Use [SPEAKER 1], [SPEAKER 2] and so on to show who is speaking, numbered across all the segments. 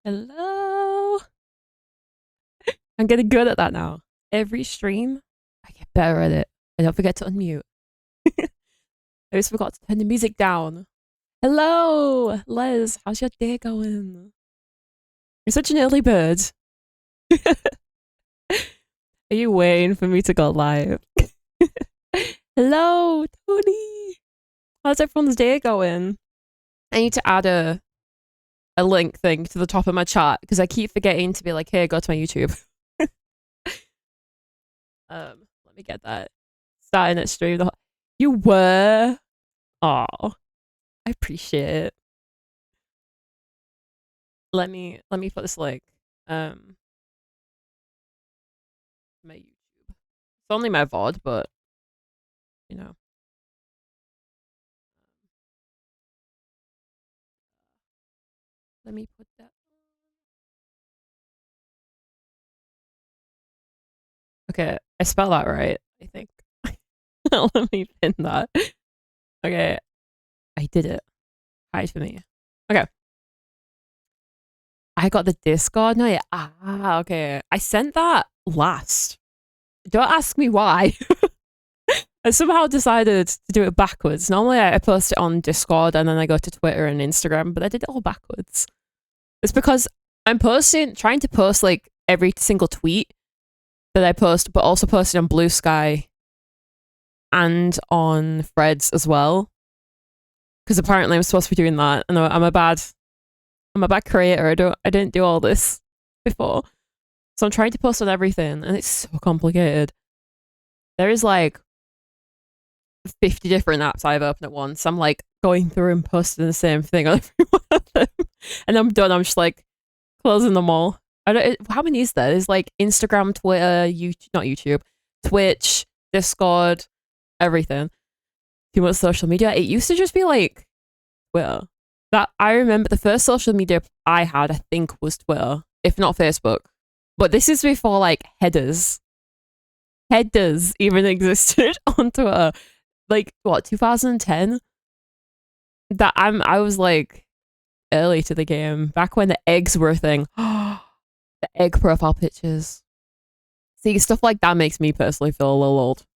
[SPEAKER 1] Hello. I'm getting good at that now. Every stream, I get better at it. I don't forget to unmute. I just forgot to turn the music down. Hello, Les. How's your day going? You're such an early bird. Are you waiting for me to go live? Hello, Tony. How's everyone's day going? I need to add a link thing to the top of my chat because I keep forgetting to be like, hey, go to my YouTube. Let me get that. Starting at stream. You were. Oh, I appreciate it. Let me put this link. My YouTube. It's only my VOD, but you know. Let me put that. Okay, I spelled that right, I think. Let me pin that. Okay, I did it. Hide for me. Okay. I got the Discord. No, yeah. Okay. I sent that last. Don't ask me why. I somehow decided to do it backwards. Normally I post it on Discord and then I go to Twitter and Instagram, but I did it all backwards. It's because I'm trying to post like every single tweet that I post, but also posting on Blue Sky and on Threads as well. Because apparently I'm supposed to be doing that, and I'm a bad creator. I didn't do all this before, so I'm trying to post on everything, and it's so complicated. There is like 50 different apps I've opened at once. I'm like going through and posting the same thing on every one of them, and I'm done. I'm just like closing them all. How many is there? There's like Instagram, Twitter, not YouTube, Twitch, Discord, everything. Too much social media. It used to just be like Twitter. That I remember the first social media I had, I think, was Twitter, if not Facebook. But this is before like headers even existed on Twitter. Like what, 2010? I was like early to the game, back when the eggs were a thing. The egg profile pictures. See, stuff like that makes me personally feel a little old.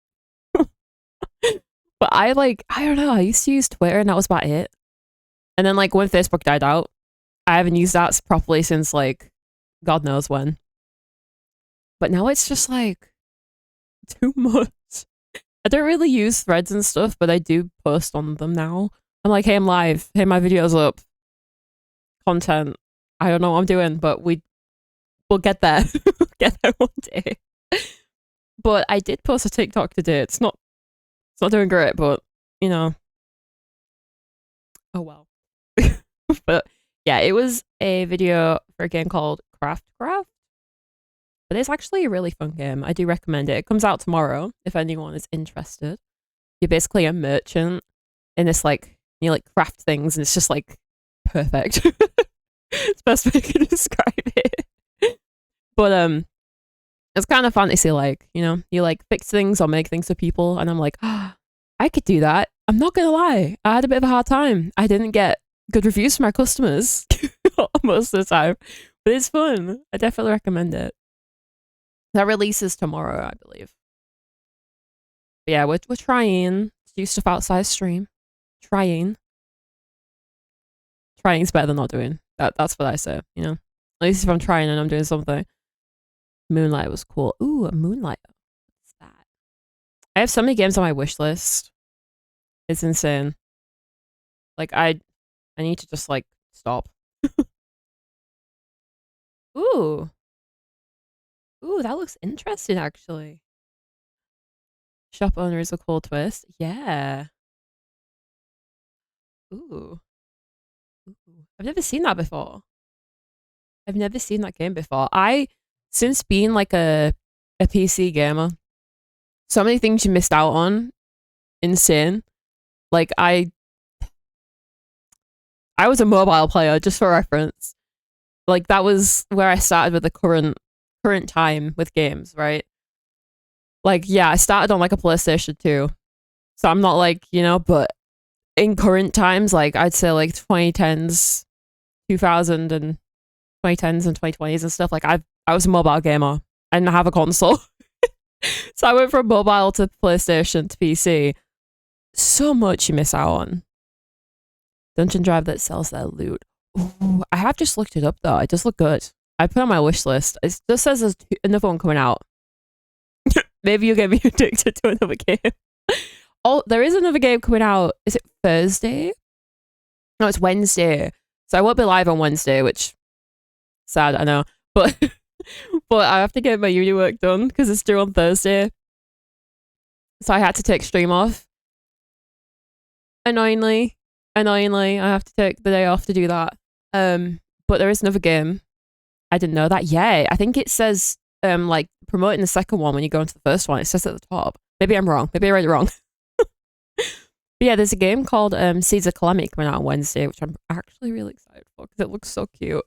[SPEAKER 1] But I don't know, I used to use Twitter and that was about it. And then like when Facebook died out, I haven't used that properly since like God knows when. But now it's just like too much. I don't really use Threads and stuff, but I do post on them now. I'm like, hey, I'm live. Hey, my video's up. Content. I don't know what I'm doing, but we'll get there. Get there one day. But I did post a TikTok today. It's not doing great, but you know. Oh well. But yeah, it was a video for a game called Craft. But it's actually a really fun game. I do recommend it. It comes out tomorrow if anyone is interested. You're basically a merchant in this like you like craft things, and it's just like perfect. It's the best way I can describe it. But it's kind of fantasy like, you know, you like fix things or make things for people, and I'm like, I could do that. I'm not gonna lie, I had a bit of a hard time. I didn't get good reviews from my customers most of the time, but it's fun. I definitely recommend it. That releases tomorrow, I believe. But yeah, we're trying to do stuff outside stream. Trying's better than not doing. That's what I say, you know. At least if I'm trying and I'm doing something. Moonlight was cool. Ooh, a Moonlight. What's that? I have so many games on my wish list. It's insane. Like I need to just like stop. Ooh. Ooh, that looks interesting actually. Shop owner is a cool twist. Yeah. Ooh. I've never seen that before. I've never seen that game before. Since being like a PC gamer, so many things you missed out on. Insane. Like I was a mobile player, just for reference. Like that was where I started with the current time with games, right? Like yeah, I started on like a PlayStation 2. So I'm not like, you know, but in current times, like I'd say like 2010s, 2000 and 2010s and 2020s and stuff, like I was a mobile gamer. I didn't have a console. So I went from mobile to PlayStation to PC. So much you miss out on. Dungeon Drive that sells their loot. Ooh, I have just looked it up though. It does look good. I put it on my wish list. It just says there's another one coming out. Maybe you'll get me addicted to another game. Oh, there is another game coming out. Is it Thursday? No, it's Wednesday. So I won't be live on Wednesday, which sad, I know. But but I have to get my uni work done because it's due on Thursday. So I had to take stream off. Annoyingly, I have to take the day off to do that. But there is another game. I didn't know that yet. I think it says like promoting the second one when you go into the first one. It says at the top. Maybe I'm wrong. Maybe I read it wrong. But yeah, there's a game called Seeds of Calamity coming out on Wednesday, which I'm actually really excited for because it looks so cute.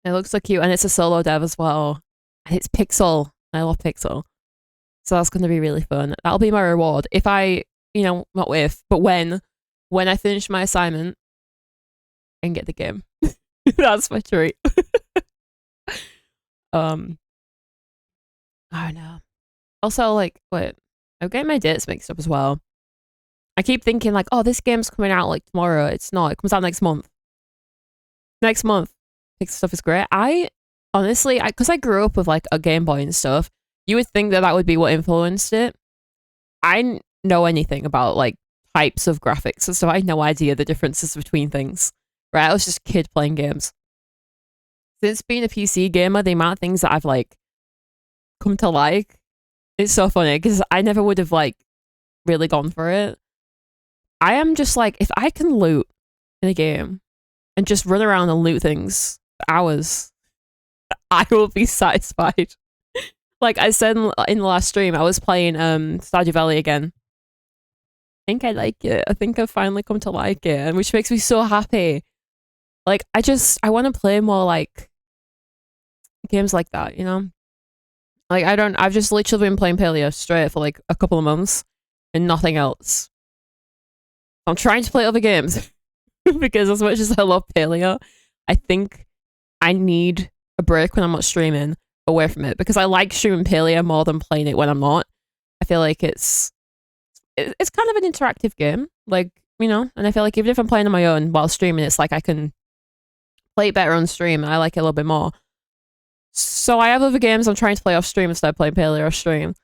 [SPEAKER 1] It looks so cute, and it's a solo dev as well. And it's Pixel. I love Pixel. So that's going to be really fun. That'll be my reward. If I, not if, but when I finish my assignment and get the game. That's my treat. I don't know. Also, like, wait, I'm getting my dates mixed up as well. I keep thinking like, oh, this game's coming out like tomorrow. It's not. It comes out next month. Next month. Pixel stuff is great. I honestly, because I grew up with like a Game Boy and stuff, you would think that would be what influenced it. I didn't know anything about like types of graphics and stuff. I had no idea the differences between things. Right? I was just a kid playing games. Since being a PC gamer, the amount of things that I've like come to like, it's so funny because I never would have like really gone for it. I am just like, if I can loot in a game and just run around and loot things for hours, I will be satisfied. Like I said in the last stream, I was playing Stardew Valley again. I think I like it. I think I've finally come to like it, and which makes me so happy. Like I want to play more like games like that, Like I've just literally been playing PALIA straight for like a couple of months and nothing else. I'm trying to play other games because as much as I love PALIA, I think I need a break when I'm not streaming away from it because I like streaming PALIA more than playing it when I'm not. I feel like it's kind of an interactive game, like, and I feel like even if I'm playing on my own while streaming, it's like I can play it better on stream and I like it a little bit more. So I have other games I'm trying to play off stream instead of playing PALIA off stream.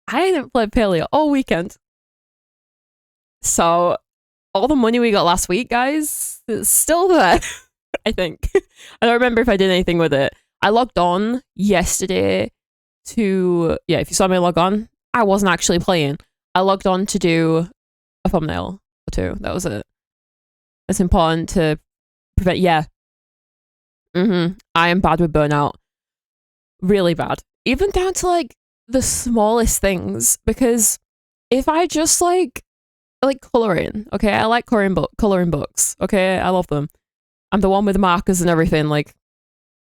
[SPEAKER 1] I didn't play PALIA all weekend. So all the money we got last week, guys, is still there, I think. I don't remember if I did anything with it. I logged on yesterday to, if you saw me log on, I wasn't actually playing. I logged on to do a thumbnail or two. That was it. It's important to prevent, I am bad with burnout. Really bad. Even down to like the smallest things, because if I just like coloring, okay, I like coloring books, okay, I love them. I'm the one with the markers and everything, like,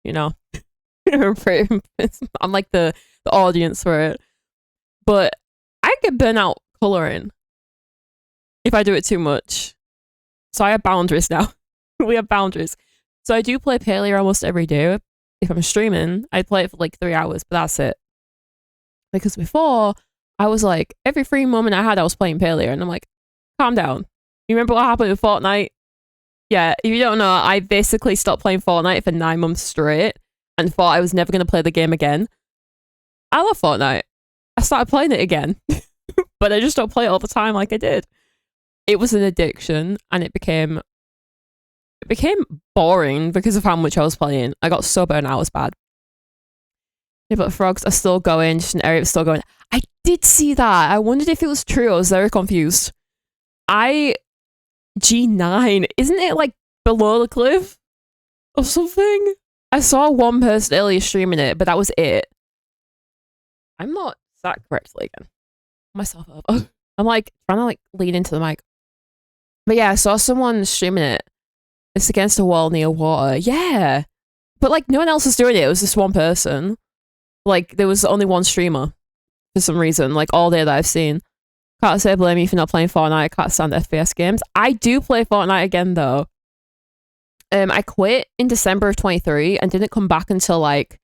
[SPEAKER 1] I'm like the audience for it. But I get burnt out coloring if I do it too much. So I have boundaries now. We have boundaries. So I do play PALIA almost every day. If I'm streaming, I play it for like 3 hours, but that's it. Because before, I was like, every free moment I had, I was playing PALIA, and I'm like, calm down. You remember what happened with Fortnite? Yeah, if you don't know, I basically stopped playing Fortnite for 9 months straight and thought I was never going to play the game again. I love Fortnite. I started playing it again, but I just don't play it all the time like I did. It was an addiction, and it became boring because of how much I was playing. I got so burnt out, it was bad. Yeah, but frogs are still going, just an area is still going. I did see that. I wondered if it was true. I was very confused. G9, isn't it like below the cliff or something? I saw one person earlier streaming it, but that was it. I'm not sat correctly again. Myself up. I'm like trying to like lean into the mic. But yeah, I saw someone streaming it. It's against a wall near water. Yeah. But like no one else was doing it. It was just one person. Like there was only one streamer for some reason, like all day that I've seen. Can't say blame me for not playing Fortnite. I can't stand FPS games. I do play Fortnite again though. I quit in December of 23 and didn't come back until like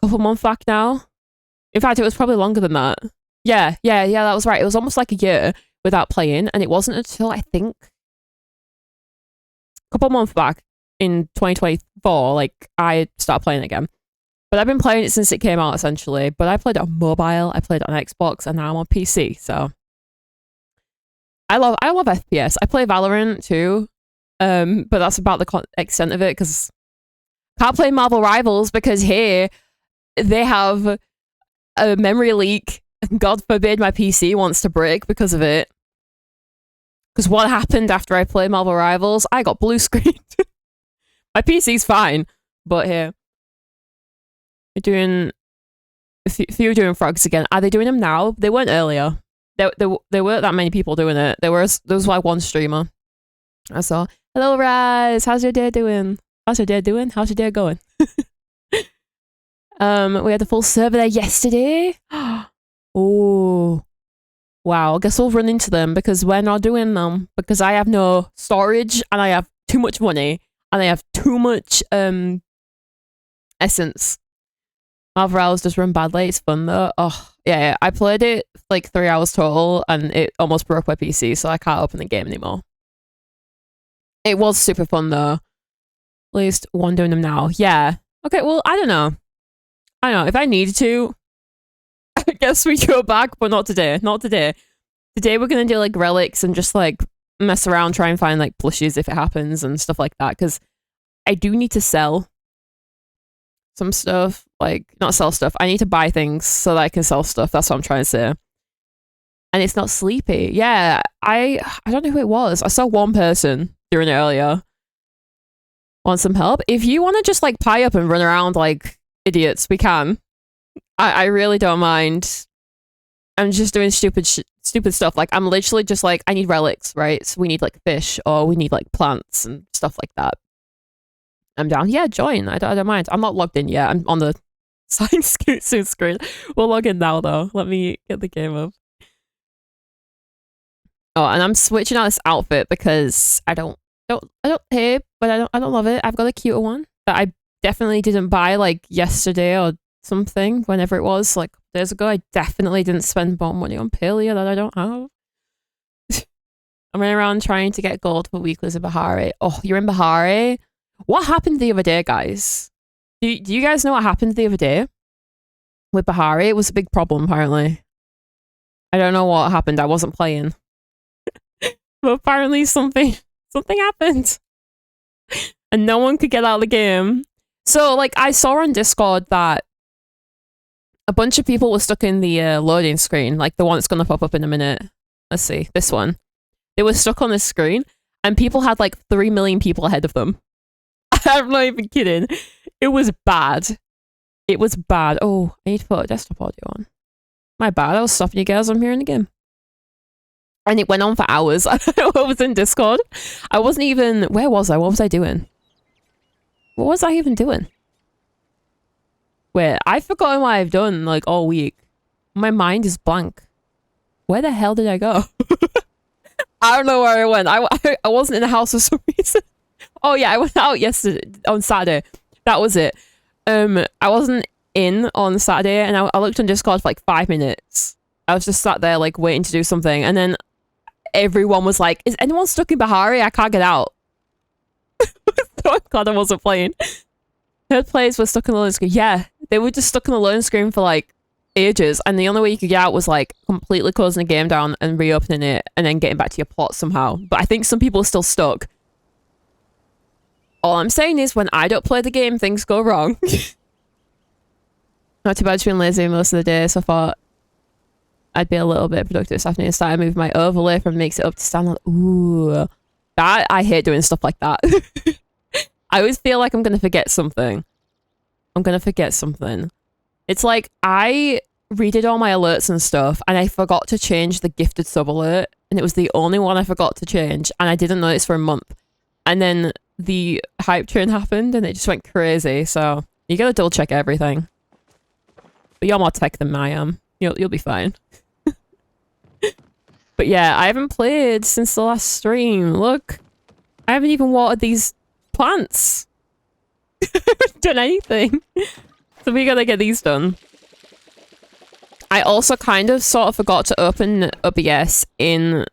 [SPEAKER 1] a couple months back now. In fact, it was probably longer than that. Yeah, that was right. It was almost like a year without playing, and it wasn't until I think a couple months back in 2024, like I started playing again. But I've been playing it since it came out, essentially. But I played it on mobile, I played it on Xbox, and now I'm on PC. So I love FPS. I play Valorant too, but that's about the extent of it because can't play Marvel Rivals because here they have a memory leak. God forbid my PC wants to break because of it. Because what happened after I played Marvel Rivals? I got blue screened. My PC's fine, but here we're doing a few doing frogs again. Are they doing them now? They weren't earlier. There weren't that many people doing it. There was like one streamer I saw. Hello, Raz. How's your day doing? How's your day doing? How's your day going? We had the full server there yesterday. Oh, wow. I guess we'll run into them because we're not doing them because I have no storage and I have too much money and I have too much essence. Marvel Rivals just run badly. It's fun though. Oh, yeah. I played it like 3 hours total and it almost broke my PC, so I can't open the game anymore. It was super fun though. At least one doing them now. Yeah. Okay, well, I don't know. If I needed to, I guess we go back, but not today. Not today. Today we're gonna do like relics and just like mess around, try and find like plushies if it happens and stuff like that. Because I do need to sell some stuff. Like, not sell stuff. I need to buy things so that I can sell stuff. That's what I'm trying to say. And it's not sleepy. Yeah, I don't know who it was. I saw one person doing it earlier. Want some help? If you want to just like pie up and run around like idiots, we can. I really don't mind. I'm just doing stupid stuff. Like, I'm literally just like, I need relics, right? So we need like fish or we need like plants and stuff like that. I'm down. Yeah, join. I don't mind. I'm not logged in yet. I'm on the sign screen. We'll log in now though. Let me get the game up. Oh, and I'm switching out this outfit because I don't hate, but I don't love it. I've got a cuter one that I definitely didn't buy like yesterday or something, whenever it was, like days ago. I definitely didn't spend more money on PALIA that I don't have. I'm running around trying to get gold for weeklies in Bahari. Oh, you're in Bahari? What happened the other day, guys? Do you guys know what happened the other day with Bahari? It was a big problem, apparently. I don't know what happened. I wasn't playing. But apparently something happened. And no one could get out of the game. So, like, I saw on Discord that a bunch of people were stuck in the loading screen, like the one that's going to pop up in a minute. Let's see, this one. They were stuck on this screen, and people had like 3 million people ahead of them. I'm not even kidding. It was bad. It was bad. Oh, I need to put a desktop audio on. My bad, I was stopping you guys. I'm here in the game. And it went on for hours. I was in Discord. I wasn't even... Where was I? What was I doing? What was I even doing? Wait, I've forgotten what I've done like all week. My mind is blank. Where the hell did I go? I don't know where I went. I wasn't in the house for some reason. Oh yeah, I went out yesterday on Saturday. That was it. I wasn't in on Saturday, and I looked on Discord for like 5 minutes. I was just sat there like waiting to do something, and then everyone was like, "Is anyone stuck in Bahari? I can't get out." So I'm glad I wasn't playing. Third players were stuck in the loading screen. Yeah, they were just stuck in the loading screen for like ages, and the only way you could get out was like completely closing the game down and reopening it, and then getting back to your plot somehow. But I think some people are still stuck. All I'm saying is, when I don't play the game, things go wrong. Not too bad being lazy most of the day, so I thought I'd be a little bit productive this afternoon. Started moving my overlay from makes it up to stand. Ooh, that I hate doing stuff like that. I always feel like I'm gonna forget something. It's like I redid all my alerts and stuff, and I forgot to change the gifted sub alert, and it was the only one I forgot to change, and I didn't notice for a month. And then the hype train happened, and it just went crazy. So you gotta double check everything. But you're more tech than I am. You'll be fine. But yeah, I haven't played since the last stream. Look, I haven't even watered these plants. Done anything. So we gotta get these done. I also kind of sort of forgot to open OBS in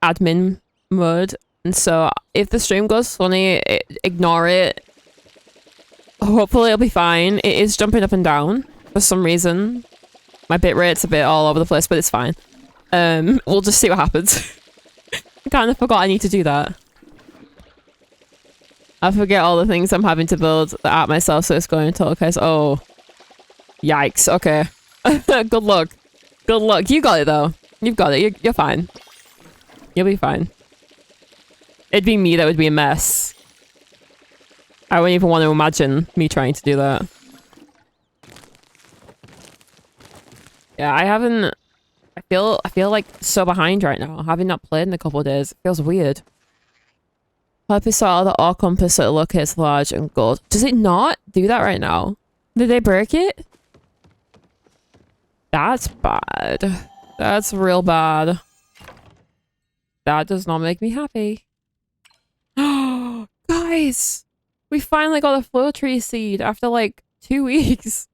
[SPEAKER 1] admin mode. And so if the stream goes funny, ignore it. Hopefully it'll be fine. It is jumping up and down for some reason. My bitrate's a bit all over the place, but it's fine. We'll just see what happens. I kind of forgot I need to do that. I forget all the things I'm having to build the app myself, so it's going to CosyKas. Oh. Yikes. Okay. Good luck. Good luck. You got it, though. You've got it. You're fine. You'll be fine. It'd be me that would be a mess. I wouldn't even want to imagine me trying to do that. Yeah, I haven't... I feel like so behind right now. Having not played in a couple of days. It feels weird. Purpose out of the ore compass so it locates large and gold. Does it not do that right now? Did they break it? That's bad. That's real bad. That does not make me happy. Oh, guys! We finally got a flow tree seed after like 2 weeks.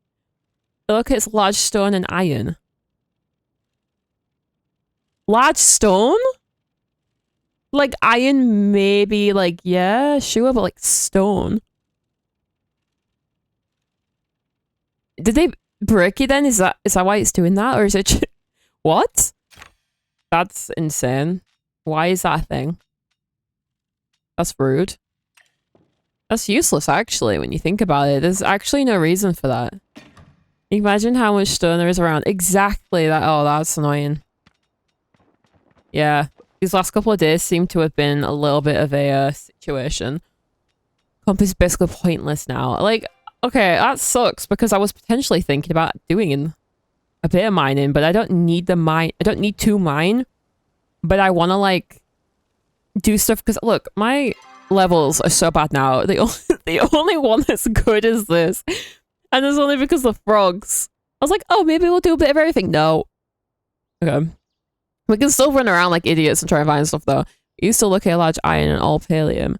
[SPEAKER 1] It locates large stone and iron. Large stone? Like iron, maybe, like, yeah, sure, but like stone. Did they break it then? Is that why it's doing that? Or is it what? That's insane. Why is that a thing? That's rude. That's useless, actually, when you think about it. There's actually no reason for that. Imagine how much stone there is around. Exactly that. Oh, that's annoying. Yeah. These last couple of days seem to have been a little bit of a situation. Compass is basically pointless now. Like, okay, that sucks because I was potentially thinking about doing a bit of mining, but I don't need the mine. I don't need to mine, but I want to like do stuff because look, my levels are so bad now. The only one that's good is this, and it's only because of frogs. I was like, oh, maybe we'll do a bit of everything. No. Okay. We can still run around like idiots and try and find stuff though. You used to look at large iron and all pallium.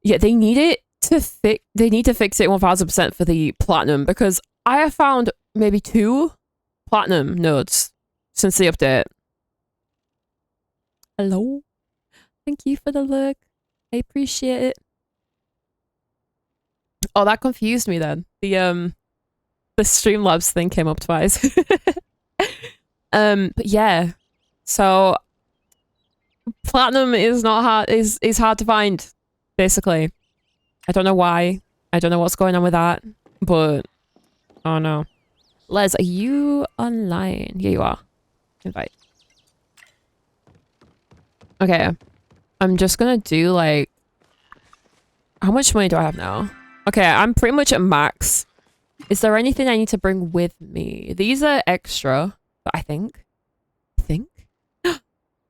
[SPEAKER 1] Yeah, they need it to fix. They need to fix it 1000% for the platinum because I have found maybe 2 platinum nodes since the update. Hello, thank you for the look. I appreciate it. Oh, that confused me then. The Streamlabs thing came up twice. But yeah. So platinum is not hard is hard to find, basically. I don't know why. I don't know what's going on with that. But oh no. Les, are you online? Here you are. Invite. Okay. I'm just gonna do like how much money do I have now? Okay, I'm pretty much at max. Is there anything I need to bring with me? These are extra, I think.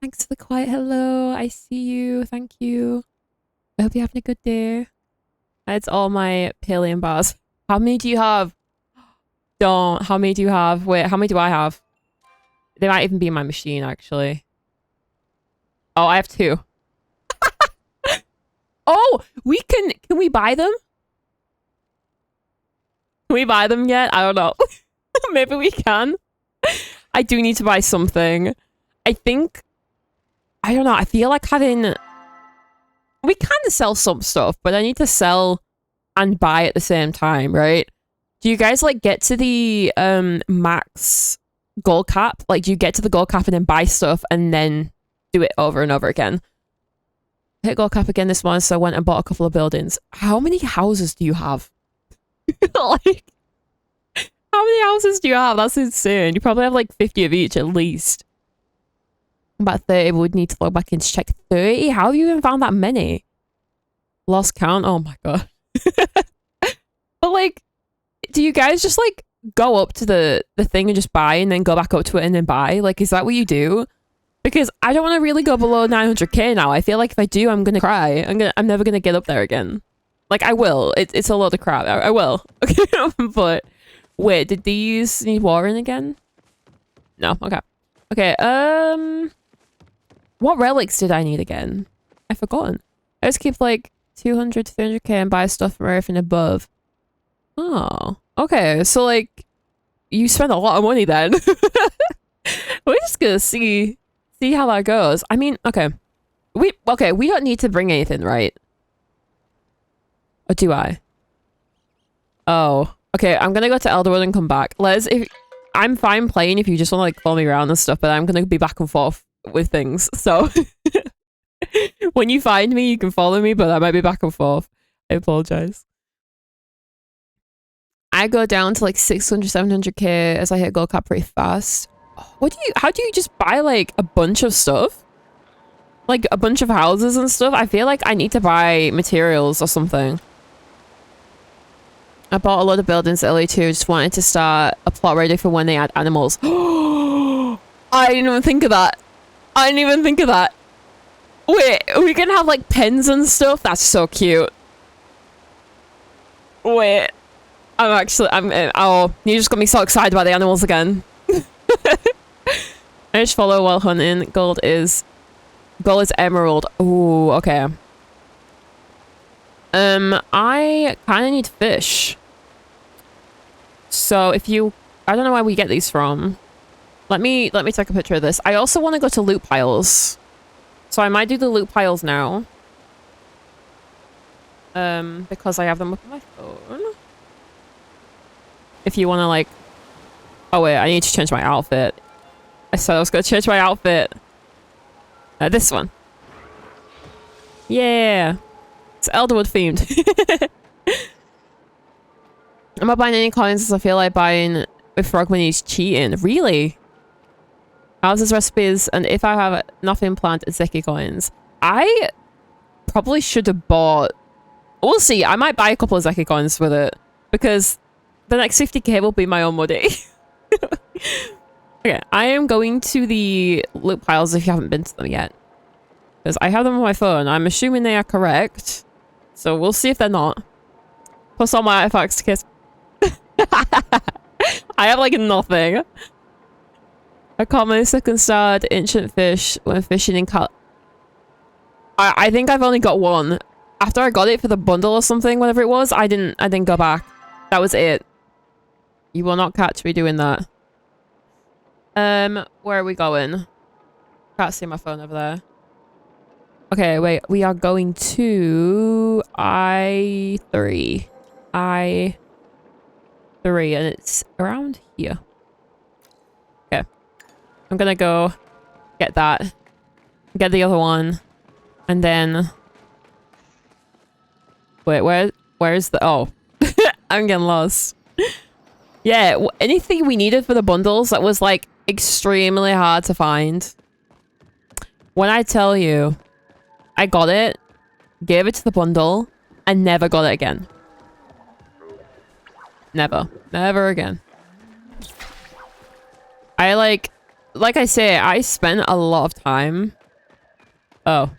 [SPEAKER 1] Thanks for the quiet hello. I see you. Thank you. I hope you're having a good day. That's all my Pallium bars. How many do you have? Don't. How many do you have? Wait, how many do I have? They might even be in my machine, actually. Oh, I have 2. Oh, we can we buy them? Can we buy them yet? I don't know. Maybe we can. I do need to buy something. I think... I don't know. I feel like having... We can sell some stuff, but I need to sell and buy at the same time, right? Do you guys, like, get to the max gold cap? Like, do you get to the gold cap and then buy stuff and then do it over and over again? I hit gold cap again this month, so I went and bought a couple of buildings. How many houses do you have? Like, how many houses do you have? That's insane. You probably have, like, 50 of each at least. About 30, we would need to log back in to check. 30? How have you even found that many? Lost count? Oh my god. But like, do you guys just like go up to the thing and just buy and then go back up to it and then buy? Like, is that what you do? Because I don't want to really go below 900k now. I feel like if I do, I'm gonna cry. I'm never gonna get up there again. Like, I will. It's a lot of crap. I will. Okay. But wait, did these need watering again? No. Okay. Okay. What relics did I need again? I've forgotten. I just keep like 200 to 300k and buy stuff from everything above. Oh, okay. So like, you spend a lot of money then. We're just gonna see how that goes. I mean, okay. We don't need to bring anything, right? Or do I? Oh, okay. I'm gonna go to Elderwood and come back. Les, if I'm fine playing if you just want to like follow me around and stuff, but I'm gonna be back and forth with things. So when you find me, you can follow me, but I might be back and forth. I apologize. I go down to like 600, 700k as I hit gold cap pretty fast. How do you just buy like a bunch of stuff? Like a bunch of houses and stuff? I feel like I need to buy materials or something. I bought a lot of buildings early too. Just wanted to start a plot ready for when they add animals. I didn't even think of that. I didn't even think of that. Wait, we can have like pens and stuff? That's so cute. Wait. Oh, you just got me so excited about the animals again. I just follow while hunting. Gold is emerald. Ooh, okay. I kind of need fish. So if you, I don't know where we get these from. Let me take a picture of this. I also want to go to loot piles. So I might do the loot piles now. Because I have them up on my phone. If you want to like, oh wait, I need to change my outfit. I said I was going to change my outfit. This one. Yeah. It's Elderwood themed. I'm not buying any coins as I feel like buying with frog money is cheating. Really? Houses, recipes, and if I have nothing planned, it's Zeki coins. I probably should have bought... We'll see. I might buy a couple of Zeki coins with it. Because the next 50k will be my own money. Okay, I am going to the loot piles if you haven't been to them yet. Because I have them on my phone. I'm assuming they are correct. So we'll see if they're not. Plus all my artifacts to kiss. I have like nothing. I caught my second starred ancient fish when fishing in I think I've only got one. After I got it for the bundle or something, whatever it was, I didn't go back. That was it. You will not catch me doing that. Where are we going? Can't see my phone over there. Okay, wait. We are going to I3. I3, and it's around here. Okay. I'm gonna go get that. Get the other one. And then... Wait, where's the... Oh. I'm getting lost. Yeah, anything we needed for the bundles that was like extremely hard to find. When I tell you, I got it, gave it to the bundle, and never got it again. Never. Never again. I like I say, I spent a lot of time. Oh.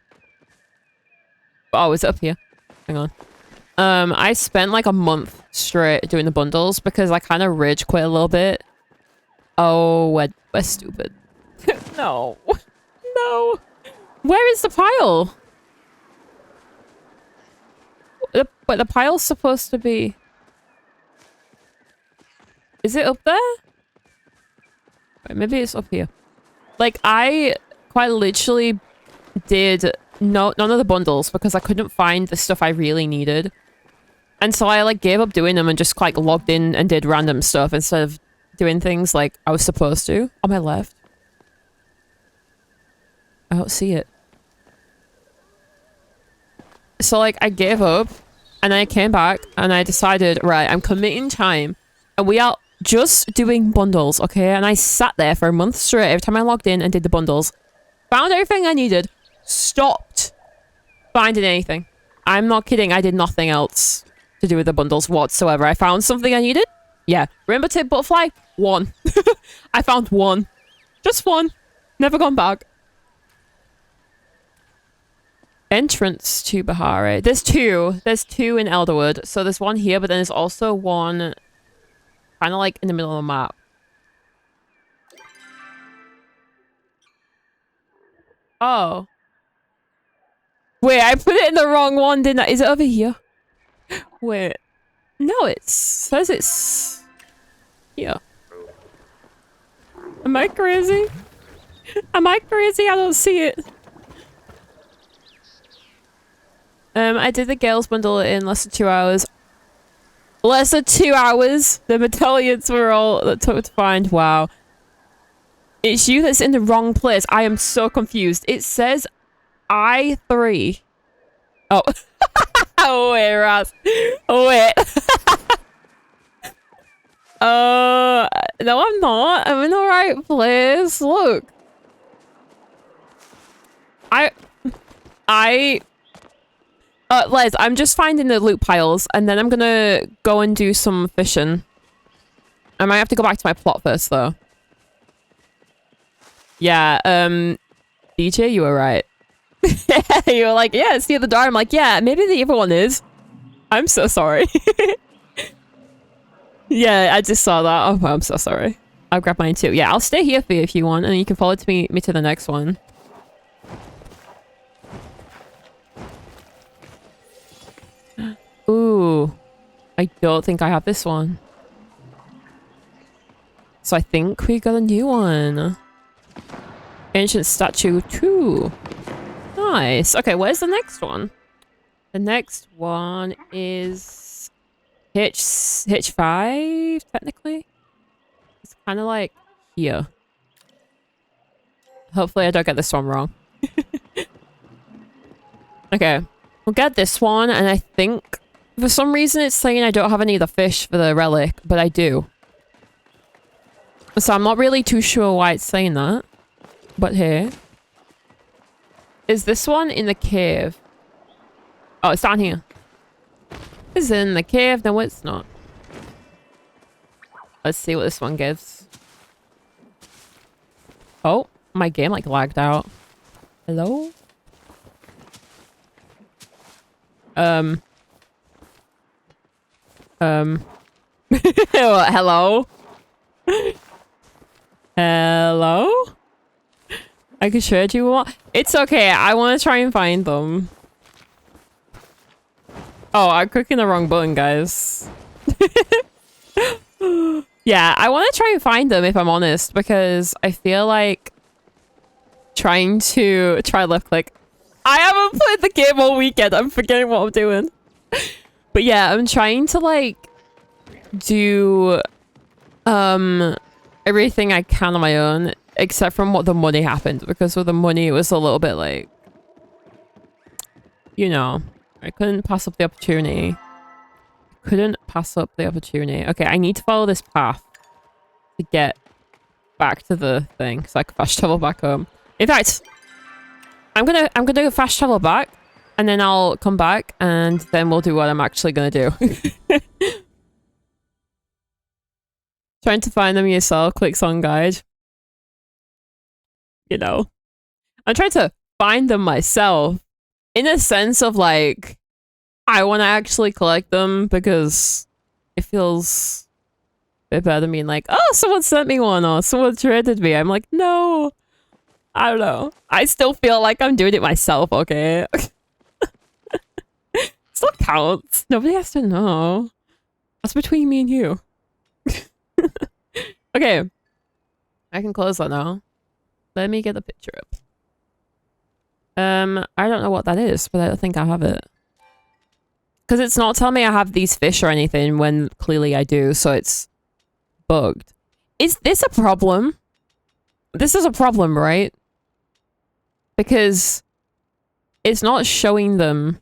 [SPEAKER 1] Oh, is it up here? Hang on. I spent like a month straight doing the bundles because I kind of rage quit a little bit. Oh, we're stupid. No. No. Where is the pile? But the pile's supposed to be... Is it up there? Wait, maybe it's up here. Like, I quite literally did none of the bundles because I couldn't find the stuff I really needed. And so I like gave up doing them and just like logged in and did random stuff instead of doing things like I was supposed to. On my left. I don't see it. So like I gave up and I came back and I decided, right, I'm committing time and we are just doing bundles, okay? And I sat there for a month straight every time I logged in and did the bundles. Found everything I needed. Stopped finding anything. I'm not kidding. I did nothing else to do with the bundles whatsoever. I found something I needed. Yeah. Rainbow tip butterfly. One. I found one. Just one. Never gone back. Entrance to Bahare. There's two. There's two in Elderwood. So there's one here, but then there's also one kind of like in the middle of the map. Oh. Wait, I put it in the wrong one, didn't I? Is it over here? Wait. No, it says it's here. Am I crazy? Am I crazy? I don't see it. I did the girls bundle in less than 2 hours. Less than 2 hours? The medallions were all that took to find. Wow. It's you that's in the wrong place. I am so confused. It says I3. Oh. Oh, wait, Raz. Oh, wait. No, I'm not. I'm in the right place. Look. Les, I'm just finding the loot piles, and then I'm gonna go and do some fishing. I might have to go back to my plot first, though. Yeah, DJ, you were right. You were like, yeah, it's near the door. I'm like, yeah, maybe the other one is. I'm so sorry. Yeah, I just saw that. Oh, I'm so sorry. I'll grab mine too. Yeah, I'll stay here for you if you want, and you can follow me to the next one. Ooh. I don't think I have this one. So I think we got a new one. Ancient statue 2. Nice. Okay, where's the next one? The next one is Hitch 5, technically. It's kind of like here. Hopefully I don't get this one wrong. Okay, we'll get this one, and I think for some reason it's saying I don't have any of the fish for the relic, but I do. So I'm not really too sure why it's saying that. But here. Is this one in the cave? Oh, it's down here. It's in the cave. No, it's not. Let's see what this one gives. Oh, my game like lagged out. Hello? Hello? Hello? I can show you what. It's okay. I want to try and find them. Oh, I'm clicking the wrong button, guys. Yeah, I want to try and find them if I'm honest, because I feel like trying to left click. I haven't played the game all weekend. I'm forgetting what I'm doing. But yeah, I'm trying to like do everything I can on my own, except from what the money happened, because with the money it was a little bit like, you know, I couldn't pass up the opportunity. Okay, I need to follow this path to get back to the thing, so I can fast travel back home. In fact, I'm gonna fast travel back, and then I'll come back, and then we'll do what I'm actually gonna do. Trying to find them yourself, clicks on guide. You know, I'm trying to find them myself in a sense of like, I want to actually collect them because it feels a bit better than being like, oh, someone sent me one or someone traded me. I'm like, no, I don't know. I still feel like I'm doing it myself, okay? Still counts. Nobody has to know. That's between me and you. Okay. I can close that now. Let me get the picture up. I don't know what that is, but I don't think I have it. Because it's not telling me I have these fish or anything when clearly I do, so it's bugged. Is this a problem? This is a problem, right? Because it's not showing them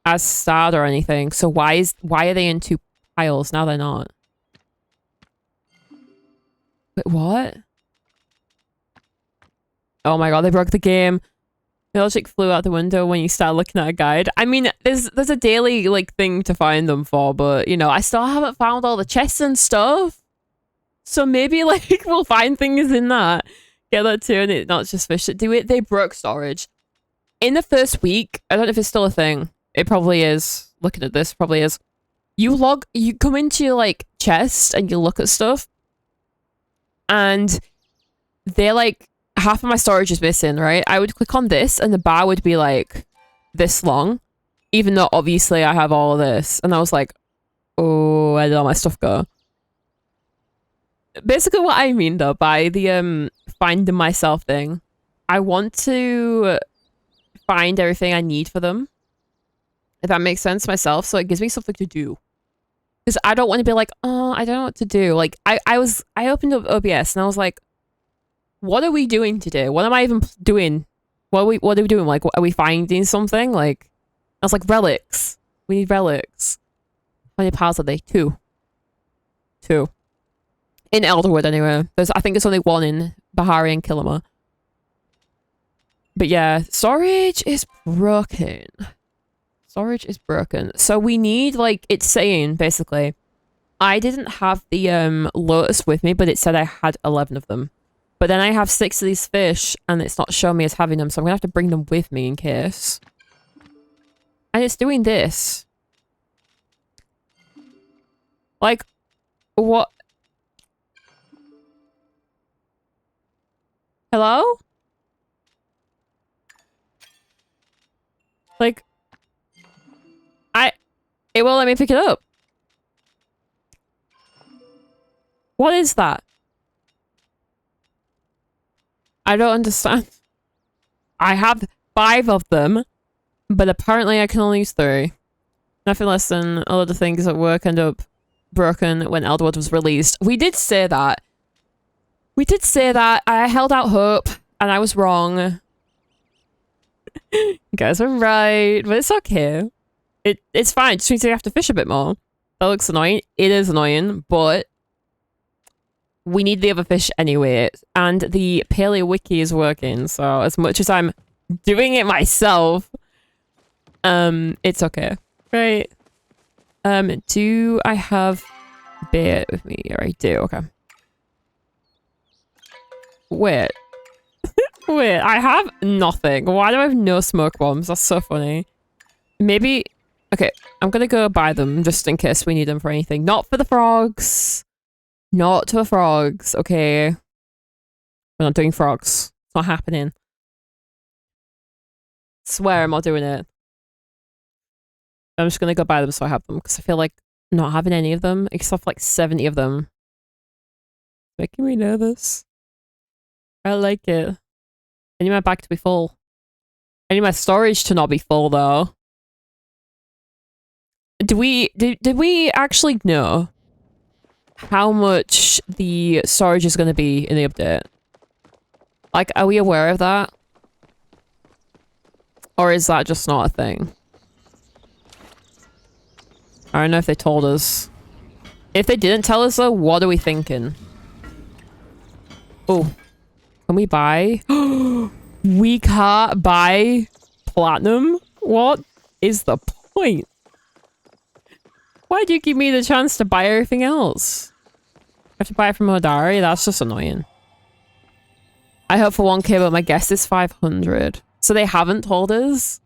[SPEAKER 1] as starred or anything, so why are they in two piles? Now they're not. Wait, what? Oh my god, they broke the game. The logic flew out the window when you start looking at a guide. I mean, there's a daily like thing to find them for, but you know, I still haven't found all the chests and stuff. So maybe like we'll find things in that. Get that too, and it's not just fish that do it. They broke storage. In the first week, I don't know if it's still a thing. It probably is. Looking at this, probably is. You come into your like chest and you look at stuff. And they're like, half of my storage is missing, right? I would click on this and the bar would be like this long, even though obviously I have all of this. And I was like, oh, where did all my stuff go? Basically what I mean though by the finding myself thing, I want to find everything I need for them, if that makes sense, myself, so it gives me something to do. Because I don't want to be like, oh, I don't know what to do. Like I opened up OBS and I was like, what are we doing today? What am I even doing? What are we doing? Like, are we finding something? Like, I was like, relics. We need relics. How many piles are they? Two. In Elderwood, anyway. I think there's only one in Bahari and Killamur. But yeah, storage is broken. Storage is broken. So we need, like, it's saying, basically, I didn't have the lotus with me, but it said I had 11 of them. But then I have 6 of these fish, and it's not showing me as having them, so I'm gonna have to bring them with me in case. And it's doing this. Like, what? Hello? Like, it won't let me pick it up. What is that? I don't understand. I have 5 of them, but apparently I can only use 3. Nothing less than a lot of things at work end up broken when Elderwood was released. We did say that. We did say that. I held out hope, and I was wrong. You guys are right, but it's okay. It's fine. It just means you have to fish a bit more. That looks annoying. It is annoying, but we need the other fish anyway. And the PALIA wiki is working, so as much as I'm doing it myself, it's okay. Right. Do I have bait with me? I do, okay. Wait. Wait, I have nothing. Why do I have no smoke bombs? That's so funny. Maybe... Okay, I'm gonna go buy them just in case we need them for anything. Not for the frogs. Not to the frogs, okay? We're not doing frogs. It's not happening. Swear I'm not doing it. I'm just gonna go buy them so I have them, because I feel like not having any of them, except for like 70 of them, making me nervous. I like it. I need my bag to be full. I need my storage to not be full, though. Did we actually know how much the storage is going to be in the update? Like, are we aware of that? Or is that just not a thing? I don't know if they told us. If they didn't tell us, though, what are we thinking? Oh. Can we buy? We can't buy platinum? What is the point? Why do you give me the chance to buy everything else? I have to buy it from Hodari? That's just annoying. I hope for 1k, but my guess is 500. So they haven't told us?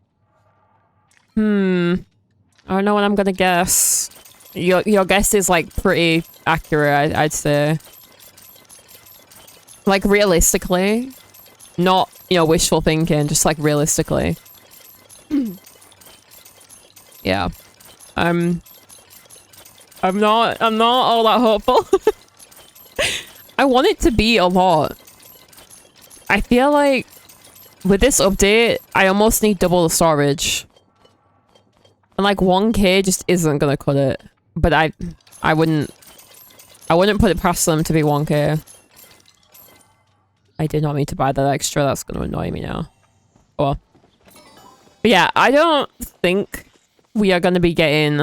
[SPEAKER 1] I don't know what I'm gonna guess. Your guess is, like, pretty accurate, I'd say. Like, realistically. Not, you know, wishful thinking, just, like, realistically. Yeah. I'm not all that hopeful. I want it to be a lot. I feel like with this update, I almost need double the storage. And like 1k just isn't gonna cut it. But I wouldn't put it past them to be 1k. I did not mean to buy that extra. That's gonna annoy me now. Oh well. But yeah, I don't think we are gonna be getting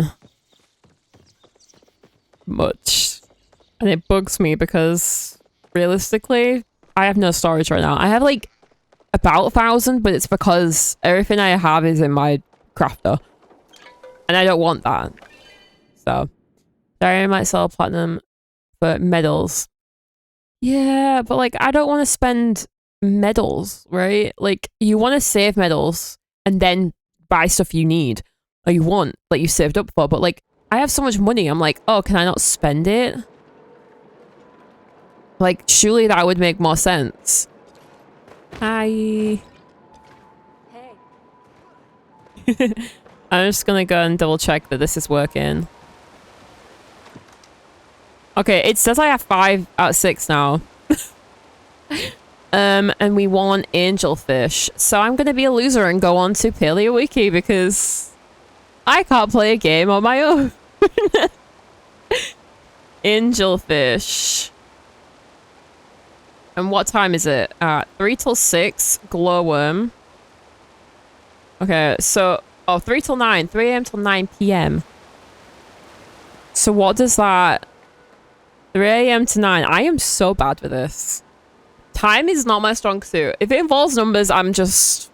[SPEAKER 1] much. And it bugs me because realistically, I have no storage right now. I have like about 1,000, but it's because everything I have is in my crafter. And I don't want that. So, I might sell platinum for medals. Yeah, but like, I don't want to spend medals, right? Like, you want to save medals and then buy stuff you need. Or you want, like you saved up for. But like, I have so much money. I'm like, oh, can I not spend it? Like, surely that would make more sense. Hi. Hey. I'm just gonna go and double check that this is working. Okay, it says I have 5 out of 6 now. And we want angelfish. So I'm gonna be a loser and go on to PALIA Wiki because I can't play a game on my own. Angelfish. And what time is it? 3 till 6, glowworm. Okay, so... Oh, 3 till 9. 3 a.m. till 9 p.m. So what does that... 3 a.m. to 9. I am so bad with this. Time is not my strong suit. If it involves numbers, I'm just...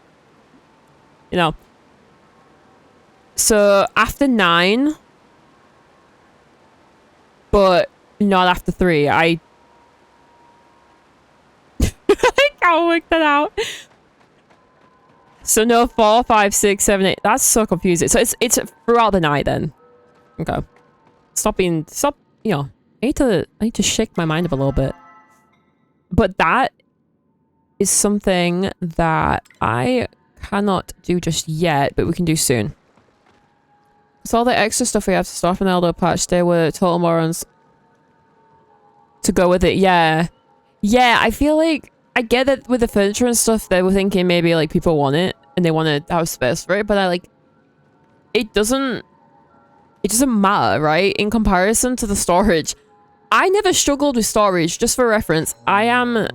[SPEAKER 1] You know. So, after 9... But not after 3. I can't work that out. So no 4, 5, 6, 7, 8. That's so confusing. So it's throughout the night then. Okay. Stop, you know. I need to shake my mind up a little bit. But that is something that I cannot do just yet, but we can do soon. So all the extra stuff we have to start from the Elderwood patch, they were total morons to go with it. Yeah. Yeah, I feel like I get that with the furniture and stuff, they were thinking maybe like people want it and they want to have space for it, but I like it doesn't matter, right? In comparison to the storage. I never struggled with storage, just for reference. I am...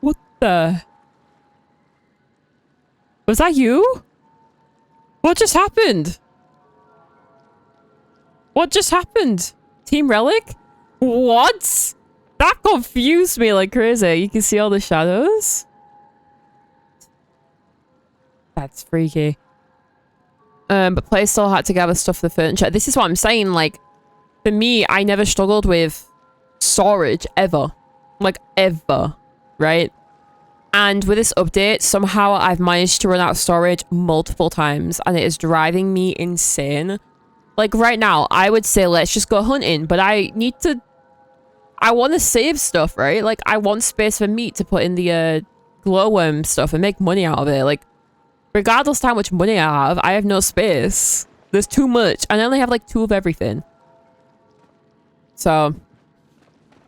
[SPEAKER 1] What the... Was that you? What just happened? What just happened? Team Relic? What? That confused me like crazy. You can see all the shadows? That's freaky. But Play still had to gather stuff for the furniture. This is what I'm saying, like, for me, I never struggled with storage, ever. Like, ever. Right? And with this update, somehow I've managed to run out of storage multiple times, and it is driving me insane. Like, right now, I would say let's just go hunting, but I need to... I want to save stuff, right? Like, I want space for meat to put in the glowworm stuff and make money out of it. Like, regardless of how much money I have no space. There's too much, and I only have, like, 2 of everything. So...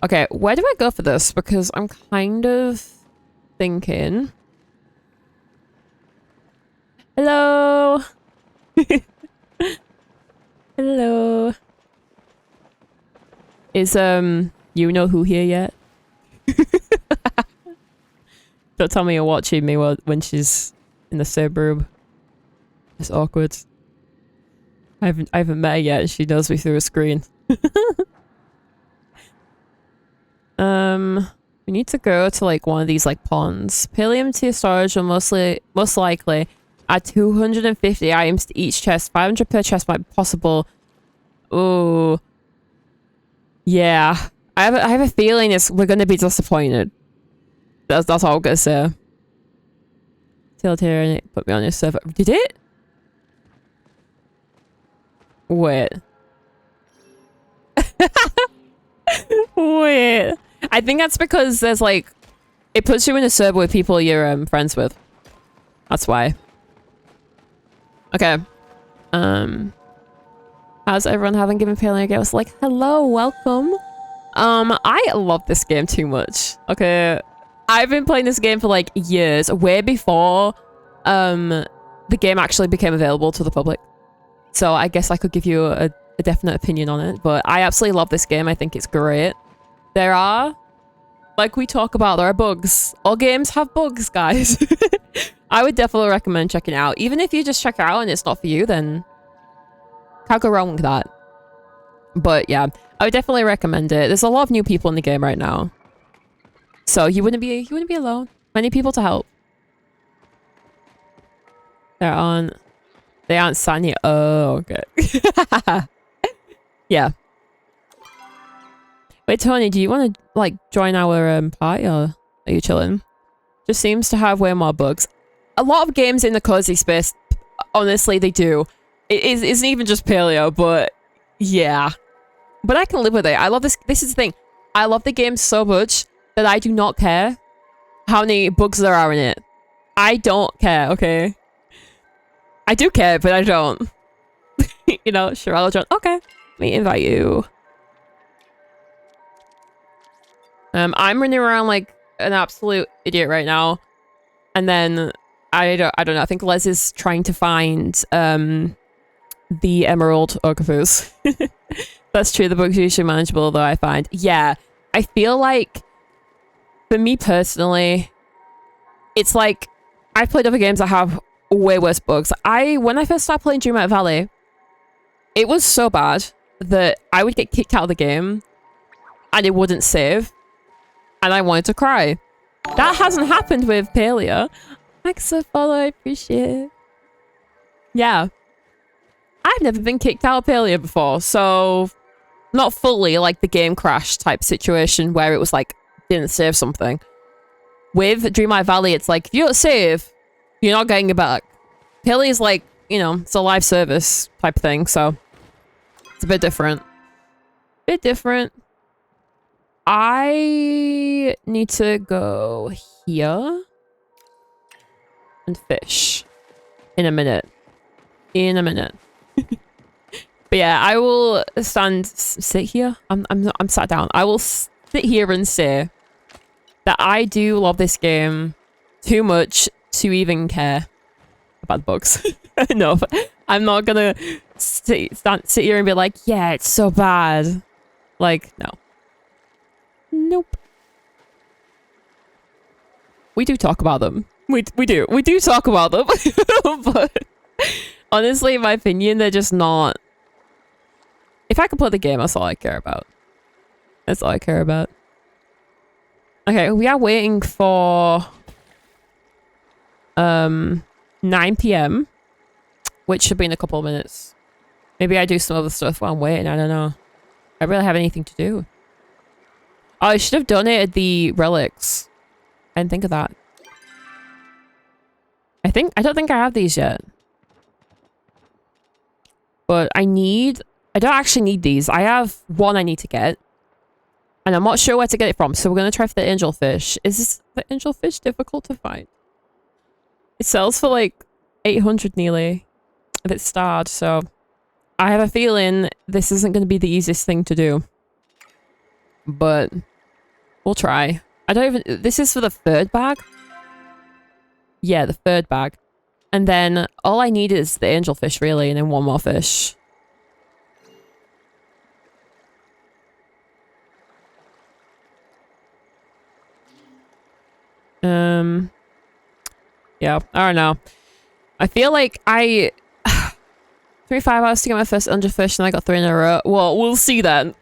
[SPEAKER 1] Okay, where do I go for this? Because I'm kind of... thinking. Hello. Hello. Is you know who here yet? Don't tell me you're watching me when she's in the suburb. It's awkward. I haven't met her yet and she knows me through a screen. We need to go to like one of these like ponds. Pallium tier storage will most likely add 250 items to each chest. 500 per chest might be possible. Oh, yeah. I have a feeling we're gonna be disappointed. That's all I'm gonna say. Utilitarian put me on your server. Did it? Wait. Wait. I think that's because there's like... It puts you in a server with people you're friends with. That's why. Okay. How's everyone having given PALIA a go? It's like, hello, welcome. I love this game too much. Okay. I've been playing this game for like years. Way before the game actually became available to the public. So I guess I could give you a definite opinion on it. But I absolutely love this game. I think it's great. There are, like we talk about, there are bugs. All games have bugs, guys. I would definitely recommend checking it out. Even if you just check it out and it's not for you, then can't go wrong with that. But yeah, I would definitely recommend it. There's a lot of new people in the game right now. So you wouldn't be alone. Many people to help. They aren't signing. Oh, okay. Yeah. Wait, Tony, do you want to, like, join our party, or are you chilling? Just seems to have way more bugs. A lot of games in the cozy space, honestly, they do. It isn't even just PALIA, but yeah. But I can live with it. I love this. This is the thing. I love the game so much that I do not care how many bugs there are in it. I don't care, okay? I do care, but I don't. You know, Sherelle John. Okay, let me invite you. I'm running around like an absolute idiot right now. And then I don't know. I think Les is trying to find the emerald octopus. That's true. The bug's usually manageable, though, I find. Yeah, I feel like for me personally, it's like I've played other games that have way worse bugs. When I first started playing Dreamlight Valley, it was so bad that I would get kicked out of the game and it wouldn't save, and I wanted to cry. That hasn't happened with PALIA. Thanks for follow, I appreciate it. Yeah. I've never been kicked out of PALIA before, so not fully like the game crash type situation where it was like, didn't save something. With Dreamlight Valley, it's like, if you don't save, you're not getting it back. PALIA is like, you know, it's a live service type thing, so it's a bit different. Bit different. I need to go here and fish in a minute. In a minute. But yeah, I will sit here. I'm sat down. I will sit here and say that I do love this game too much to even care about the bugs. No, but I'm not gonna sit here and be like, yeah, it's so bad. Like, no. Nope. We do talk about them. We do talk about them. But honestly, in my opinion, they're just not. If I could play the game, that's all I care about. That's all I care about. Okay, we are waiting for 9 PM, which should be in a couple of minutes. Maybe I do some other stuff while I'm waiting. I don't know. I don't really have anything to do. Oh, I should have donated the relics. I didn't think of that. I don't think I have these yet. But I don't actually need these. I have one I need to get. And I'm not sure where to get it from, so we're going to try for the angelfish. Is the angelfish difficult to find? It sells for like 800 nearly if it's starred, so I have a feeling this isn't going to be the easiest thing to do. But we'll try. This is for the third bag? Yeah, the third bag. And then all I need is the angelfish, really, and then one more fish. Yeah, I don't know. I feel like I... 25 hours to get my first angelfish and I got 3 in a row. Well, we'll see then.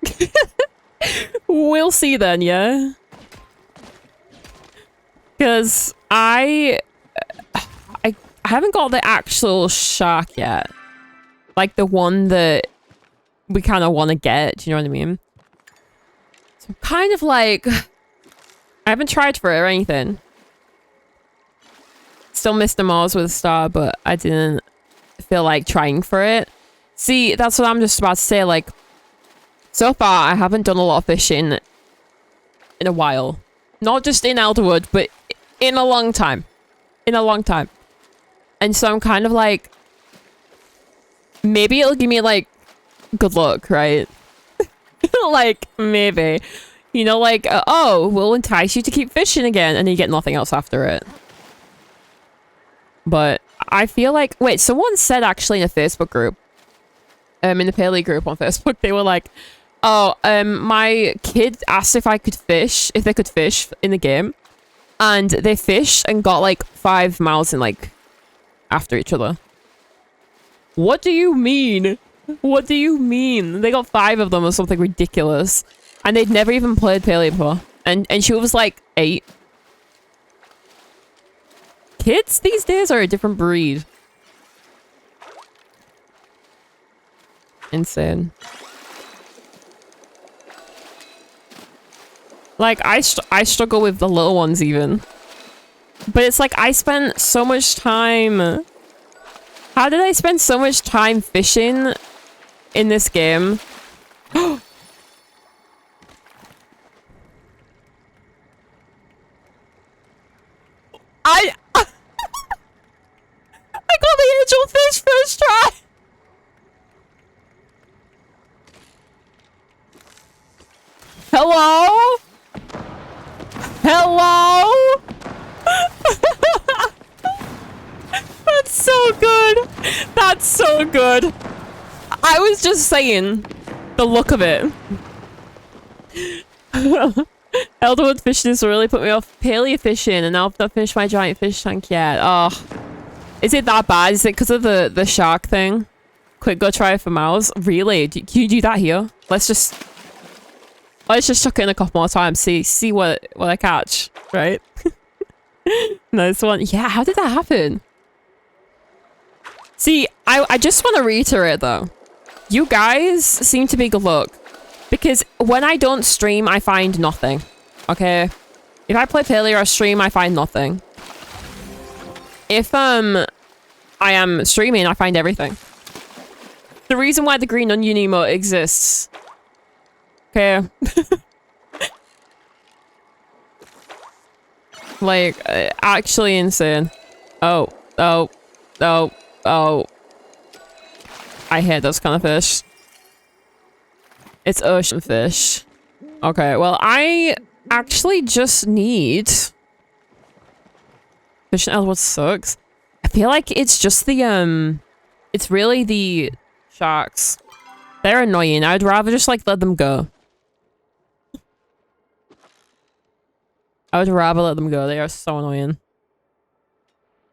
[SPEAKER 1] We'll see then, yeah? Because I haven't got the actual shark yet. Like the one that we kind of want to get. Do you know what I mean? So I'm kind of like... I haven't tried for it or anything. Still Mr. Mars with a star, but I didn't feel like trying for it. See, that's what I'm just about to say. Like, so far, I haven't done a lot of fishing in a while. Not just in Elderwood, but in a long time. In a long time. And so I'm kind of like, maybe it'll give me like good luck, right? Like, maybe. You know, like, oh, we'll entice you to keep fishing again, and you get nothing else after it. But I feel like, wait, someone said actually in a Facebook group, in the PALIA group on Facebook, they were like, oh, my kid asked if they could fish in the game, and they fished and got like 5 miles in like after each other. What do you mean? What do you mean? They got 5 of them or something ridiculous, and they'd never even played PALIA before, and she was like 8. Kids these days are a different breed. Insane. Like, I struggle with the little ones even. But it's like, I spent so much time... How did I spend so much time fishing in this game? I got the angel fish first try. Hello? Hello? That's so good. That's so good. I was just saying the look of it. Elderwood fishing has really put me off PALIA fishing, and now I've not fished my giant fish tank yet. Oh. Is it that bad? Is it because of the shark thing? Quick, go try it for mouse. Really? Can you do that here? Let's just chuck it in a couple more times. See what I catch. Right? Nice one. Yeah, how did that happen? See, I just want to reiterate though. You guys seem to be good luck. Because when I don't stream, I find nothing. Okay? If I play PALIA or stream, I find nothing. If I am streaming, I find everything. The reason why the green onion emote exists. Okay. Like, actually insane. Oh. I hate those kind of fish. It's ocean fish. Okay, well, I actually just need... Fishing Elderwood sucks. I feel like it's just the, it's really the sharks. They're annoying. I'd rather just, like, let them go. I would rather let them go. They are so annoying.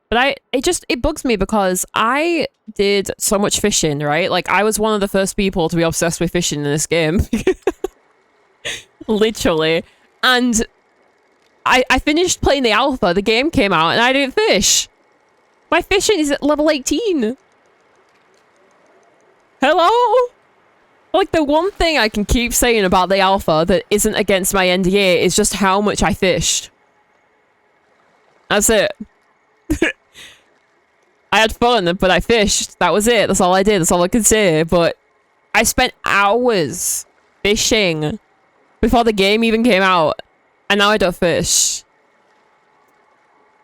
[SPEAKER 1] But it bugs me because I did so much fishing, right? Like, I was one of the first people to be obsessed with fishing in this game. Literally. And I finished playing the alpha, the game came out, and I didn't fish. My fishing is at level 18. Hello? Like, the one thing I can keep saying about the alpha that isn't against my NDA is just how much I fished. That's it. I had fun, but I fished. That was it. That's all I did. That's all I could say. But I spent hours fishing before the game even came out. And now I don't fish.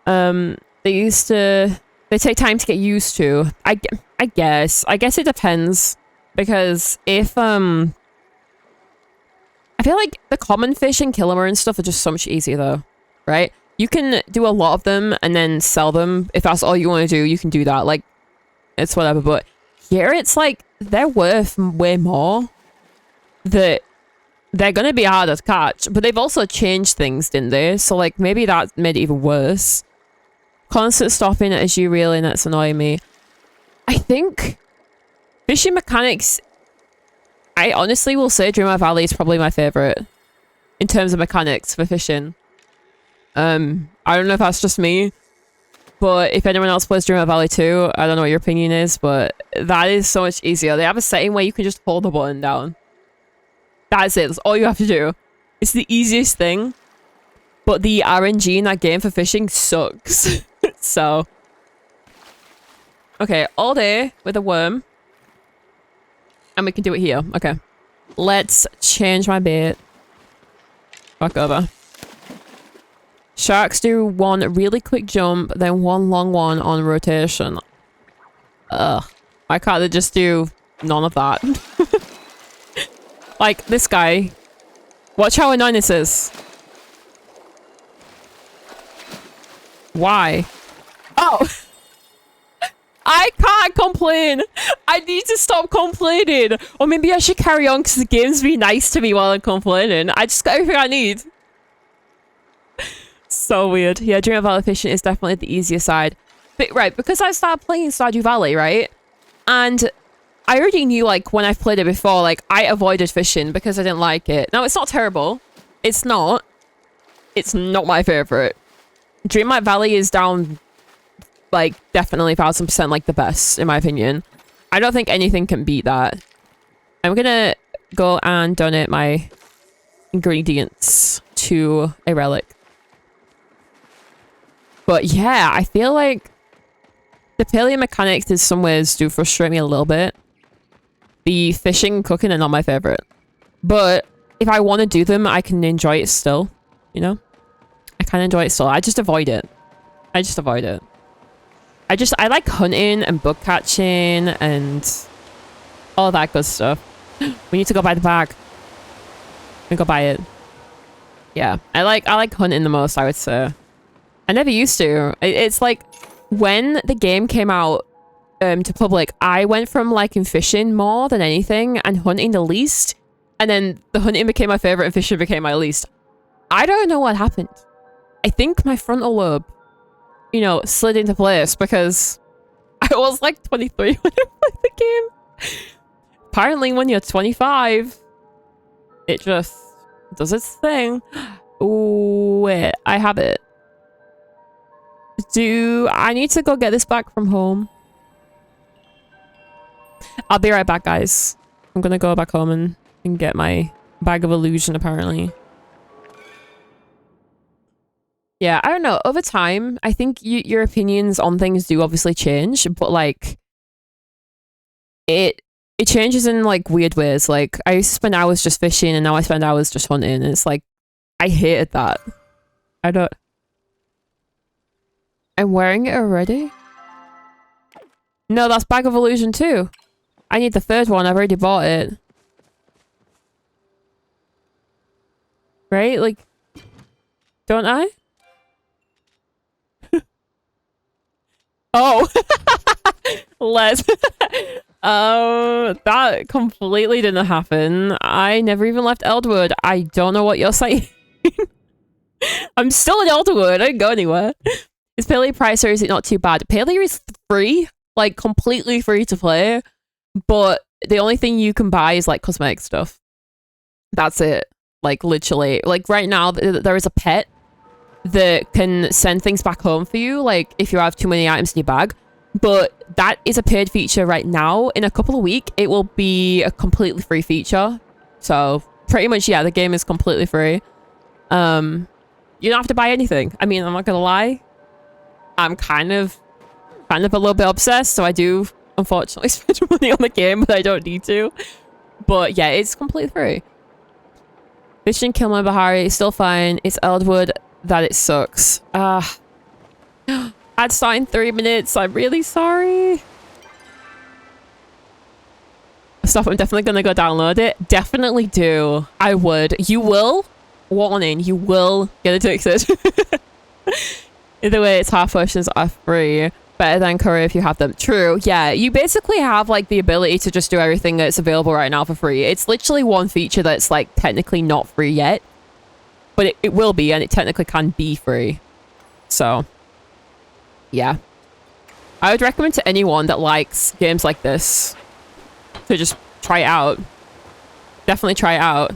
[SPEAKER 1] They take time to get used to. I guess. I guess it depends. Because if, I feel like the common fish and Killimer and stuff are just so much easier though. Right? You can do a lot of them and then sell them. If that's all you want to do, you can do that. Like, it's whatever. But here it's like, they're worth way more. That they're going to be harder to catch. But they've also changed things, didn't they? So, like, maybe that made it even worse. Constant stopping as you reel in, that's annoying me. I think fishing mechanics, I honestly will say Dreamer Valley is probably my favorite. In terms of mechanics for fishing. I don't know if that's just me, but if anyone else plays Dreamer Valley too, I don't know what your opinion is, but that is so much easier. They have a setting where you can just hold the button down. That's it. That's all you have to do. It's the easiest thing, but the RNG in that game for fishing sucks. So, okay, all day with a worm, and we can do it here. Okay, let's change my bait. Back over. Sharks do one really quick jump, then one long one on rotation. Ugh. Why can't they just do none of that? Like, this guy. Watch how annoying this is. Why? Oh! I can't complain! I need to stop complaining! Or maybe I should carry on because the game's being nice to me while I'm complaining. I just got everything I need. So weird. Yeah, Dreamer Valley fishing is definitely the easier side. But right, because I started playing Stardew Valley, right? And I already knew, like, when I've played it before, like, I avoided fishing because I didn't like it. Now, it's not terrible. It's not. It's not my favorite. Dreamlight Valley is down, like, definitely 1000% like the best, in my opinion. I don't think anything can beat that. I'm gonna go and donate my ingredients to a relic. But yeah, I feel like the PALIA mechanics in some ways do frustrate me a little bit. The fishing and cooking are not my favorite. But if I want to do them, I can enjoy it still. You know? I can enjoy it still. I just avoid it. I just avoid it. I like hunting and bug catching and all that good stuff. We need to go buy the bag. We go buy it. Yeah, I like hunting the most, I would say. I never used to. It's like when the game came out to public, I went from liking fishing more than anything and hunting the least. And then the hunting became my favorite and fishing became my least. I don't know what happened. I think my frontal lobe, you know, slid into place because I was like 23 when I played the game. Apparently when you're 25, it just does its thing. Ooh, wait, I have it. Do I need to go get this back from home? I'll be right back, guys. I'm gonna go back home and get my bag of illusion, apparently. Yeah, I don't know. Over time, I think your opinions on things do obviously change, but like it changes in like weird ways. Like I used to spend hours just fishing and now I spend hours just hunting. And it's like I hated that. I don't. I'm wearing it already? No, that's Bag of Illusion too. I need the third one. I've already bought it. Right? Like, don't I? Oh. Les. That completely didn't happen. I never even left Elderwood. I don't know what you're saying. I'm still in Elderwood. I didn't go anywhere. Is PALIA priced or is it not too bad? PALIA is free. Like, completely free to play. But the only thing you can buy is, like, cosmetic stuff. That's it. Like, literally. Like, right now, there is a pet that can send things back home for you. Like, if you have too many items in your bag. But that is a paid feature right now. In a couple of weeks, it will be a completely free feature. So, pretty much, yeah, the game is completely free. You don't have to buy anything. I mean, I'm not gonna lie. I'm kind of a little bit obsessed, so I do unfortunately spend money on the game, but I don't need to. But yeah, it's completely free. Fishing Kilmer Bahari is still fine. It's Elderwood that it sucks. I'd start in 3 minutes. I'm really sorry. Stop, I'm definitely gonna go download it. Definitely do. I would. You will. Warning, you will get addicted. Either way, it's half potions are free. Better than Courier if you have them. True, yeah. You basically have like the ability to just do everything that's available right now for free. It's literally one feature that's like technically not free yet. But it will be, and it technically can be free. So, yeah. I would recommend to anyone that likes games like this to just try it out. Definitely try it out.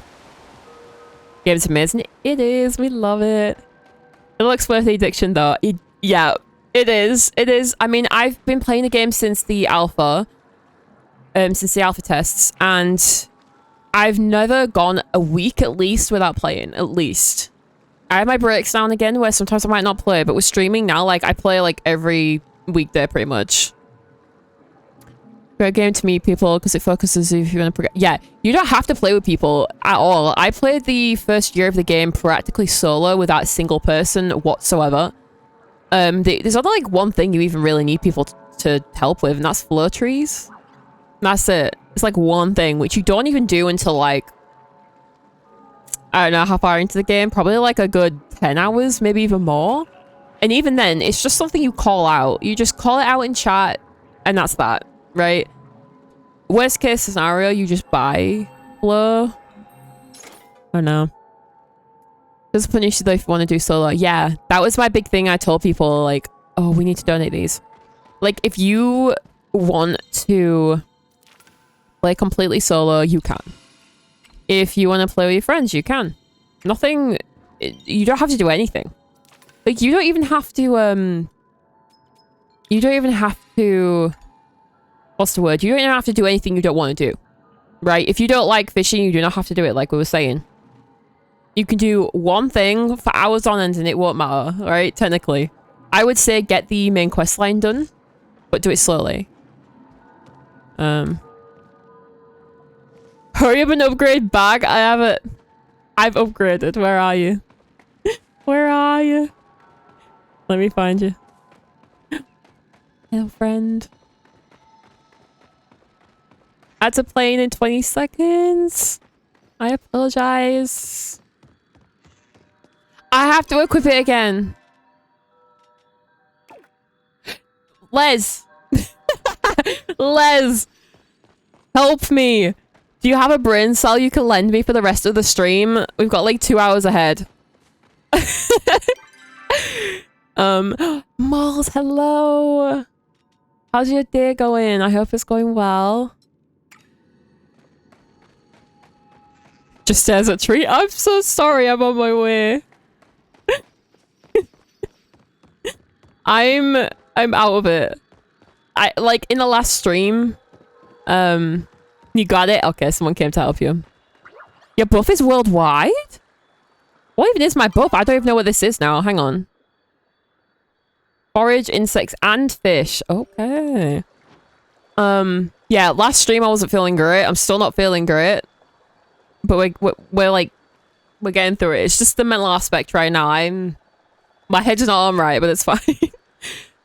[SPEAKER 1] Game's amazing. It is. We love it. It looks worth the addiction though. Yeah, it is. It is. I mean, I've been playing the game since the alpha. Since the alpha tests. And I've never gone a week at least without playing. At least. I have my breaks now and again where sometimes I might not play. But with streaming now, like, I play like every weekday pretty much. Great game to meet people because it focuses if you want to progress. Yeah, you don't have to play with people at all. I played the first year of the game practically solo without a single person whatsoever. There's only like one thing you even really need people to help with, and that's flow trees. And that's it. It's like one thing which you don't even do until like, I don't know how far into the game, probably like a good 10 hours, maybe even more. And even then, it's just something you call out. You just call it out in chat, and that's that. Right? Worst case scenario, you just buy flow. I don't know. Doesn't punish you though if you want to do solo. Yeah, that was my big thing. I told people like, oh, we need to donate these. Like, if you want to play completely solo, you can. If you want to play with your friends, you can. Nothing. You don't have to do anything. Like, you don't even have to. You don't even have to. What's the word? You don't even have to do anything you don't want to do. Right? If you don't like fishing, you do not have to do it, like we were saying. You can do one thing for hours on end and it won't matter, right? Technically. I would say get the main quest line done, but do it slowly. Hurry up and upgrade bag. I have it. I've upgraded. Where are you? Where are you? Let me find you. Hello, friend. I had to plane in 20 seconds. I apologize. I have to equip it again. Les. Les. Help me. Do you have a brain cell you can lend me for the rest of the stream? We've got like 2 hours ahead. Malls, hello. How's your day going? I hope it's going well. Just stares at tree. I'm so sorry. I'm on my way. I'm out of it. I like in the last stream. You got it? Okay, someone came to help you. Your buff is worldwide? What even is my buff? I don't even know what this is now. Hang on. Forage, insects, and fish. Okay. Yeah, last stream I wasn't feeling great. I'm still not feeling great. But we're getting through it. It's just the mental aspect right now. My head's not on right, but it's fine.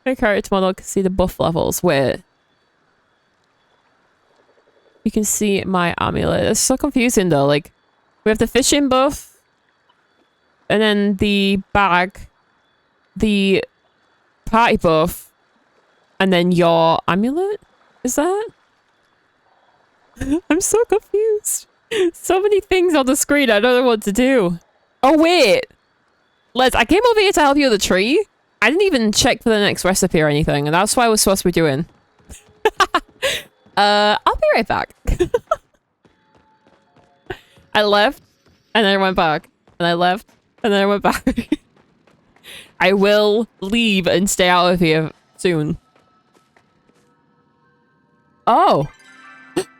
[SPEAKER 1] My character model can see the buff levels. Wait. You can see my amulet. It's so confusing though. Like, we have the fishing buff. And then the bag. The party buff. And then your amulet? Is that? I'm so confused. So many things on the screen. I don't know what to do. Oh, wait. Les, I came over here to help you with the tree. I didn't even check for the next recipe or anything. And that's what I was supposed to be doing. I'll be right back. I left. And then I went back. And I left. And then I went back. I will leave and stay out of here soon. Oh.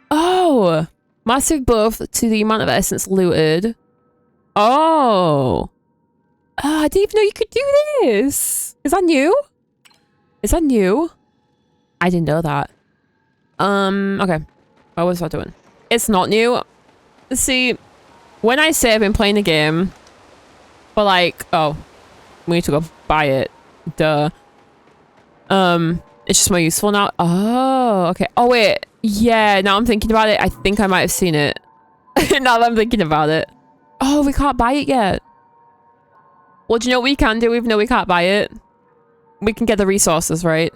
[SPEAKER 1] Oh. Massive buff to the amount of essence looted. Oh. Oh, I didn't even know you could do this. Is that new? Is that new? I didn't know that. Okay. What was I doing? It's not new. See, when I say I've been playing the game for like, oh, we need to go buy it. Duh. It's just more useful now. Oh, okay. Oh, wait. Yeah, now I'm thinking about it. I think I might have seen it. Now that I'm thinking about it. Oh, we can't buy it yet. Well, do you know what we can do even though we can't buy it? We can get the resources, right?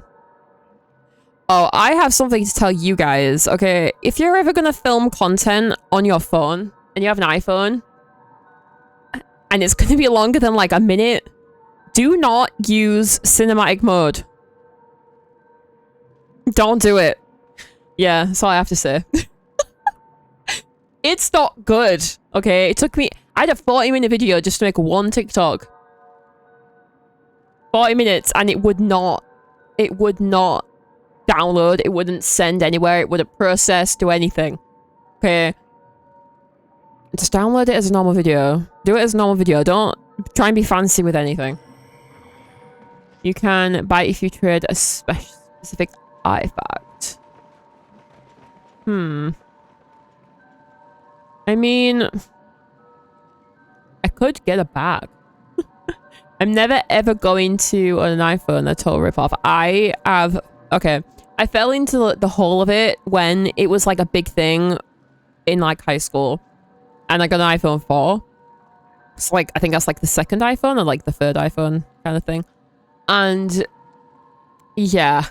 [SPEAKER 1] Oh, I have something to tell you guys. Okay, if you're ever gonna film content on your phone and you have an iPhone and it's gonna be longer than like a minute, do not use cinematic mode. Don't do it. Yeah, that's all I have to say. It's not good, okay? It took me... I had a 40-minute video just to make one TikTok. 40 minutes, and it would not... It would not download. It wouldn't send anywhere. It wouldn't process, do anything. Okay? Just download it as a normal video. Do it as a normal video. Don't try and be fancy with anything. You can buy if you trade a specific artifact. I mean, I could get a bag. I'm never ever going to on an iPhone a total ripoff. I have... Okay. I fell into the whole of it when it was like a big thing in like high school. And I got an iPhone 4. It's like, I think that's like the second iPhone or like the third iPhone kind of thing. And yeah.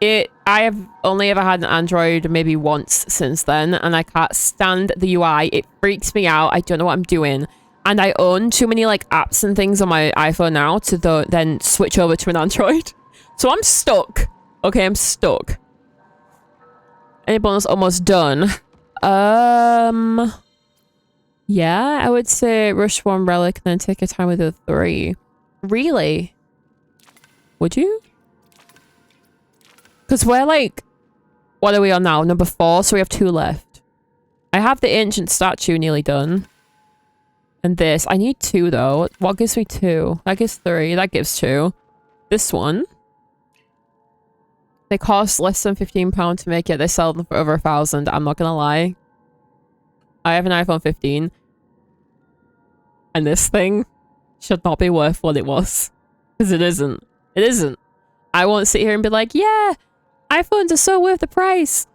[SPEAKER 1] I have only ever had an Android maybe once since then, and I can't stand the UI. It freaks me out. I don't know what I'm doing. And I own too many like apps and things on my iPhone now to then switch over to an Android. So I'm stuck. Okay, I'm stuck. Any bonus almost done? Yeah, I would say rush 1 relic and then take your time with the 3. Really? Would you? Because we're like, what are we on now? Number 4, so we have 2 left. I have the ancient statue nearly done. And this. I need 2 though. What gives me 2? That gives 3. That gives 2. This one. They cost less than £15 to make it. They sell them for over 1,000. I'm not gonna lie. I have an iPhone 15. And this thing should not be worth what it was. Because it isn't. It isn't. I won't sit here and be like, yeah, iPhones are so worth the price.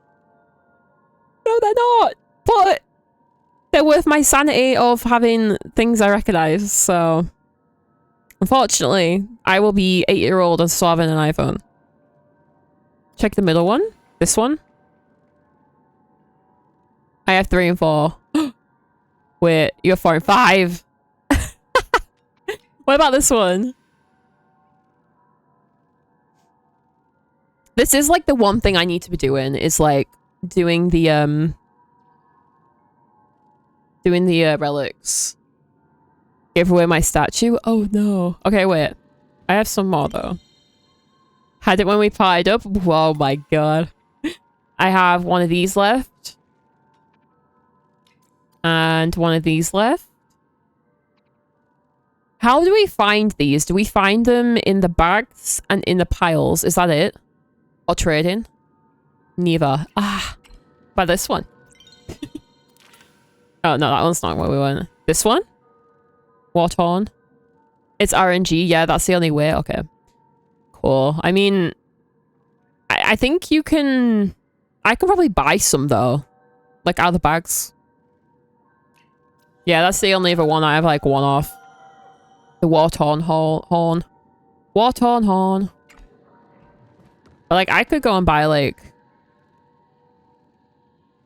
[SPEAKER 1] No, they're not. But they're worth my sanity of having things I recognize. So, unfortunately, I will be 8-year-old and still having an iPhone. Check the middle one. This one. I have 3 and 4. Wait, you have 4 and 5. What about this one? This is like the one thing I need to be doing is like doing the relics. Give away my statue. Oh no. Okay, wait. I have some more though. Had it when we partied up. Oh my god. I have one of these left. And one of these left. How do we find these? Do we find them in the bags and in the piles? Is that it? Or trading? Neither. Ah. By this one. Oh, no, that one's not where we went. This one? Warthorn. It's RNG. Yeah, that's the only way. Okay. Cool. I mean, I think you can... I can probably buy some, though. Like, out of the bags. Yeah, that's the only other one I have, like, one off. The Warthorn horn. Warthorn horn. But, like, I could go and buy, like...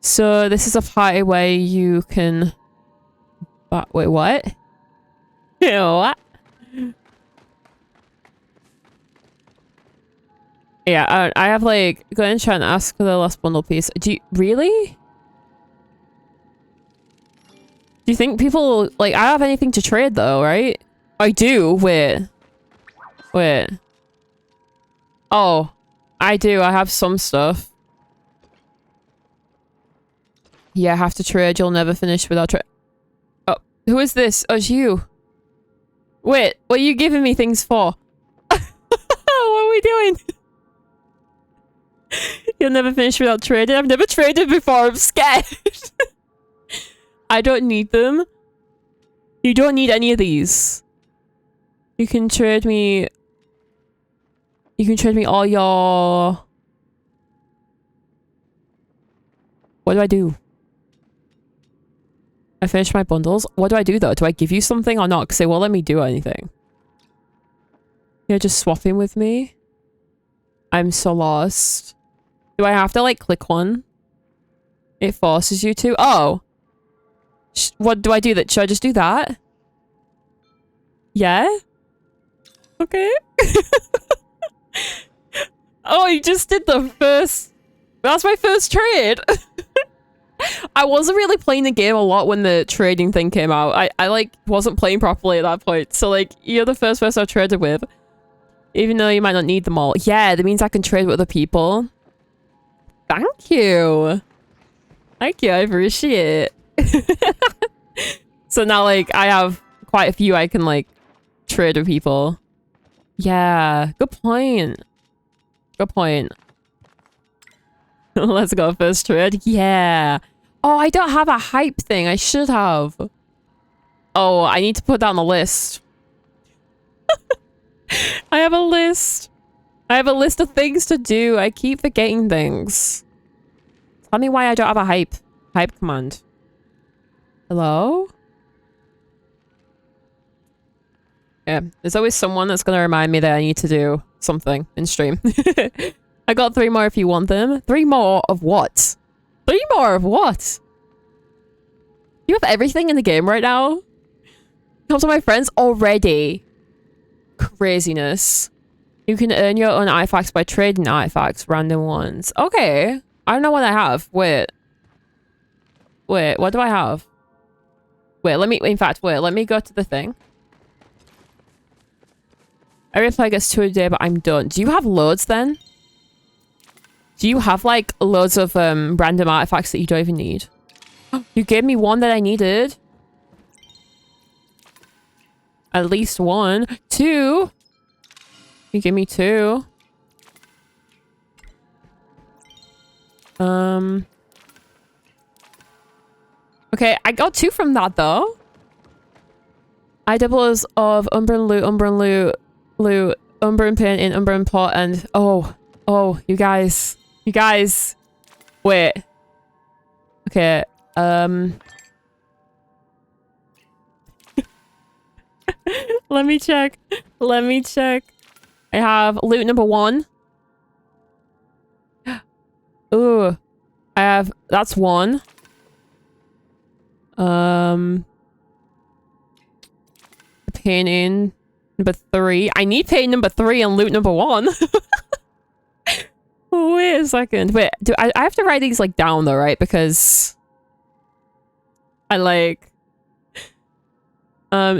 [SPEAKER 1] So, this is a party where you can... Wait, what? What? Yeah, I have, like... Go and try and ask for the last bundle piece. Do you... Really? Do you think people... Like, I don't have anything to trade, though, right? I do. Wait. Oh. I do. I have some stuff. Yeah, I have to trade. You'll never finish without trade. Oh, who is this? Oh, it's you. Wait, what are you giving me things for? What are we doing? You'll never finish without trading. I've never traded before. I'm scared. I don't need them. You don't need any of these. You can trade me... You can trade me all your... What do I do? I finished my bundles. What do I do though? Do I give you something or not? Because they won't let me do anything. You're just swapping with me? I'm so lost. Do I have to like click one? It forces you to? Oh! What do I do? Should I just do that? Yeah? Okay. Oh, you just did the first... That's my first trade! I wasn't really playing the game a lot when the trading thing came out. I like, wasn't playing properly at that point. So, like, you're the first person I've traded with. Even though you might not need them all. Yeah, that means I can trade with other people. Thank you! Thank you, I appreciate it. So now, like, I have quite a few I can, like, trade with people. Yeah, good point. Good point. Let's go first trade. Yeah. Oh, I don't have a hype thing. I should have. Oh, I need to put that on the list. I have a list. I have a list of things to do. I keep forgetting things. Tell me why I don't have a hype command. Hello? Yeah, there's always someone that's going to remind me that I need to do something in stream. I got 3 more if you want them. 3 more of what? 3 more of what? You have everything in the game right now? Come to my friends already. Craziness. You can earn your own artifacts by trading artifacts, random ones. Okay. I don't know what I have. Wait, what do I have? Wait, let me go to the thing. Every player gets 2 a day, but I'm done. Do you have loads then? Do you have like loads of random artifacts that you don't even need? You gave me one that I needed. At least 1. 2. You gave me 2. Okay, I got 2 from that though. I doubles of Umbran loot, Umbran pin in Umbran pot and oh, you guys. Wait. Okay. Let me check. I have loot number 1. Ooh. I have that's 1. Painting number 3. I need painting number 3 and loot number 1. Wait a second. Wait, do I have to write these like down though, right? Because I like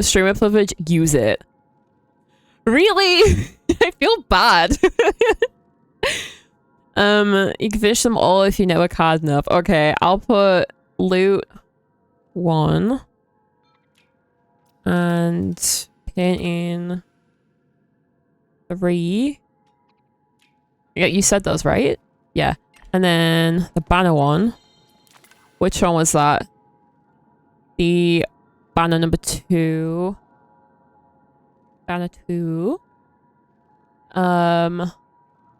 [SPEAKER 1] streamer privilege, use it. Really? I feel bad. You can finish them all if you network hard enough. Okay, I'll put loot 1 and painting 3. Yeah, you said those, right? Yeah. And then the banner one. Which one was that? The banner number 2. Banner 2.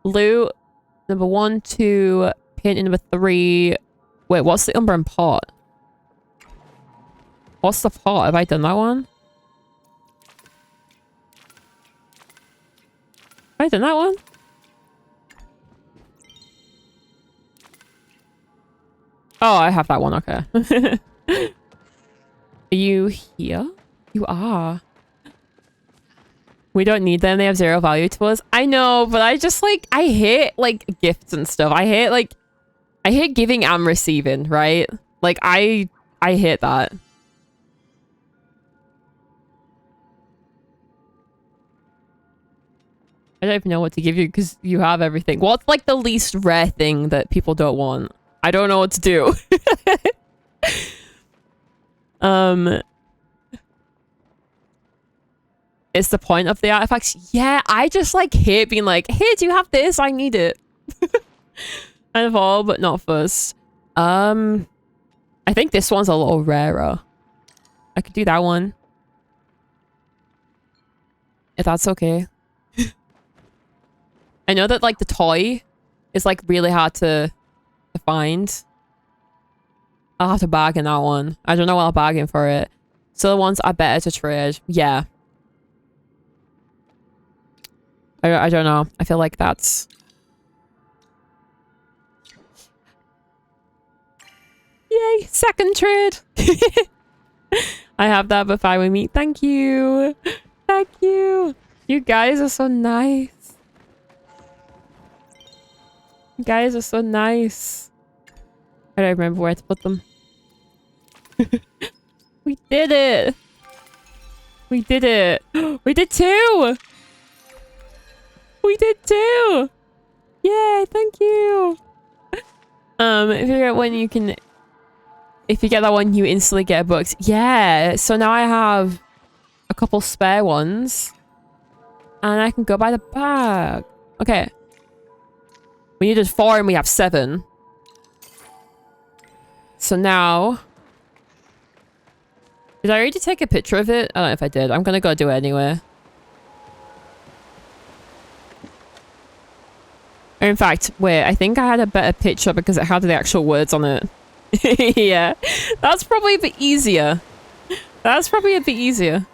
[SPEAKER 1] Loot number 1, 2, painting number 3. Wait, what's the Umbran pot? What's the pot? Have I done that one? Have I done that one? Oh, I have that one, okay. Are you here? You are. We don't need them, they have 0 value to us. I know, but I just like, I hate like gifts and stuff. I hate giving and receiving, right? Like I hate that. I don't even know what to give you because you have everything. What's like the least rare thing that people don't want? I don't know what to do. It's the point of the artifacts. Yeah, I just like hate being like, hey, do you have this? I need it. Kind of all, but not first. I think this one's a little rarer. I could do that one. If that's okay. I know that like the toy is like really hard to find. I'll have to bargain that one. I don't know what I'll bargain for it. So the ones are better to trade. Yeah. I don't know. I feel like that's... Yay! Second trade! I have that before we meet. Thank you! Thank you! You guys are so nice. You guys are so nice. I don't remember where to put them. We did it! We did it! We did 2! We did 2! Yay, thank you! If you get one, you can... If you get that one, you instantly get a book. Yeah, so now I have a couple spare ones. And I can go buy the bag. Okay. We needed 4 and we have 7. So now... Did I already take a picture of it? I don't know if I did. I'm gonna go do it anyway. Or in fact, wait, I think I had a better picture because it had the actual words on it. Yeah, that's probably a bit easier. That's probably a bit easier.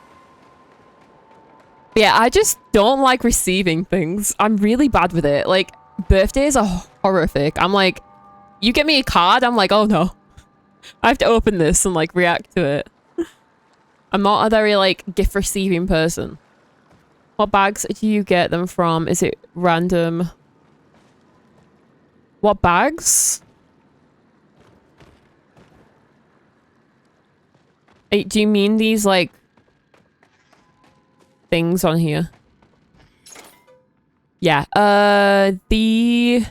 [SPEAKER 1] Yeah, I just don't like receiving things. I'm really bad with it. Like, birthdays are horrific. I'm like, you get me a card, I'm like, oh no. I have to open this and like react to it. I'm not a very like gift receiving person. What bags do you get them from? Is it random? What bags? Do you mean these like things on here? Yeah. The...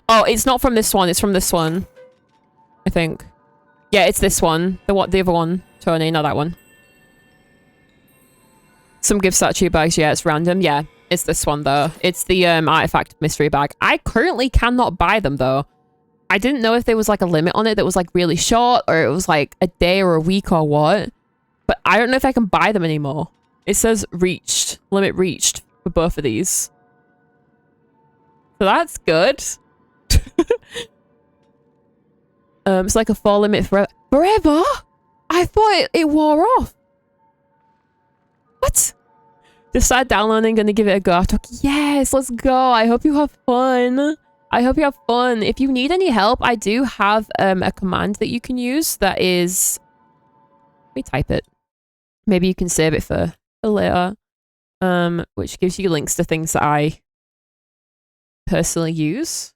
[SPEAKER 1] Oh, it's not from this one. It's from this one. I think. Yeah, it's this one. The other one. Tony, not that one. Some gift statue bags. Yeah, it's random. Yeah, it's this one though. It's the artifact mystery bag. I currently cannot buy them though. I didn't know if there was like a limit on it that was like really short or it was like a day or a week or what. But I don't know if I can buy them anymore. It says reached. Limit reached for both of these. So that's good. It's like a fall limit forever? I thought it wore off. What? Just started downloading, gonna give it a go. I took, yes, let's go. I hope you have fun. I hope you have fun. If you need any help, I do have a command that you can use that is... Let me type it. Maybe you can save it for later. Which gives you links to things that I personally use.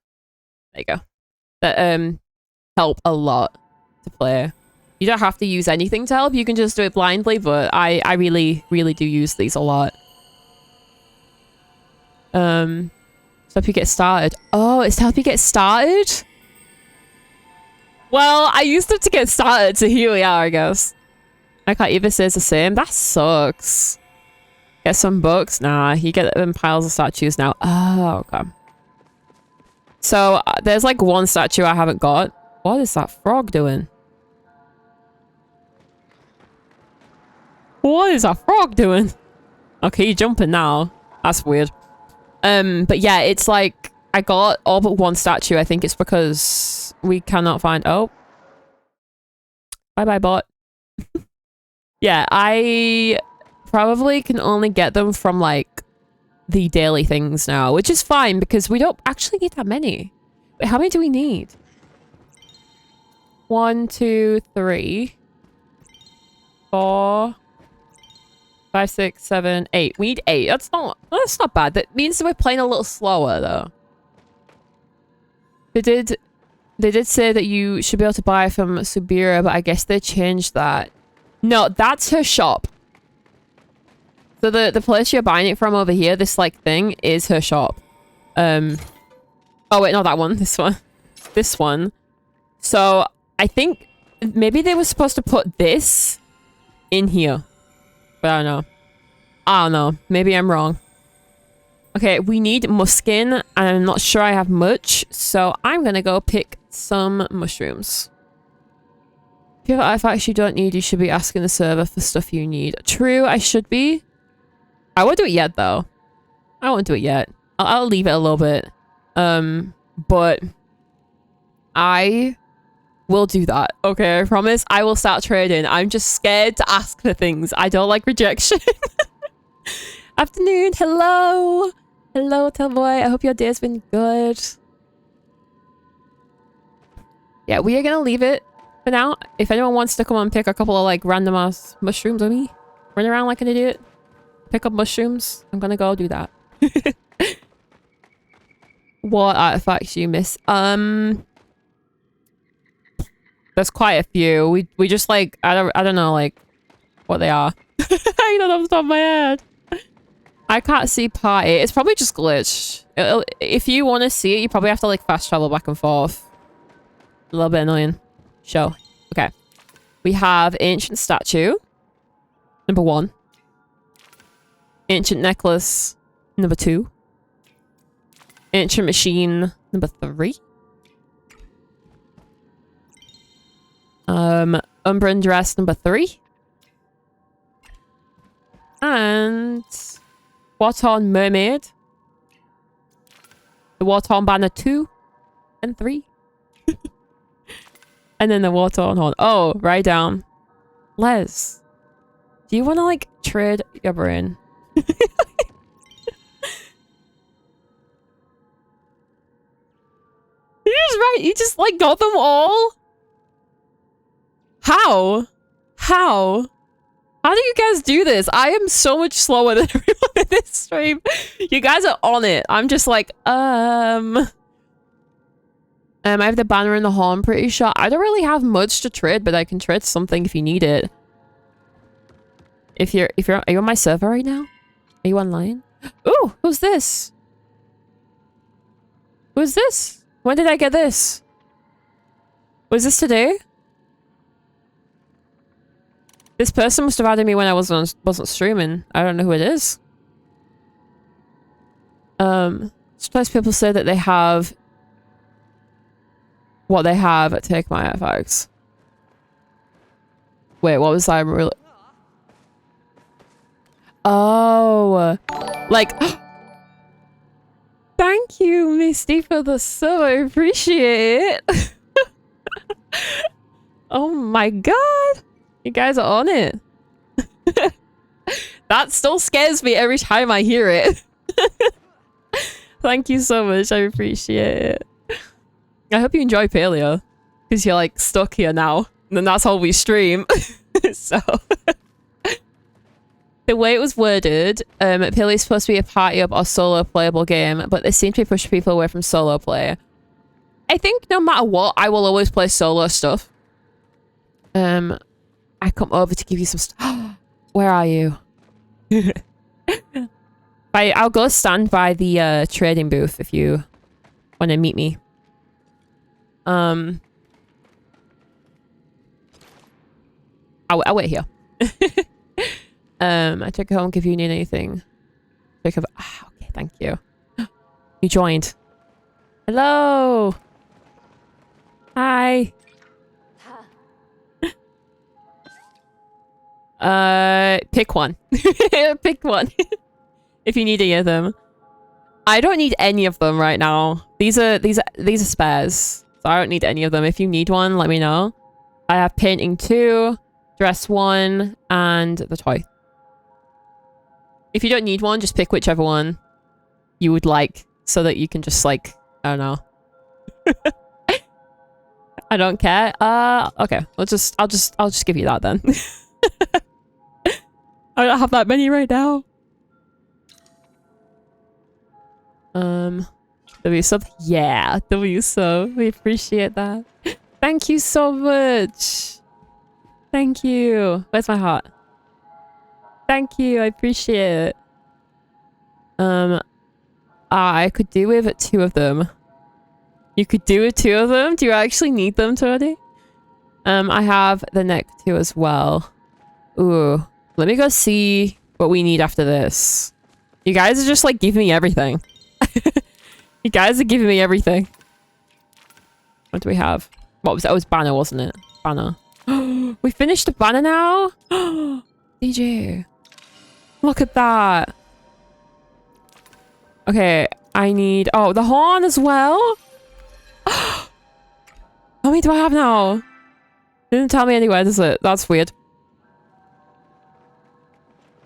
[SPEAKER 1] There you go. That help a lot to play. You don't have to use anything to help. You can just do it blindly, but I really, really do use these a lot. So help you get started. Oh, it's to help you get started? Well, I used them to get started, so here we are, I guess. I can't even say it's the same. That sucks. Get some books? Nah, you get them piles of statues now. Oh, okay. So, there's like one statue I haven't got. What is that frog doing? What is that frog doing? Okay, you're jumping now. That's weird. But yeah, it's like I got all but one statue. I think it's because we cannot find... Oh. Bye-bye, bot. Yeah, I probably can only get them from like the daily things now, which is fine because we don't actually need that many. Wait, how many do we need? 1, 2, 3, 4, 5, 6, 7, 8. We need 8. That's not bad. That means that we're playing a little slower though. They did say that you should be able to buy from Subira, but I guess they changed that. No, that's her shop. So the place you're buying it from over here, this like thing, is her shop. Oh wait, not that one. This one. This one. So I think maybe they were supposed to put this in here. But I don't know. I don't know. Maybe I'm wrong. Okay, we need muskin, and I'm not sure I have much, so I'm gonna go pick some mushrooms. If you have artifacts you don't need, you should be asking the server for stuff you need. True, I should be. I won't do it yet, though. I won't do it yet. I'll leave it a little bit. But I will do that. Okay, I promise. I will start trading. I'm just scared to ask for things. I don't like rejection. Afternoon. Hello. Hello, Tellboy. I hope your day has been good. Yeah, we are going to leave it for now. If anyone wants to come and pick a couple of like random ass mushrooms with me, run around like an idiot, pick up mushrooms, I'm going to go do that. What artifacts you miss? There's quite a few. We just like, I don't know like what they are. I don't know off the top of my head. I can't see party. It's probably just glitched. If you want to see it, you probably have to like fast travel back and forth. A little bit annoying. Show. Okay. We have ancient statue. Number 1. Ancient necklace. Number 2. Ancient machine. Number 3. Umbran dress. Number 3. And Waton mermaid. The Waton banner 2 and 3. And then the Waton horn. Oh, right down. Les, do you want to like trade your brain? You just right. You just like got them all. How? How? How do you guys do this? I am so much slower than everyone in this stream. You guys are on it. I'm just like, I have the banner and the horn, pretty sure. I don't really have much to trade, but I can trade something if you need it. Are you on my server right now? Are you online? Ooh, who's this? Who's this? When did I get this? Was this today? This person must have added me when I wasn't streaming. I don't know who it is. Sometimes people say that they have what they have. Take my artifacts. Wait, what was I really? Oh, like, thank you, Misty, for the sub. I appreciate it. Oh my god. You guys are on it. That still scares me every time I hear it. Thank you so much. I appreciate it. I hope you enjoy PALIA. Because you're like stuck here now. And then that's all we stream. So... The way it was worded, PALIA is supposed to be a party up or solo playable game, but they seem to be pushing people away from solo play. I think no matter what, I will always play solo stuff. I come over to give you some stuff. Where are you? I'll go stand by the trading booth if you want to meet me. I'll wait here. I took it home if you need anything. Okay, thank you. You joined. Hello. Hi. Pick one. Pick one. If you need any of them. I don't need any of them right now. These are spares. So I don't need any of them. If you need one, let me know. I have painting 2, dress 1, and the toy. If you don't need one, just pick whichever one you would like so that you can just like, I don't know. I don't care. Okay. I'll just give you that then. I don't have that many right now. W sub? Yeah, W sub. We appreciate that. Thank you so much. Thank you. Where's my heart? Thank you. I appreciate it. I could do with 2 of them. You could do with 2 of them? Do you actually need them, Tony? I have the neck 2 as well. Ooh. Let me go see what we need after this. You guys are just like giving me everything. You guys are giving me everything. What do we have? What was that? It was banner, wasn't it? Banner. We finished the banner now? DJ. Look at that. Okay, I need... Oh, the horn as well? How many do I have now? Didn't tell me anywhere, does it? That's weird.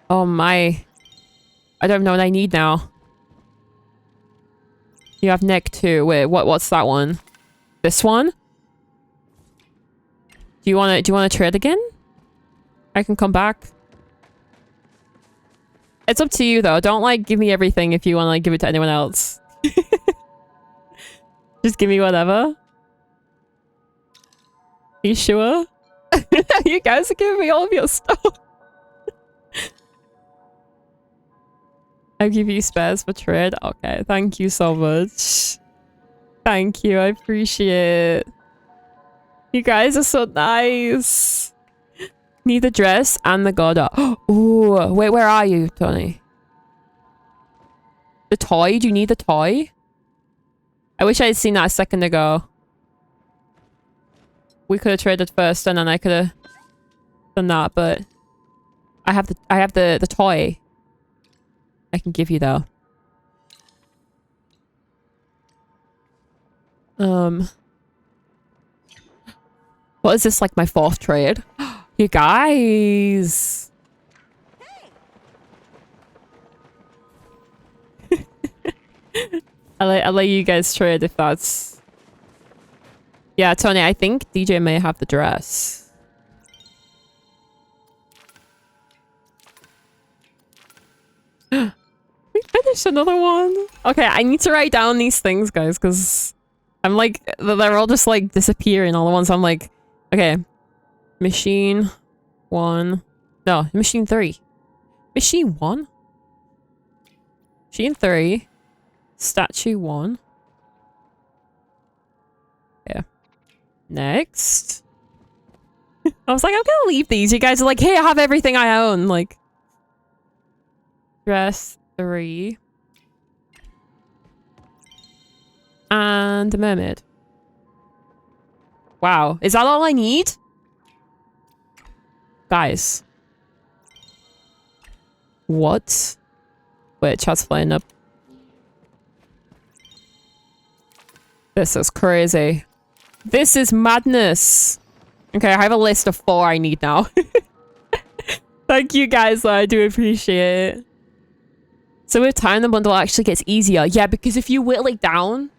[SPEAKER 1] Oh my. I don't know what I need now. You have neck 2. Wait, what's that one? This one? Do you wanna trade again? I can come back. It's up to you though. Don't like give me everything if you wanna like give it to anyone else. Just give me whatever. Are you sure? You guys are giving me all of your stuff. I'll give you spares for trade. Okay, thank you so much. Thank you, I appreciate it. You guys are so nice. Need the dress and the goddard. Ooh, wait, where are you, Tony? The toy? Do you need the toy? I wish I had seen that a second ago. We could have traded first and then I could have done that, but I have the toy. I can give you though. What is this, like my 4th trade? You guys! I'll let you guys trade if that's... Yeah, Tony, I think DJ may have the dress. We finished another one. Okay, I need to write down these things, guys, because I'm like, they're all just like disappearing all at once. I'm like, okay, machine 1. No, machine 3. Machine 1? Machine 3. Statue 1. Yeah. Next. I was like, I'm gonna leave these. You guys are like, hey, I have everything I own. Like, dress 3. And the mermaid. Wow. Is that all I need? Guys. What? Wait, chat's flying up. This is crazy. This is madness. Okay, I have a list of 4 I need now. Thank you guys, I do appreciate it. So with time, the bundle actually gets easier. Yeah, because if you whittle it down,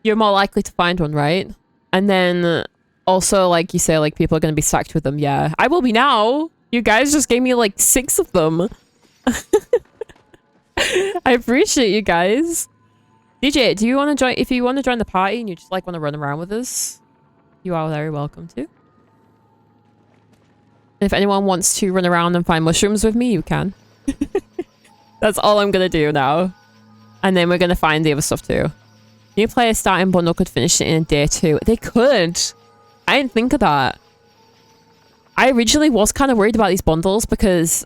[SPEAKER 1] you're more likely to find one, right? And then also, like you say, like people are going to be stacked with them. Yeah, I will be now. You guys just gave me like 6 of them. I appreciate you guys. DJ, do you want to join? If you want to join the party and you just like want to run around with us, you are very welcome to. If anyone wants to run around and find mushrooms with me, you can. That's all I'm gonna do now. And then we're gonna find the other stuff too. New player starting bundle could finish it in a day too. They could. I didn't think of that. I originally was kind of worried about these bundles because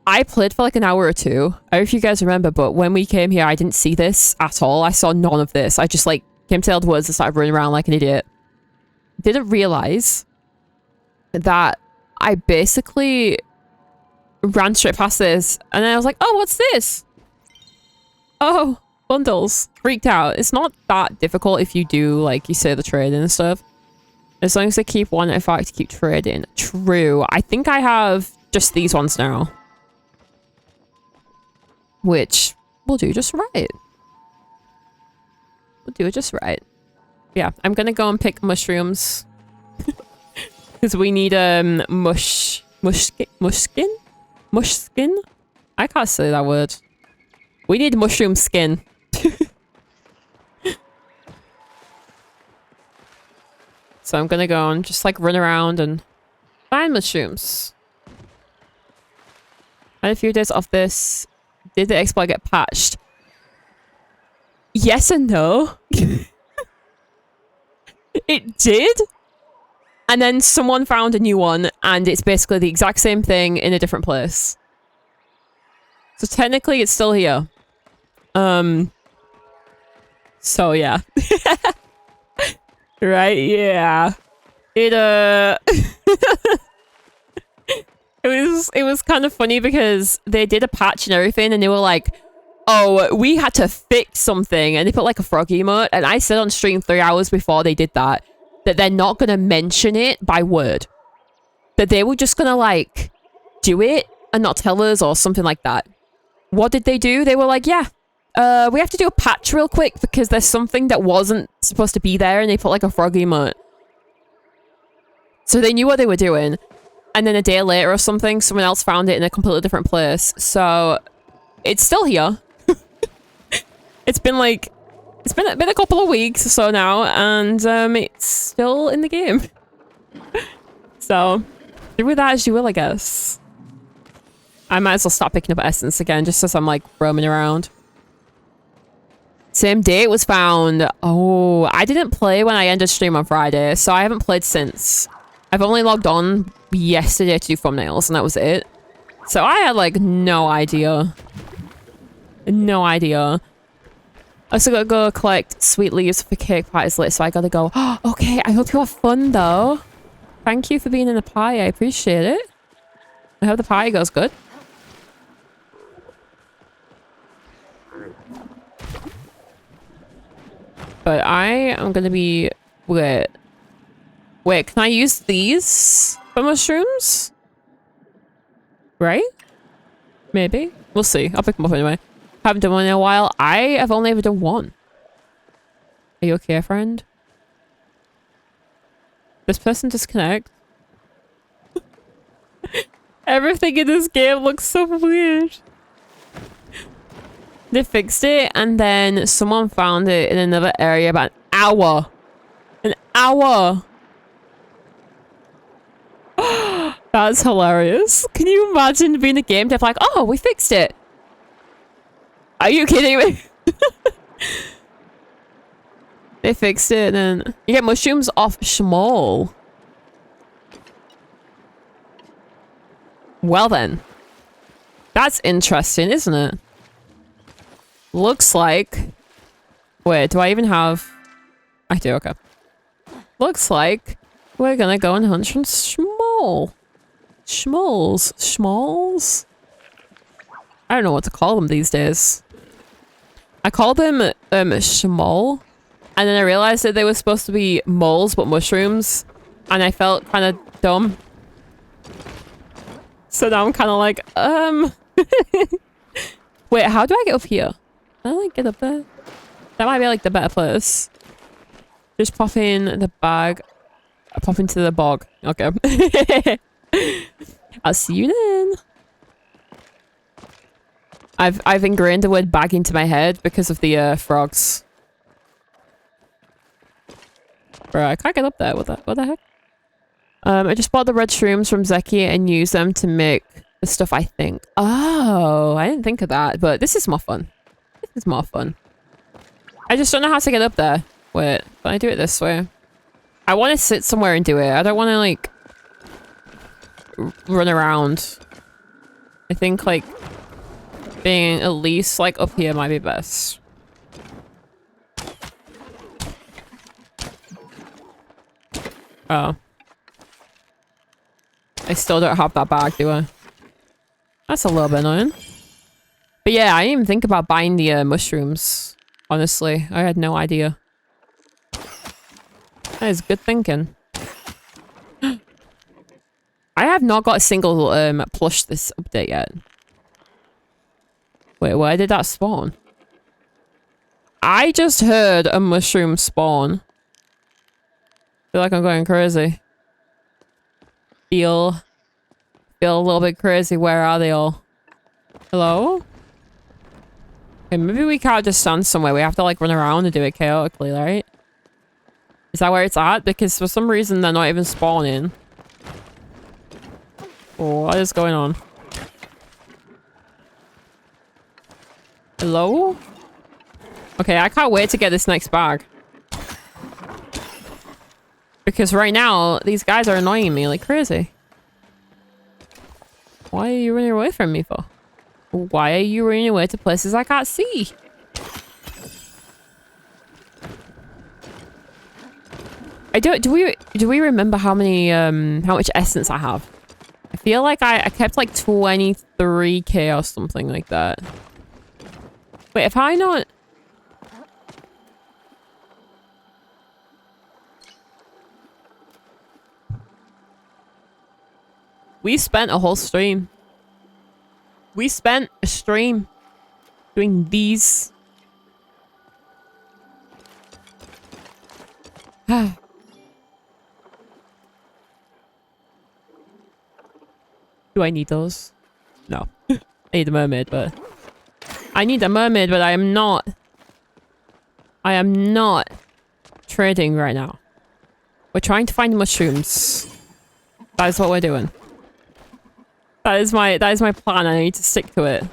[SPEAKER 1] I played for like an hour or 2. I don't know if you guys remember, but when we came here, I didn't see this at all. I saw none of this. I just like came to Elderwood and started running around like an idiot. Didn't realize that I basically ran straight past this and then I was like, oh, what's this? Oh, bundles. Freaked out. It's not that difficult if you do, like, you say the trading and stuff. As long as they keep one effect to keep trading. True. I think I have just these ones now. Which will do just right. We'll do it just right. Yeah, I'm gonna go and pick mushrooms. Because we need mush skin? I can't say that word. We need mushroom skin. So I'm gonna go and just like run around and find mushrooms. And a few days off this. Did the exploit get patched? Yes and no. It did. And then someone found a new one and it's basically the exact same thing in a different place. So technically it's still here. So yeah. Right, yeah. It it was kind of funny because they did a patch and everything and they were like, oh, we had to fix something, and they put like a frog emote, and I said on stream 3 hours before they did that they're not gonna mention it by word. That they were just gonna like do it and not tell us or something like that. What did they do? They were like, yeah, we have to do a patch real quick because there's something that wasn't supposed to be there, and they put like a frog emote. So they knew what they were doing. And then a day later or something, someone else found it in a completely different place. So it's still here. It's been like, it's been a couple of weeks or so now, and it's still in the game. So do with that as you will, I guess. I might as well start picking up essence again, just as I'm like roaming around. Same day it was found. Oh, I didn't play when I ended stream on Friday, so I haven't played since. I've only logged on yesterday to do thumbnails, and that was it. So I had like no idea. No idea. I also gotta go collect sweet leaves for cake parties later, so I gotta go. Oh, okay, I hope you have fun though. Thank you for being in the party, I appreciate it. I hope the party goes good. But I am gonna be... Wait, can I use these for mushrooms? Right? Maybe? We'll see. I'll pick them up anyway. Haven't done one in a while. I have only ever done one. Are you okay, friend? This person disconnect? Everything in this game looks so weird. They fixed it and then someone found it in another area about an hour. An hour! That's hilarious. Can you imagine being a game dev like, oh, we fixed it? Are you kidding me? They fixed it and then you get mushrooms off Schmall. Well then. That's interesting, isn't it? Looks like... Wait, do I even have... I do, okay. Looks like we're gonna go and hunt from Schmall. Schmalls. Schmalls? I don't know what to call them these days. I called them schmol, and then I realized that they were supposed to be moles but mushrooms, and I felt kind of dumb. So now I'm kind of like, wait, how do I get up here? Can I like get up there? That might be like the better place. Just pop in the bag. Pop into the bog. Okay. I'll see you then. I've ingrained the word bag into my head because of the frogs. Bro, I can't get up there. What the heck? I just bought the red shrooms from Zeki and used them to make the stuff I think. Oh, I didn't think of that, but this is more fun. This is more fun. I just don't know how to get up there. Wait, can I do it this way? I want to sit somewhere and do it. I don't want to, like, run around. I think, like, being at least, like, up here might be best. Oh. I still don't have that bag, do I? That's a little bit annoying. But yeah, I didn't even think about buying the mushrooms. Honestly, I had no idea. That is good thinking. I have not got a single plush this update yet. Wait, where did that spawn? I just heard a mushroom spawn. Feel like I'm going crazy. Feel a little bit crazy. Where are they all? Hello? Okay, maybe we can't just stand somewhere. We have to like run around and do it chaotically, right? Is that where it's at? Because for some reason they're not even spawning. Oh, what is going on? Hello? Okay, I can't wait to get this next bag. Because right now, these guys are annoying me like crazy. Why are you running away from me for? Why are you running away to places I can't see? Do we remember how many how much essence I have? I feel like I kept like 23k or something like that. Wait, if I not... We spent a whole stream. We spent a stream doing these. Do I need those? No. I need a mermaid, but... I need a mermaid, but I am not... I am not trading right now. We're trying to find mushrooms. That is what we're doing. That is my plan. I need to stick to it.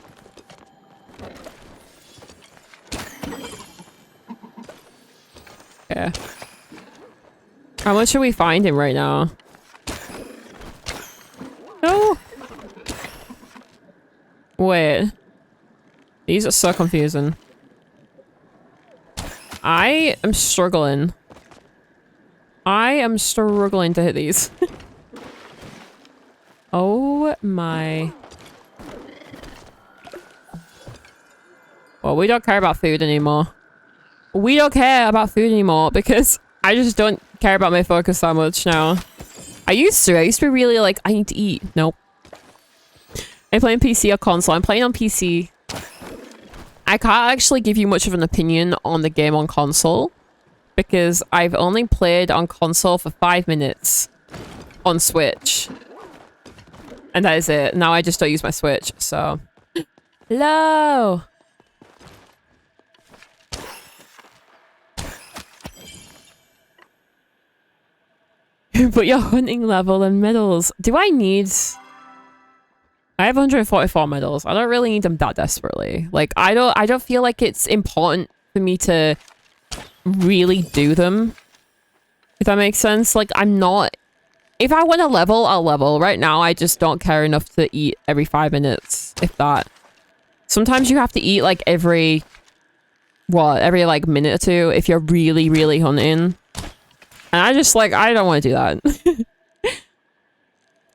[SPEAKER 1] Yeah. How much are we finding right now? No. Wait. These are so confusing. I am struggling. I am struggling to hit these. Oh my. Well, we don't care about food anymore. We don't care about food anymore because I just don't care about my focus that much now. I used to be really like, I need to eat. Nope. I'm playing PC or console. I'm playing on PC. I can't actually give you much of an opinion on the game on console because I've only played on console for 5 minutes on Switch. And that is it. Now I just don't use my Switch, so... Hello! But your hunting level and medals. Do I need... I have 144 medals. I don't really need them that desperately. Like, I don't feel like it's important for me to really do them. If that makes sense. Like, I'm not... If I want to level, I'll level. Right now, I just don't care enough to eat every 5 minutes, if that. Sometimes you have to eat, like, every, like, minute or two if you're really, really hunting. And I just, like, I don't want to do that.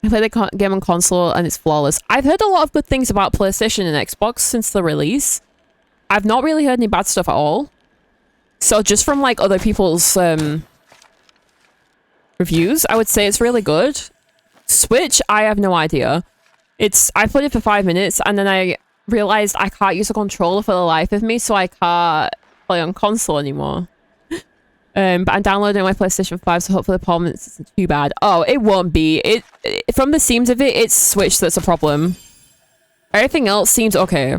[SPEAKER 1] I play the game on console and it's flawless. I've heard a lot of good things about PlayStation and Xbox since the release. I've not really heard any bad stuff at all. So just from like other people's reviews, I would say it's really good. Switch, I have no idea. I played it for 5 minutes and then I realized I can't use a controller for the life of me, so I can't play on console anymore. But I'm downloading my PlayStation 5, so hopefully the performance isn't too bad. Oh, it won't be. From the seams of it, it's Switch that's a problem. Everything else seems okay.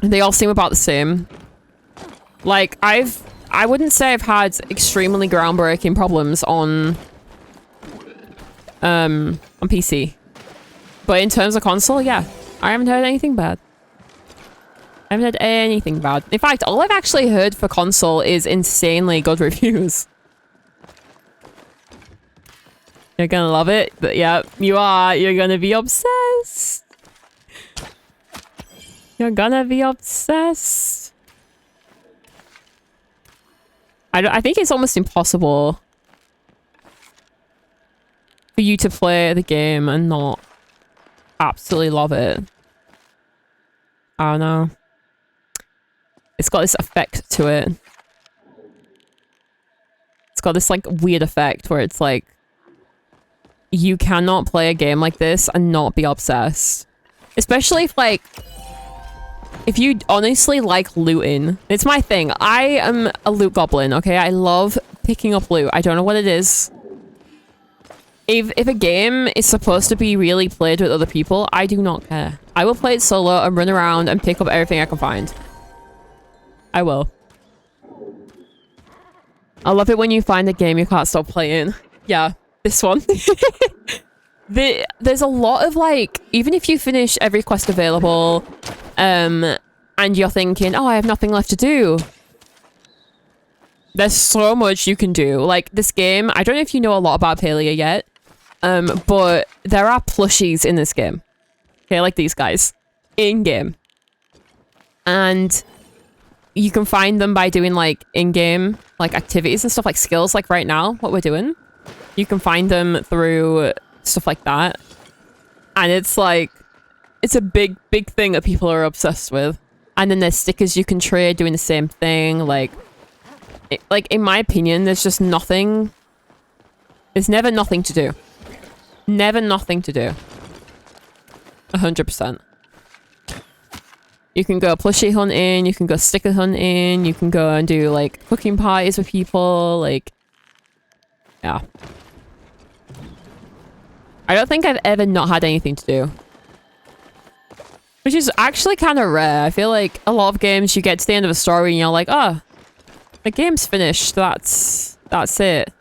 [SPEAKER 1] They all seem about the same. Like, I wouldn't say I've had extremely groundbreaking problems on PC. But in terms of console, yeah. I haven't heard anything bad. I haven't heard anything bad. In fact, all I've actually heard for console is insanely good reviews. You're gonna love it. But yeah, you are. You're gonna be obsessed. You're gonna be obsessed. I think it's almost impossible for you to play the game and not absolutely love it. I don't know. It's got this effect to it. It's got this like weird effect where it's like you cannot play a game like this and not be obsessed. Especially if you honestly like looting. It's my thing. I am a loot goblin, okay? I love picking up loot. I don't know what it is. If a game is supposed to be really played with other people, I do not care. I will play it solo and run around and pick up everything I can find. I will. I love it when you find a game you can't stop playing. Yeah, this one. There's a lot of like, even if you finish every quest available, and you're thinking, oh, I have nothing left to do. There's so much you can do. Like this game, I don't know if you know a lot about PALIA yet, but there are plushies in this game. Okay, like these guys. In-game. And you can find them by doing like in-game like activities and stuff, like skills, like right now, what we're doing. You can find them through stuff like that. And it's like, it's a big thing that people are obsessed with. And then there's stickers you can trade doing the same thing. Like in my opinion, there's just nothing. There's never nothing to do. Never nothing to do. 100%. You can go plushie hunting, you can go sticker hunting, you can go and do like cooking parties with people, like, yeah. I don't think I've ever not had anything to do. Which is actually kind of rare. I feel like a lot of games you get to the end of a story and you're like, oh, the game's finished, that's it.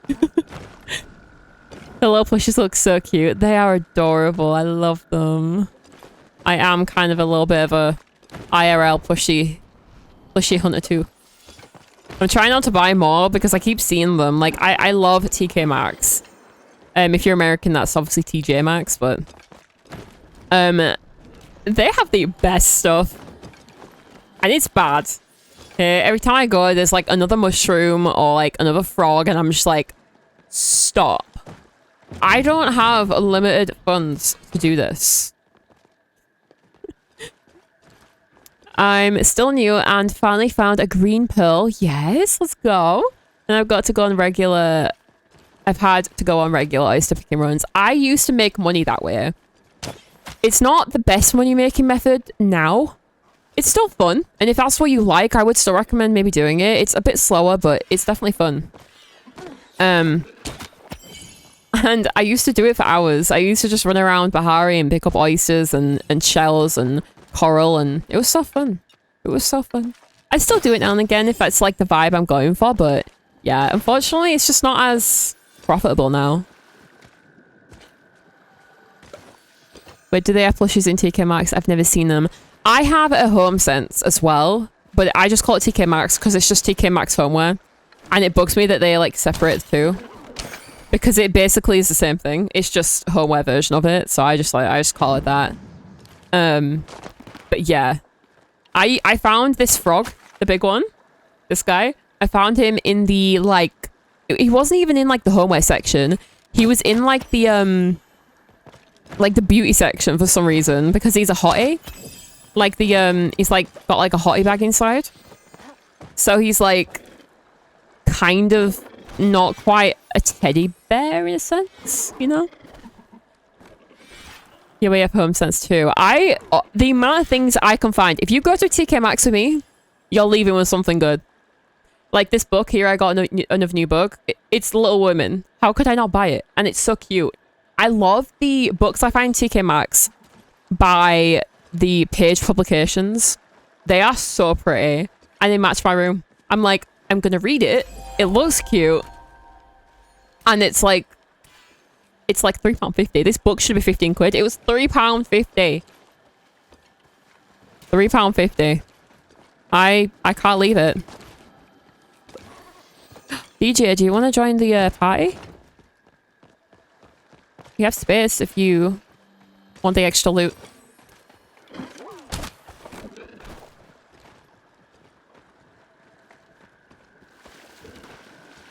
[SPEAKER 1] The little plushies look so cute. They are adorable. I love them. I am kind of a little bit of a IRL plushie hunter too. I'm trying not to buy more because I keep seeing them. Like, I love TK Maxx. If you're American, that's obviously TJ Maxx, but they have the best stuff. And it's bad. Okay, every time I go, there's like another mushroom or like another frog, and I'm just like, stop. I don't have unlimited funds to do this. I'm still new and finally found a green pearl. Yes, let's go. And I've got to go on regular. I've had to go on regular oyster picking runs. I used to make money that way. It's not the best money making method now. It's still fun. And if that's what you like, I would still recommend maybe doing it. It's a bit slower, but it's definitely fun. And I used to do it for hours. I used to just run around Bahari and pick up oysters and shells and coral, and it was so fun. It was so fun. I still do it now and again if that's like the vibe I'm going for, but yeah, unfortunately it's just not as profitable now. Wait, do they have plushies in TK Maxx? I've never seen them. I have a Home Sense as well, but I just call it TK Maxx because it's just TK Maxx homeware. And it bugs me that they like separate the two. Because it basically is the same thing. It's just a homeware version of it. So I just call it that. But yeah. I found this frog, the big one. This guy. I found him in the like, he wasn't even in like the homeware section. He was in like the like the beauty section for some reason because he's a hottie. Like the he's like got like a hottie bag inside. So he's like kind of not quite a teddy bear in a sense, you know? Yeah, we have home sense too. The amount of things I can find, if you go to TK Maxx with me, you're leaving with something good. Like this book here, I got another new book. It's Little Women. How could I not buy it? And it's so cute. I love the books I find TK Maxx by the page publications. They are so pretty and they match my room. I'm like, I'm gonna read it. It looks cute. And it's like £3.50. This book should be 15 quid. It was £3.50. £3.50. I can't leave it. DJ, do you want to join the party? You have space if you want the extra loot.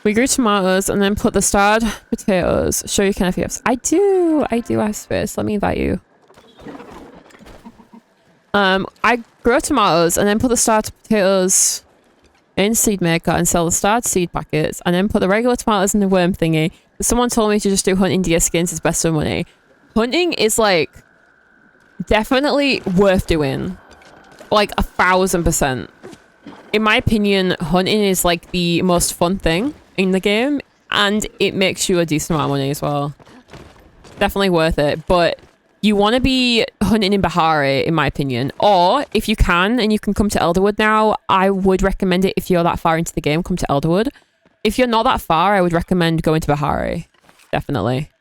[SPEAKER 1] We grew tomatoes and then put the starred potatoes. Show you can if you have. I do have space. Let me invite you. I grow tomatoes and then put the starred potatoes in seed maker and sell the starred seed packets and then put the regular tomatoes in the worm thingy. But someone told me to just do hunting deer skins is best for money. Hunting is like definitely worth doing. Like 1000%. In my opinion, hunting is like the most fun thing in the game and it makes you a decent amount of money as well. Definitely worth it, but you want to be hunting in Bahari, in my opinion. Or if you can and you can come to Elderwood now, I would recommend it if you're that far into the game, come to Elderwood. If you're not that far, I would recommend going to Bahari. Definitely.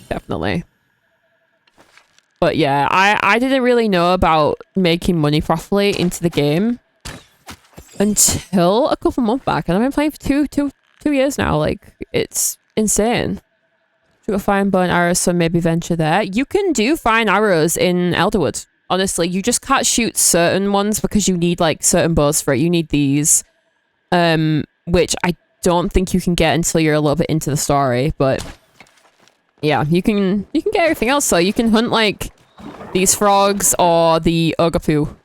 [SPEAKER 1] Definitely. But yeah, I didn't really know about making money properly into the game until a couple months back. And I've been playing for two years now. Like, it's insane. Should go find bow and arrows, so maybe venture there. You can do fine arrows in Elderwood. Honestly, you just can't shoot certain ones because you need like certain bows for it. You need these, which I don't think you can get until you're a little bit into the story. But yeah, you can get everything else. So you can hunt like these frogs or the ogre poo,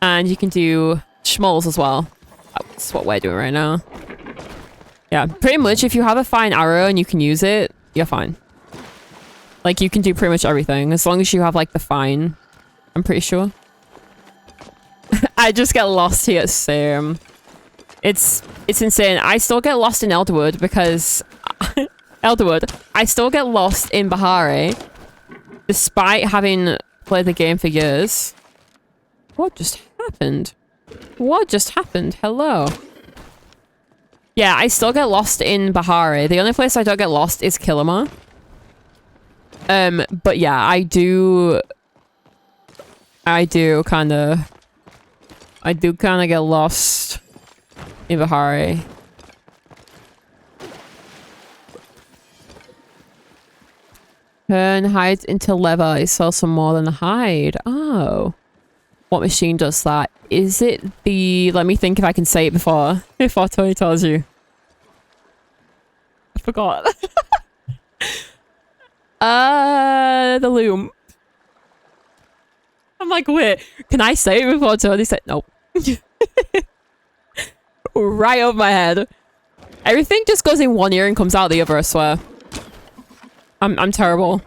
[SPEAKER 1] and you can do schmoles as well. That's what we're doing right now. Yeah, pretty much if you have a fine arrow and you can use it, you're fine. Like, you can do pretty much everything as long as you have, like, the fine. I'm pretty sure. I just get lost here, same. It's insane. I still get lost in Elderwood because... Elderwood. I still get lost in Bahari. Despite having played the game for years. What just happened? What just happened? Hello. Yeah, I still get lost in Bahari. The only place I don't get lost is Killamar. But yeah, I do kind of get lost in Bahari. Turn hides into leather. I sell some more than a hide. Oh. What machine does that? Is it the... Let me think if I can say it before Tony tells you. I forgot. The loom. I'm like, wait, can I say it before Tony said no? Right over my head. Everything just goes in one ear and comes out the other, I swear. I'm terrible.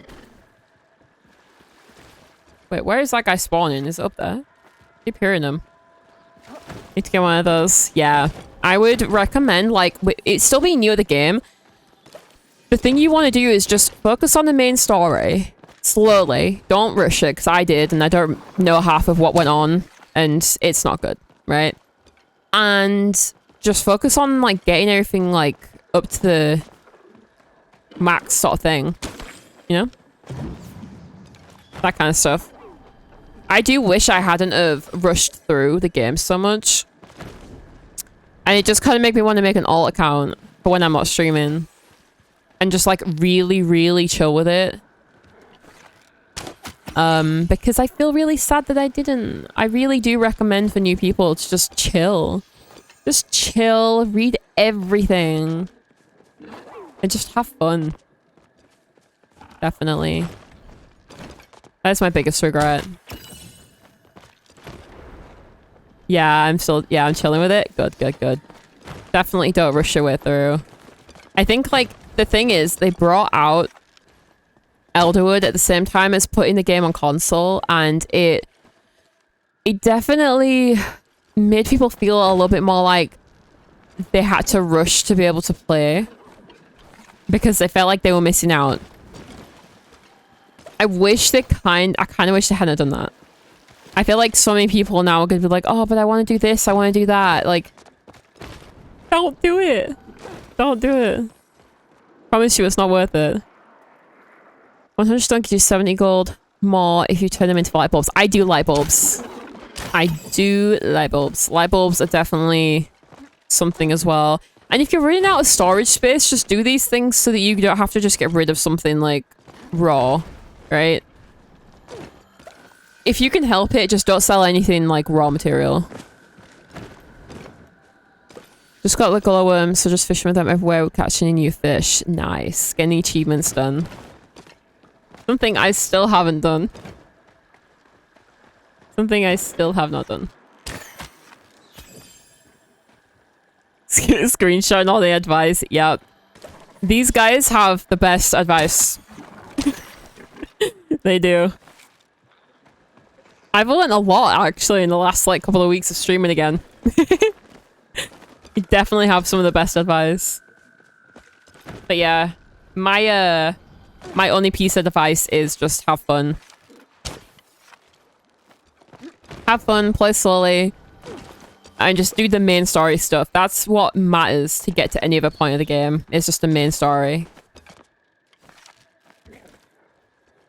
[SPEAKER 1] Wait, where is that guy spawning? Is it up there? Keep hearing him. Need to get one of those. Yeah. I would recommend, like, it's still being new at the game. The thing you want to do is just focus on the main story. Slowly. Don't rush it, because I did, and I don't know half of what went on, and it's not good, right? And just focus on, like, getting everything, like, up to the max sort of thing. You know? That kind of stuff. I do wish I hadn't have rushed through the game so much. And it just kind of made me want to make an alt account for when I'm not streaming. And just like really, really chill with it. Because I feel really sad that I didn't. I really do recommend for new people to just chill. Just chill, read everything. And just have fun. Definitely. That's my biggest regret. Yeah, I'm chilling with it. Good, good, good. Definitely don't rush your way through. I think, like, the thing is, they brought out Elderwood at the same time as putting the game on console, and it definitely made people feel a little bit more like they had to rush to be able to play because they felt like they were missing out. I kind of wish they hadn't done that. I feel like so many people now are going to be like, oh, but I want to do this, I want to do that. Like, don't do it. Don't do it. Promise you it's not worth it. 100 stone gives you 70 gold more if you turn them into light bulbs. I do light bulbs. I do light bulbs. Light bulbs are definitely something as well. And if you're running out of storage space, just do these things so that you don't have to just get rid of something like raw, right? If you can help it, just don't sell anything like raw material. Just got the glowworms, so just fishing with them everywhere. We're catching new fish. Nice. Getting the achievements done. Something I still haven't done. Something I still have not done. Screenshot all the advice. Yep. These guys have the best advice. They do. I've learned a lot, actually, in the last, like, couple of weeks of streaming again. You definitely have some of the best advice. But yeah, my only piece of advice is just have fun. Have fun, play slowly, and just do the main story stuff. That's what matters to get to any other point of the game. It's just the main story.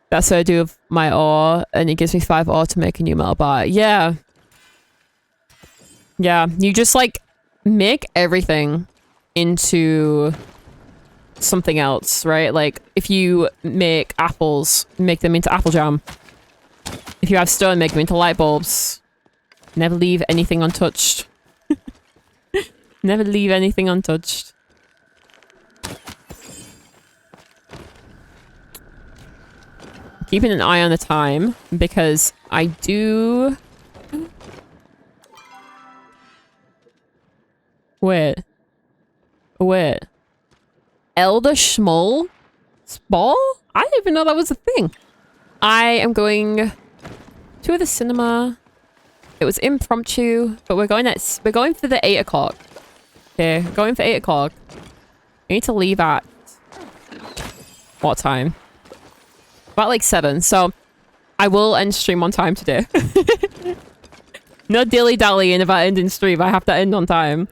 [SPEAKER 1] That's what I do with my ore, and it gives me 5 ore to make a new metal bar. Yeah. Yeah, you just, like, make everything into something else, right? Like, if you make apples, make them into apple jam. If you have stone, make them into light bulbs. Never leave anything untouched. Never leave anything untouched. Keeping an eye on the time, because I do... Wait. Elder Schmoll? Spall? I didn't even know that was a thing. I am going to the cinema. It was impromptu, but we're going for the 8 o'clock. Okay, going for 8 o'clock. We need to leave at... what time? About like 7, so I will end stream on time today. No dilly-dallying about ending stream. I have to end on time.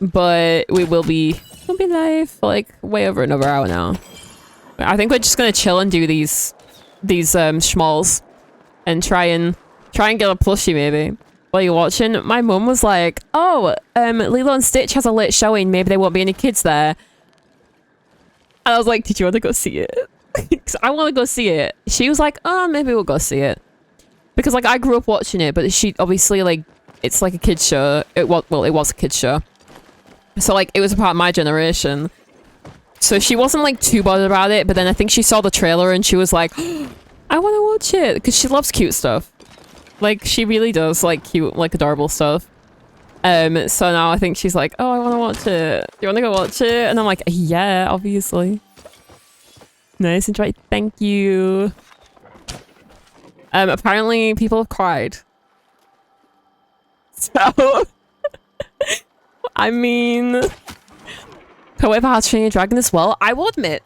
[SPEAKER 1] But we'll be live for like way over another hour now. I think we're just gonna chill and do these schmalls and try and get a plushie maybe. While you're watching, my mum was like, "Oh, Lilo and Stitch has a late showing. Maybe there won't be any kids there." And I was like, "Did you want to go see it?" Because I want to go see it. She was like, "Oh, maybe we'll go see it." Because like I grew up watching it, but she obviously like it's like a kids show. It was a kids show. So, like, it was a part of my generation. So she wasn't, like, too bothered about it. But then I think she saw the trailer and she was like, oh, I want to watch it. Because she loves cute stuff. Like, she really does like cute, like, adorable stuff. So now I think she's like, oh, I want to watch it. Do you want to go watch it? And I'm like, yeah, obviously. Nice, enjoy. Thank you. Apparently people have cried. So... I mean, whoever has Training Dragon as well, I will admit,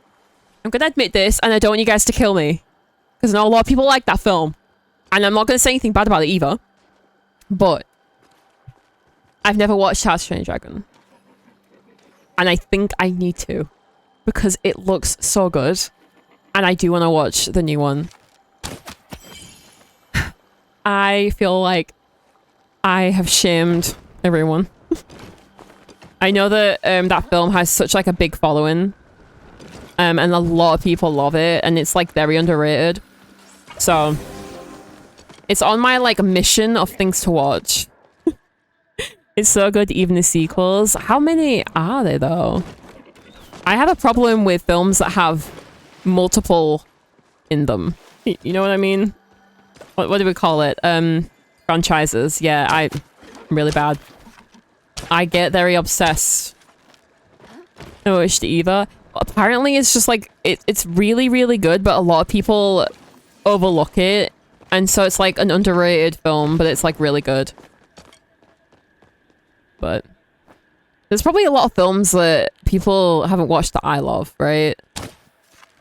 [SPEAKER 1] I'm going to admit this, and I don't want you guys to kill me. Because I know a lot of people like that film. And I'm not going to say anything bad about it either. But, I've never watched How to Train Your Dragon. And I think I need to. Because it looks so good. And I do want to watch the new one. I feel like I have shamed everyone. I know that that film has such like a big following, and a lot of people love it, and it's like very underrated. So it's on my like mission of things to watch. It's so good, even the sequels. How many are they though? I have a problem with films that have multiple in them. You know what I mean? What do we call it? Franchises. Yeah, I'm really bad. I get very obsessed. No wish to either. Apparently it's just like, it's really, really good, but a lot of people overlook it. And so it's like an underrated film, but it's like really good. But there's probably a lot of films that people haven't watched that I love, right?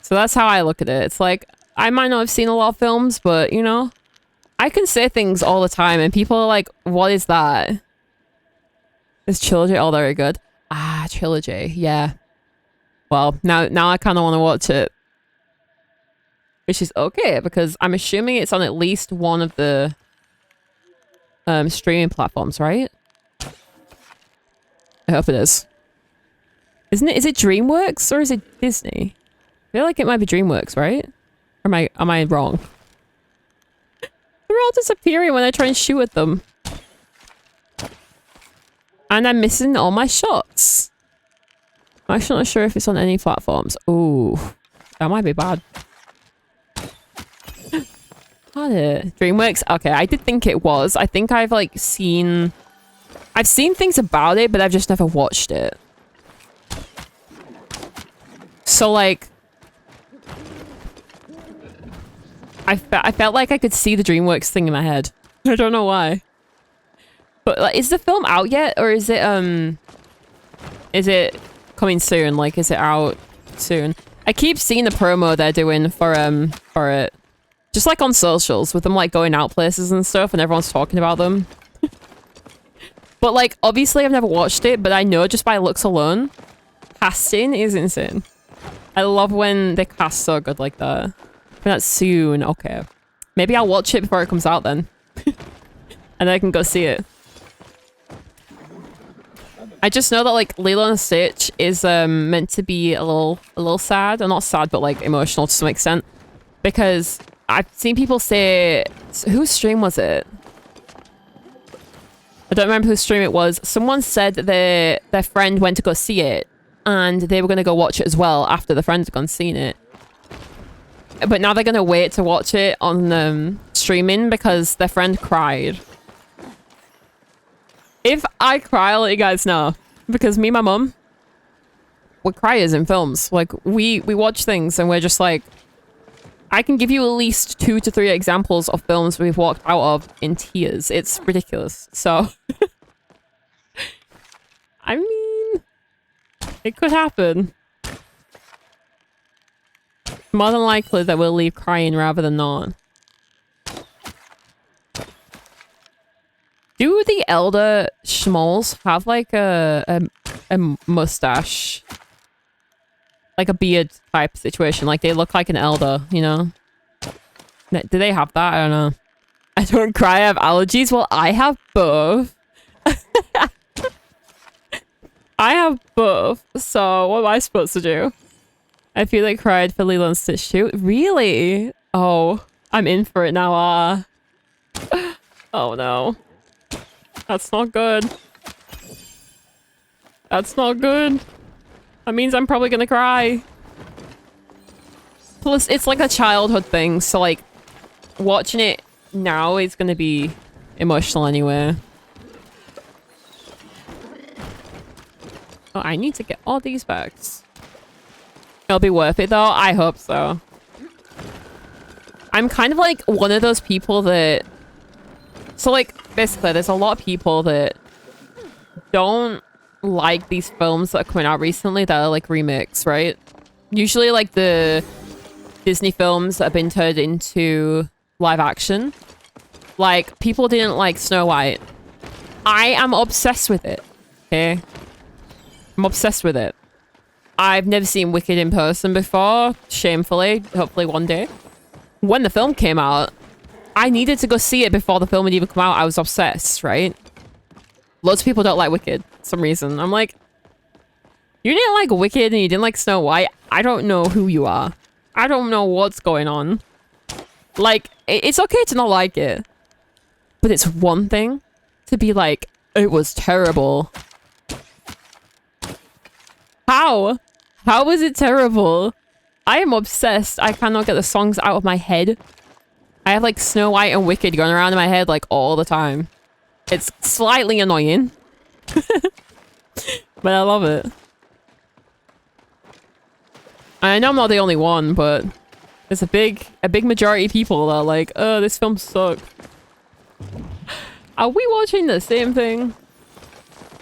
[SPEAKER 1] So that's how I look at it. It's like, I might not have seen a lot of films, but you know, I can say things all the time and people are like, what is that? Is Trilogy all very good? Ah, Trilogy, yeah. Well, now I kind of want to watch it. Which is okay, because I'm assuming it's on at least one of the streaming platforms, right? I hope it is. Isn't it? Is it DreamWorks or is it Disney? I feel like it might be DreamWorks, right? Or am I wrong? They're all disappearing when I try and shoot at them. And I'm missing all my shots. I'm actually not sure if it's on any platforms. Ooh, that might be bad. Got it. DreamWorks? Okay, I did think it was. I think I've like seen... I've seen things about it, but I've just never watched it. So like... I felt like I could see the DreamWorks thing in my head. I don't know why. But like, is the film out yet? Or is it coming soon? Like, is it out soon? I keep seeing the promo they're doing for it. Just like on socials with them like going out places and stuff and everyone's talking about them. But like, obviously I've never watched it, but I know just by looks alone, casting is insane. I love when they cast so good like that. But that's soon. Okay. Maybe I'll watch it before it comes out then. And then I can go see it. I just know that like Lilo and Stitch is meant to be a little sad. Or not sad, but like emotional to some extent. Because I've seen people say... Whose stream was it? I don't remember whose stream it was. Someone said that their friend went to go see it. And they were going to go watch it as well after the friend had gone seen it. But now they're going to wait to watch it on streaming because their friend cried. If I cry, I'll let you guys know. Because me and my mum, we're criers in films. Like, we watch things and we're just like... I can give you at least 2 to 3 examples of films we've walked out of in tears. It's ridiculous. So... I mean... It could happen. More than likely that we'll leave crying rather than not. Do the elder schmoles have like a mustache? Like a beard type situation? Like they look like an elder, you know? Do they have that? I don't know. I don't cry, I have allergies. Well, I have both. I have both. So what am I supposed to do? I feel like cried for Lilo and Stitch too. Really? Oh, I'm in for it now. Oh no. That's not good. That's not good. That means I'm probably gonna cry. Plus, it's like a childhood thing, so like, watching it now is gonna be emotional anyway. Oh, I need to get all these bags. It'll be worth it though? I hope so. I'm kind of like one of those people that... So like, basically, there's a lot of people that don't like these films that are coming out recently that are like remakes, right? Usually like the Disney films that have been turned into live action. Like, people didn't like Snow White. I am obsessed with it, okay? I'm obsessed with it. I've never seen Wicked in person before, shamefully. Hopefully one day. When the film came out, I needed to go see it before the film had even come out. I was obsessed, right? Loads of people don't like Wicked for some reason. I'm like, you didn't like Wicked and you didn't like Snow White? I don't know who you are. I don't know what's going on. Like, it's okay to not like it. But it's one thing to be like, it was terrible. How? How was it terrible? I am obsessed. I cannot get the songs out of my head. I have like Snow White and Wicked going around in my head like all the time. It's slightly annoying. But I love it. I know I'm not the only one, but there's a big majority of people that are like, oh, this film sucked. Are we watching the same thing?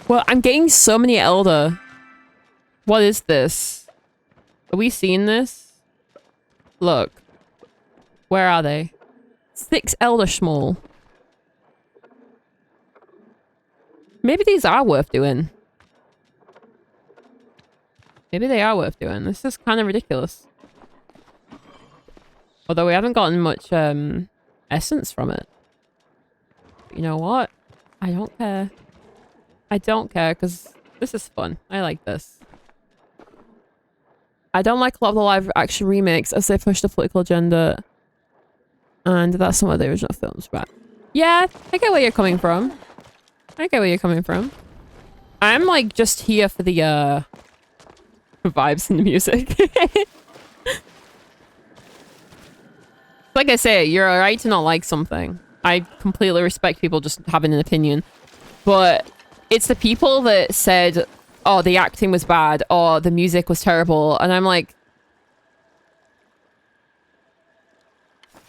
[SPEAKER 1] Well, I'm getting so many Elder. What is this? Are we seeing this? Look. Where are they? 6 Elder Schmoll. Maybe these are worth doing. Maybe they are worth doing. This is kind of ridiculous. Although we haven't gotten much essence from it. But you know what? I don't care. I don't care because this is fun. I like this. I don't like a lot of the live action remakes as they push the political agenda. And that's some of the original films, but yeah, I get where you're coming from. I get where you're coming from. I'm like just here for the vibes and the music. Like I say, you're alright to not like something. I completely respect people just having an opinion. But it's the people that said, oh, the acting was bad, or the music was terrible, and I'm like,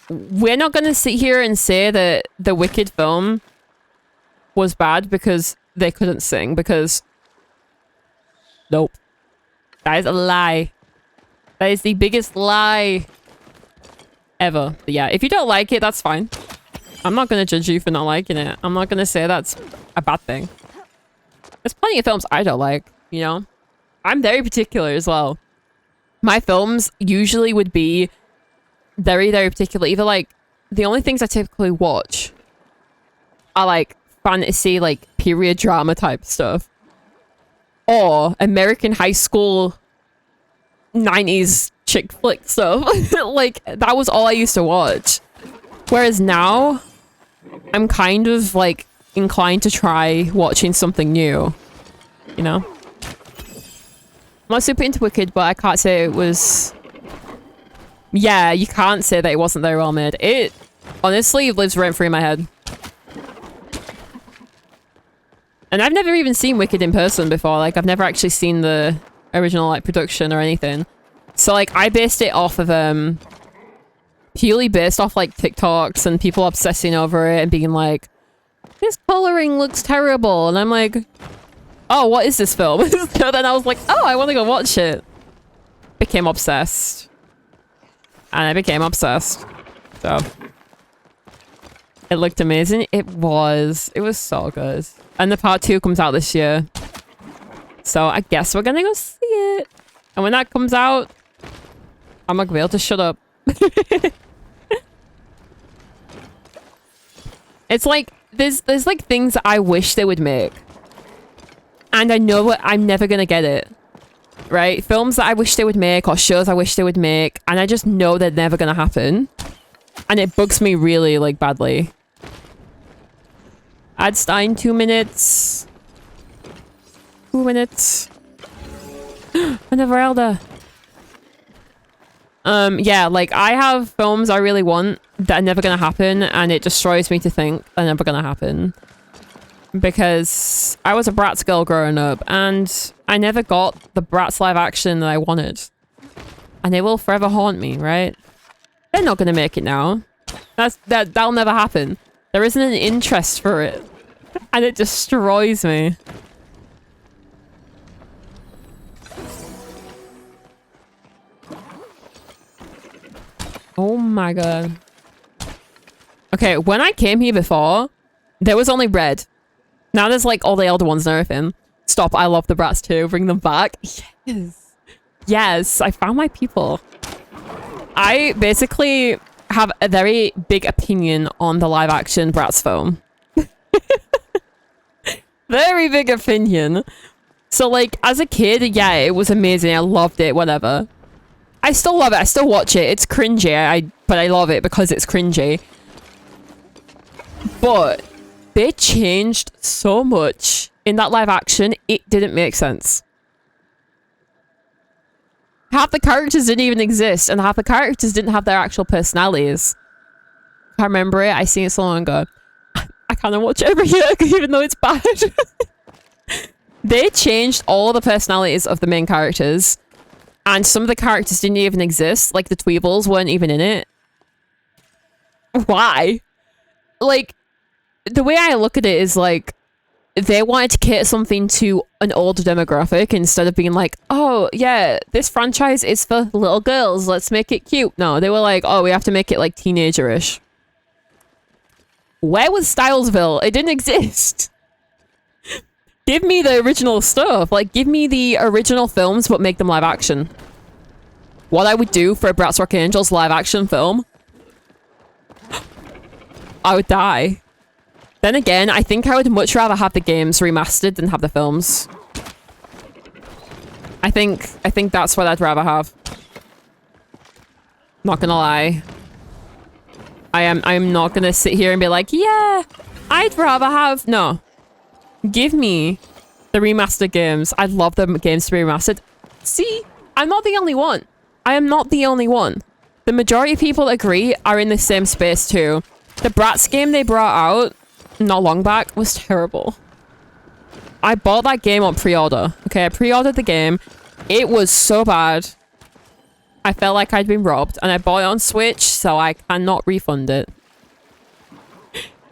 [SPEAKER 1] we're not gonna sit here and say that the Wicked film was bad because they couldn't sing, because nope. That is a lie. That is the biggest lie ever. But yeah, if you don't like it, that's fine. I'm not gonna judge you for not liking it. I'm not gonna say that's a bad thing. There's plenty of films I don't like, you know? I'm very particular as well. My films usually would be very, very particular. Either like, the only things I typically watch are like fantasy, like period drama type stuff. Or American high school 90s chick flick stuff. Like, that was all I used to watch. Whereas now, I'm kind of like inclined to try watching something new. You know? I'm not super into Wicked, but I can't say it was... Yeah, you can't say that it wasn't very well made. It honestly lives rent-free in my head. And I've never even seen Wicked in person before. Like, I've never actually seen the original, like, production or anything. So, like, I based it off of, purely based off, like, TikToks and people obsessing over it and being like, this coloring looks terrible. And I'm like, oh, what is this film? So then I was like, oh, I want to go watch it. Became obsessed. And I became obsessed. So. It looked amazing. It was. It was so good. And the part 2 comes out this year. So I guess we're gonna go see it. And when that comes out, I'm gonna be able to shut up. It's like, there's like things that I wish they would make. And I know I'm never gonna get it. Right? Films that I wish they would make, or shows I wish they would make, and I just know they're never gonna happen. And it bugs me really, like, badly. Adstein, 2 minutes. 2 minutes. Another Elder. Yeah, like, I have films I really want that are never gonna happen, and it destroys me to think they're never gonna happen. Because I was a Bratz girl growing up, and I never got the Bratz live action that I wanted. And it will forever haunt me, right? They're not gonna make it now. That'll never happen. There isn't an interest for it. And it destroys me. Oh my god. Okay, when I came here before, there was only red. Now there's like all the Elder ones and everything. Stop, I love the Bratz too. Bring them back. Yes. Yes, I found my people. I basically have a very big opinion on the live action Bratz film. Very big opinion. So like, as a kid, yeah, it was amazing. I loved it, whatever. I still love it. I still watch it. It's cringy, but I love it because it's cringy. But they changed so much in that live action, it didn't make sense. Half the characters didn't even exist, and half the characters didn't have their actual personalities. I remember it. I seen it so long ago. I kind of watch it every year, even though it's bad. They changed all the personalities of the main characters, and some of the characters didn't even exist. Like, the Tweebles weren't even in it. Why? Like, the way I look at it is, like, they wanted to cater something to an older demographic instead of being like, oh, yeah, this franchise is for little girls. Let's make it cute. No, they were like, oh, we have to make it, like, teenager-ish. Where was Stylesville? It didn't exist. Give me the original stuff. Like, give me the original films, but make them live action. What I would do for a Bratz Rock Angels live action film, I would die. Then again, I think I would much rather have the games remastered than have the films. I think that's what I'd rather have. Not gonna lie. I'm not gonna sit here and be like, yeah, I'd rather have... No. Give me the remastered games. I'd love the games to be remastered. See, I'm not the only one. I am not the only one. The majority of people agree are in the same space too. The Bratz game they brought out not long back was terrible. I bought that game on pre-order. Okay, I pre-ordered the game. It was so bad. I felt like I'd been robbed, and I bought it on Switch, so I cannot refund it.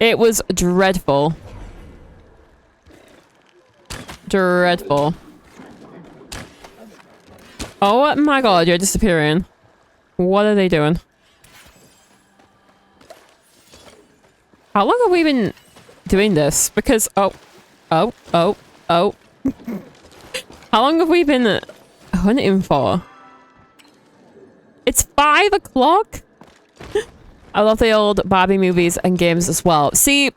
[SPEAKER 1] It was dreadful. Dreadful. Oh my god, you're disappearing. What are they doing? How long have we been doing this? Because, oh. How long have we been hunting for? It's 5 o'clock? I love the old Barbie movies and games as well. See,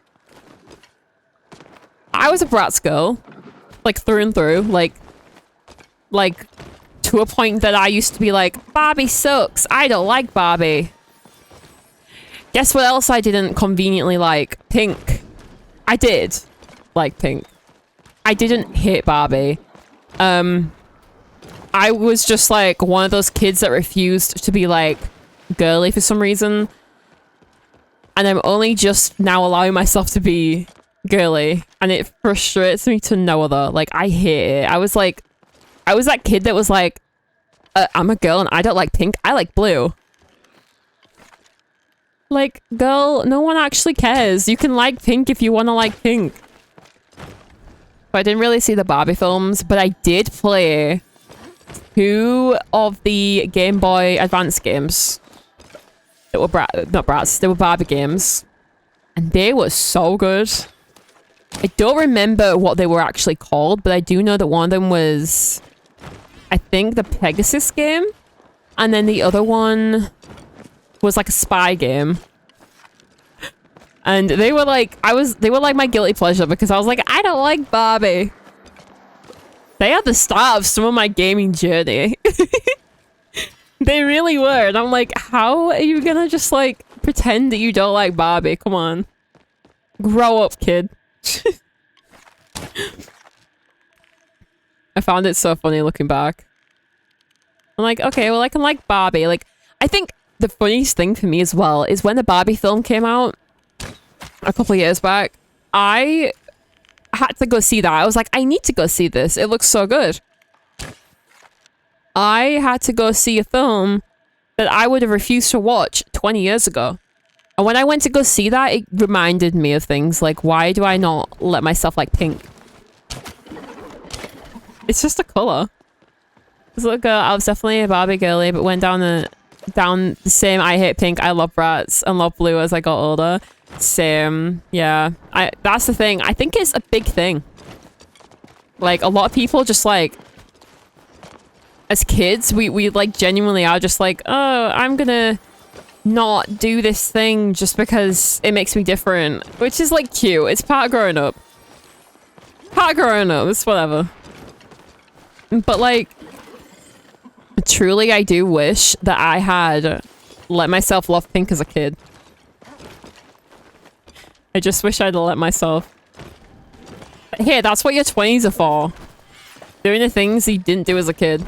[SPEAKER 1] I was a Bratz girl. Like, through and through. Like, to a point that I used to be like, Barbie sucks. I don't like Barbie. Guess what else I didn't conveniently like? Pink. I did like Pink. I didn't hate Barbie. I was just like one of those kids that refused to be like girly for some reason. And I'm only just now allowing myself to be girly. And it frustrates me to no other. Like, I hate it. I was that kid that was like, I'm a girl and I don't like pink. I like blue. Like, girl, no one actually cares. You can like pink if you want to like pink. But I didn't really see the Barbie films, but I did play 2 of the Game Boy Advance games. That were not Bratz, they were Barbie games. And they were so good. I don't remember what they were actually called, but I do know that one of them was, I think, the Pegasus game. And then the other one was like a spy game. And they were like, they were like my guilty pleasure because I was like, I don't like Barbie. They are the start of some of my gaming journey. They really were. And I'm like, how are you gonna just like pretend that you don't like Barbie? Come on. Grow up, kid. I found it so funny looking back. I'm like, okay, well, I can like Barbie. Like, I think the funniest thing for me as well is when the Barbie film came out a couple of years back, I had to go see that. I was like, I need to go see this. It looks so good. I had to go see a film that I would have refused to watch 20 years ago. And when I went to go see that, it reminded me of things like, why do I not let myself like pink? It's just a color. Look, I was definitely a Barbie girly, but went down the same I hate pink, I love Bratz, and love blue as I got older. Same, yeah. That's the thing. I think it's a big thing. Like, a lot of people just like, as kids, we like genuinely are just like, oh, I'm gonna not do this thing just because it makes me different. Which is like cute. It's part of growing up. Part of growing up, it's whatever. But like, truly I do wish that I had let myself love pink as a kid. I just wish I'd let myself. Hey, that's what your 20s are for. Doing the things you didn't do as a kid.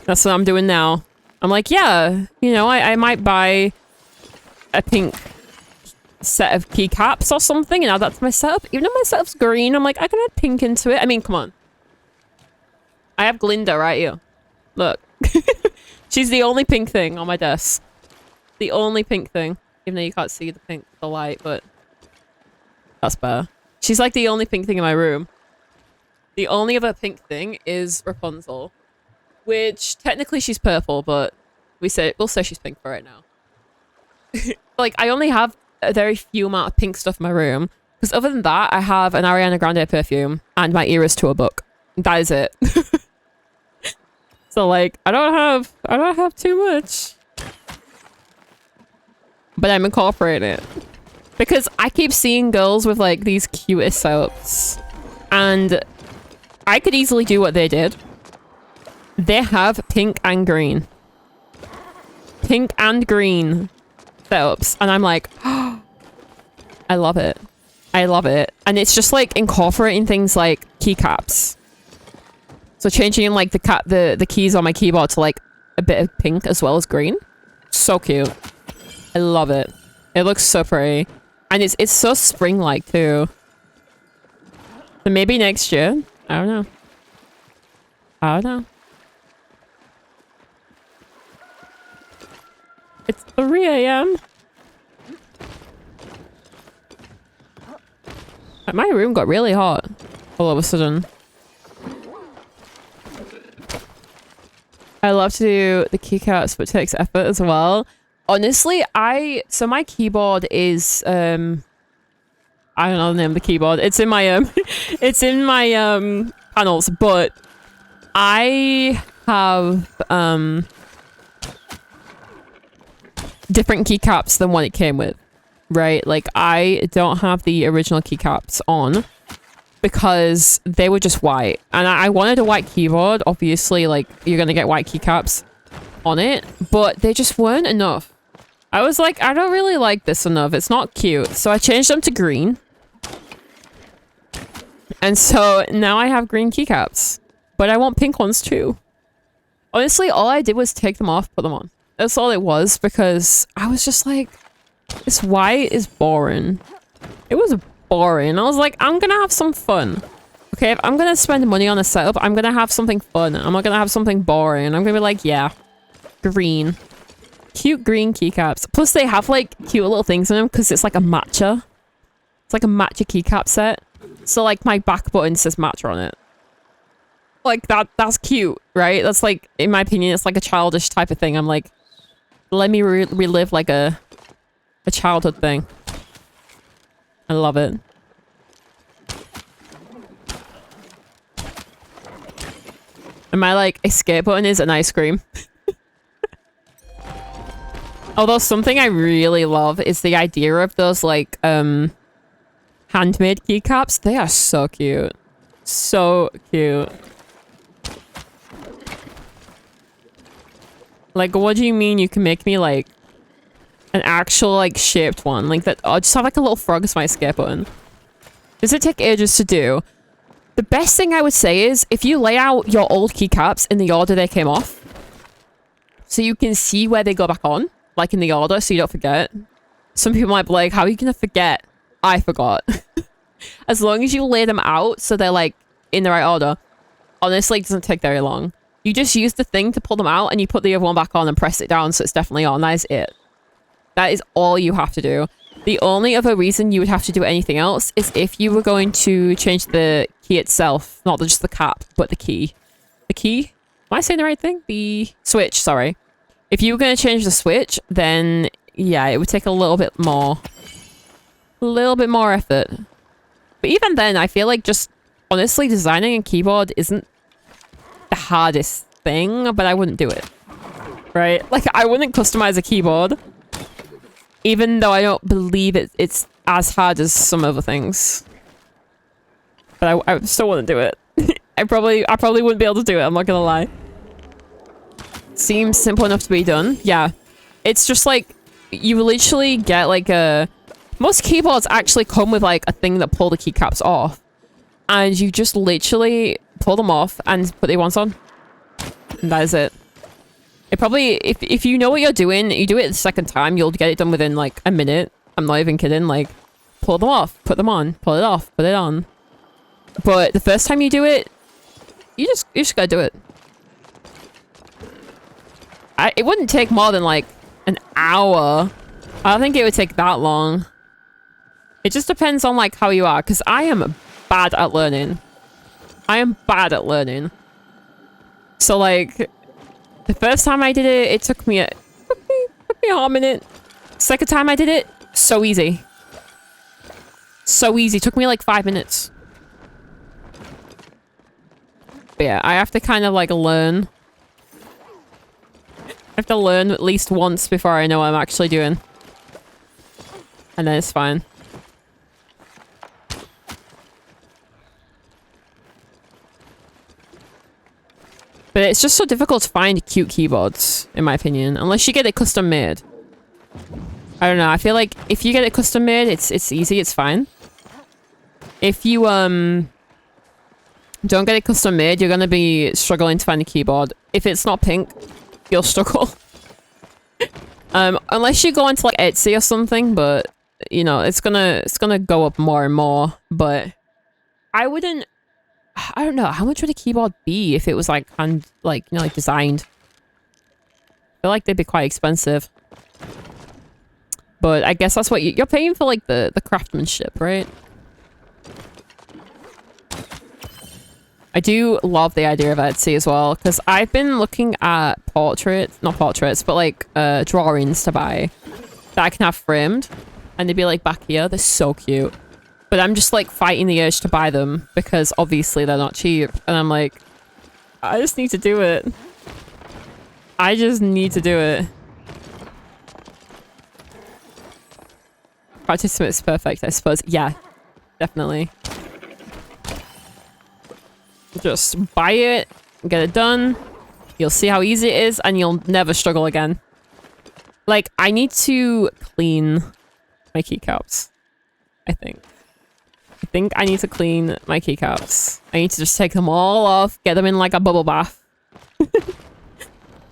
[SPEAKER 1] That's what I'm doing now. I'm like, yeah, you know, I might buy a pink set of keycaps or something and add that to my setup. Even though my setup's green, I'm like, I can add pink into it. I mean, come on. I have Glinda right here. Look. She's the only pink thing on my desk. The only pink thing. Even though you can't see the pink, the light, but that's better. She's like the only pink thing in my room. The only other pink thing is Rapunzel. Which, technically she's purple, but we'll say she's pink for right now. Like, I only have a very few amount of pink stuff in my room. Because other than that, I have an Ariana Grande perfume and my Eras Tour book. That is it. So, like, I don't have too much. But I'm incorporating it. Because I keep seeing girls with, like, these cutest setups. And I could easily do what they did. They have pink and green. Pink and green setups. And I'm like, oh, I love it. I love it. And it's just like incorporating things like keycaps. So changing like the keys on my keyboard to like a bit of pink as well as green. So cute. I love it. It looks so pretty. And it's so spring-like too. So maybe next year. I don't know. I don't know. It's 3 a.m. My room got really hot all of a sudden. I love to do the keycaps, but it takes effort as well. Honestly, so my keyboard is I don't know the name of the keyboard. It's in my it's in my panels, but I have different keycaps than what it came with, right? Like, I don't have the original keycaps on because they were just white. And I wanted a white keyboard. Obviously, like, you're gonna get white keycaps on it, but they just weren't enough. I was like, I don't really like this enough. It's not cute. So I changed them to green. And so now I have green keycaps, but I want pink ones too. Honestly, all I did was take them off, put them on. That's all it was, because I was just like, this white is boring. It was boring. I was like, I'm gonna have some fun. Okay, if I'm gonna spend money on a setup, I'm gonna have something fun. I'm not gonna have something boring. I'm gonna be like, yeah, green. Cute green keycaps. Plus they have like cute little things in them because it's like a matcha. It's like a matcha keycap set. So like my back button says matcha on it. Like that's cute, right? That's like, in my opinion, it's like a childish type of thing. I'm like, let me relive like a childhood thing. I love it. And my like escape button is an ice cream. Although something I really love is the idea of those like handmade keycaps. They are so cute. So cute. Like, what do you mean you can make me like an actual like shaped one? Like that, I'll just have like a little frog as my escape button. Does it take ages to do? The best thing I would say is if you lay out your old keycaps in the order they came off, so you can see where they go back on, like in the order, so you don't forget. Some people might be like, how are you gonna forget? I forgot. As long as you lay them out so they're like in the right order, honestly, it doesn't take very long. You just use the thing to pull them out and you put the other one back on and press it down so it's definitely on. That is it. That is all you have to do. The only other reason you would have to do anything else is if you were going to change the key itself. Not just the cap, but the key. The key? Am I saying the right thing? The switch, sorry. If you were going to change the switch, then yeah, it would take a little bit more. A little bit more effort. But even then, I feel like just honestly designing a keyboard isn't the hardest thing, but I wouldn't do it. Right? Like, I wouldn't customize a keyboard. Even though I don't believe it's as hard as some other things. But I still wouldn't do it. I probably wouldn't be able to do it, I'm not gonna lie. Seems simple enough to be done. Yeah. It's just like, you literally get like a... Most keyboards actually come with like a thing that pull the keycaps off. And you just literally pull them off and put the ones on. And that is it. It probably, if you know what you're doing, you do it the second time, you'll get it done within like a minute. I'm not even kidding. Like, pull them off, put them on, pull it off, put it on. But the first time you do it, you just gotta do it. It wouldn't take more than like an hour. I don't think it would take that long. It just depends on like how you are, because I am bad at learning. I am bad at learning. So like, the first time I did it, it took me a hot minute. Second time I did it, so easy. So easy. Took me like 5 minutes. But yeah, I have to kind of like learn. I have to learn at least once before I know what I'm actually doing. And then it's fine. But it's just so difficult to find cute keyboards, in my opinion. Unless you get it custom made. I don't know, I feel like if you get it custom made, it's easy, it's fine. If you don't get it custom made, you're gonna be struggling to find a keyboard. If it's not pink, you'll struggle. Unless you go into like Etsy or something, but you know, it's gonna go up more and more. But I don't know, how much would a keyboard be if it was like like designed? I feel like they'd be quite expensive. But I guess that's what you're paying for, like the craftsmanship, right? I do love the idea of Etsy as well, because I've been looking at not portraits, but like drawings to buy that I can have framed, and they'd be like back here. They're so cute. But I'm just like fighting the urge to buy them because obviously they're not cheap. And I'm like, I just need to do it. I just need to do it. Participants perfect, I suppose. Yeah, definitely. Just buy it, get it done. You'll see how easy it is and you'll never struggle again. Like, I need to clean my keycaps, I think. I need to clean my keycaps. I need to just take them all off, get them in like a bubble bath.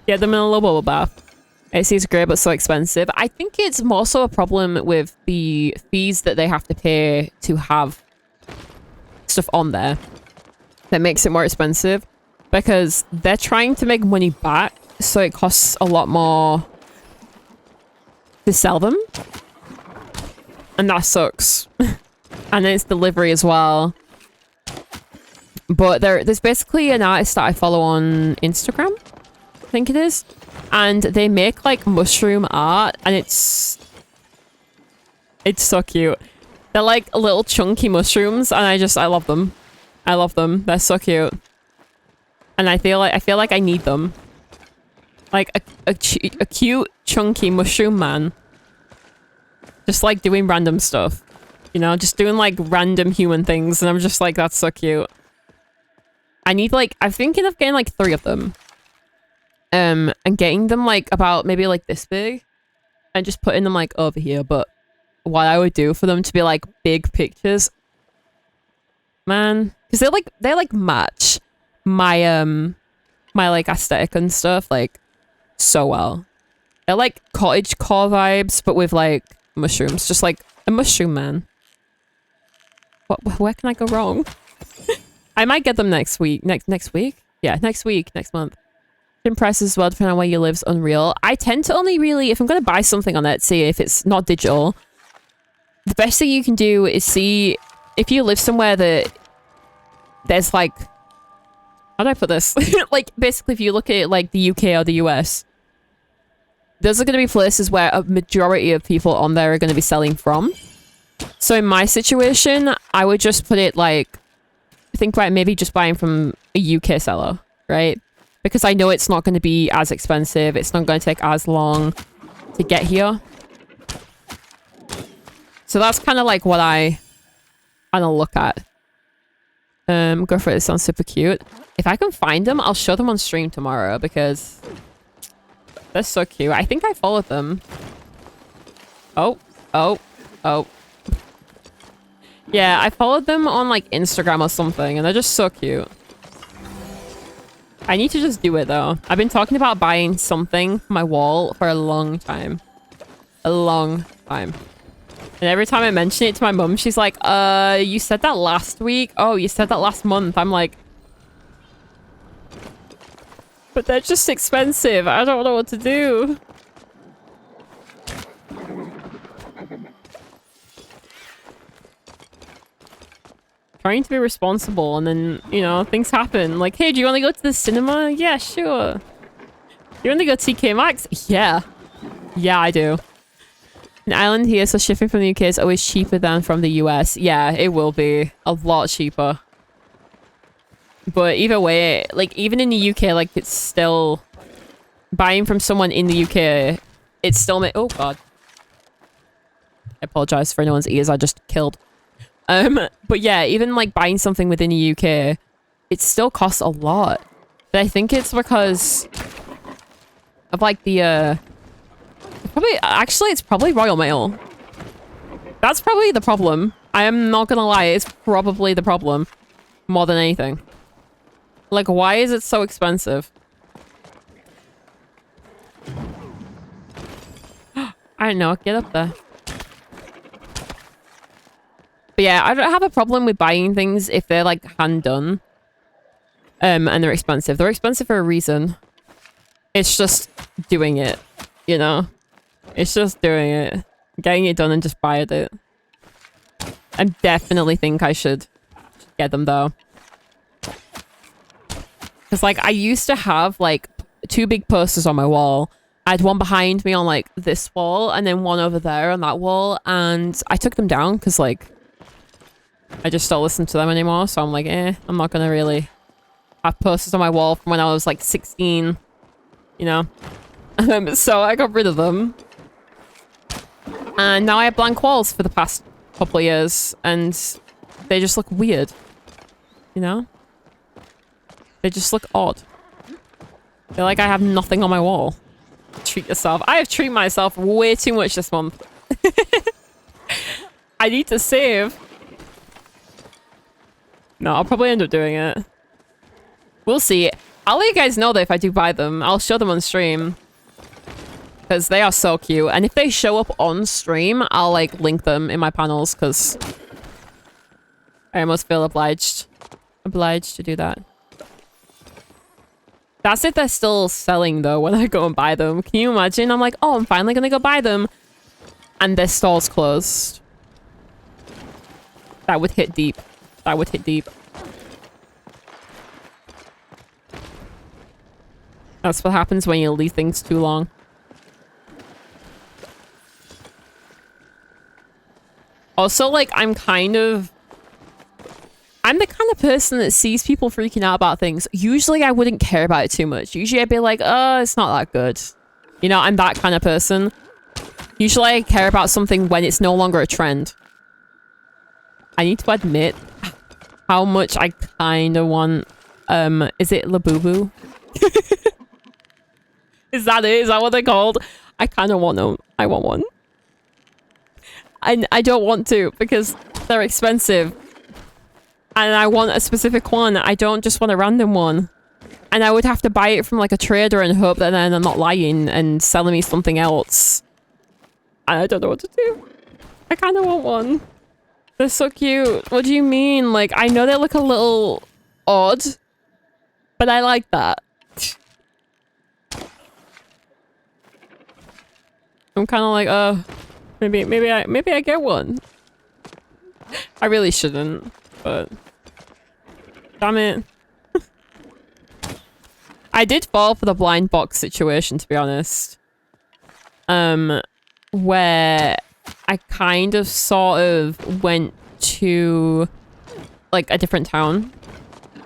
[SPEAKER 1] Get them in a little bubble bath. It's great, but so expensive. I think it's more so a problem with the fees that they have to pay to have stuff on there that makes it more expensive, because they're trying to make money back, so it costs a lot more to sell them. And that sucks. And then it's delivery as well. But there's basically an artist that I follow on Instagram, I think it is. And they make like mushroom art, and it's so cute. They're like little chunky mushrooms, and I love them. I love them. They're so cute. And I feel like I need them. Like a cute chunky mushroom man. Just like doing random stuff. You know, just doing like random human things, and I'm just like, that's so cute. I'm thinking of getting like 3 of them. And getting them like about maybe like this big, and just putting them like over here. But what I would do for them to be like big pictures, man, because they like match my my like aesthetic and stuff like so well. They're like cottagecore vibes, but with like mushrooms, just like a mushroom man. Where can I go wrong? I might get them next week. Next week? Yeah, next month. Prices as well, depending on where you live, is unreal. I tend to only really, if I'm going to buy something on Etsy, if it's not digital, the best thing you can do is see if you live somewhere that there's like, how do I put this? Like, basically, if you look at it like the UK or the US, those are going to be places where a majority of people on there are going to be selling from. So in my situation, I would just put it like, think about maybe just buying from a UK seller, right? Because I know it's not going to be as expensive. It's not going to take as long to get here. So that's kind of like what I kind of look at. Go for it. It sounds super cute. If I can find them, I'll show them on stream tomorrow because they're so cute. I think I followed them. Oh. Yeah, I followed them on like Instagram or something, and they're just so cute. I need to just do it though. I've been talking about buying something for my wall for a long time. A long time. And every time I mention it to my mum, she's like, you said that last week? Oh, you said that last month. I'm like, but they're just expensive. I don't know what to do. Trying to be responsible, and then, you know, things happen. Like, hey, do you want to go to the cinema? Yeah, sure. Do you want to go to TK Maxx? Yeah. Yeah, I do. An island here, so shipping from the UK is always cheaper than from the US. Yeah, it will be. A lot cheaper. But either way, like, even in the UK, like, it's still... Buying from someone in the UK, it's still... Oh, God. I apologize for anyone's ears I just killed. But yeah, even like buying something within the UK, it still costs a lot. But I think it's because of like the, it's probably Royal Mail. That's probably the problem. I am not gonna lie, it's probably the problem. More than anything. Like, why is it so expensive? I don't know, get up there. But yeah, I don't have a problem with buying things if they're like hand done. And they're expensive. They're expensive for a reason. It's just doing it, you know? It's just doing it. Getting it done and just buying it. I definitely think I should get them though. Because like I used to have like 2 big posters on my wall. I had one behind me on like this wall and then one over there on that wall. And I took them down because like I just don't listen to them anymore, so I'm like, I'm not gonna really have posters on my wall from when I was like 16, you know? So I got rid of them. And now I have blank walls for the past couple of years, and they just look weird, you know? They just look odd. They're like I have nothing on my wall. Treat yourself. I have treated myself way too much this month. I need to save. No, I'll probably end up doing it. We'll see. I'll let you guys know that if I do buy them. I'll show them on stream. Because they are so cute. And if they show up on stream, I'll like link them in my panels because I almost feel obliged. Obliged to do that. That's if they're still selling though when I go and buy them. Can you imagine? I'm like, oh, I'm finally gonna go buy them. And their store's closed. That would hit deep. That would hit deep. That's what happens when you leave things too long. Also, like, I'm the kind of person that sees people freaking out about things. Usually I wouldn't care about it too much. Usually I'd be like, oh, it's not that good. You know, I'm that kind of person. Usually I care about something when it's no longer a trend. I need to admit how much I kind of want, is it Labubu? Is that it? Is that what they're called? I kind of want them. I want one. I don't want to because they're expensive. And I want a specific one. I don't just want a random one. And I would have to buy it from like a trader and hope that then they're not lying and selling me something else. And I don't know what to do. I kind of want one. They're so cute. What do you mean? Like, I know they look a little odd, but I like that. I'm kind of like, oh, maybe I get one. I really shouldn't, but damn it. I did fall for the blind box situation, to be honest. Where I kind of sort of went to like a different town.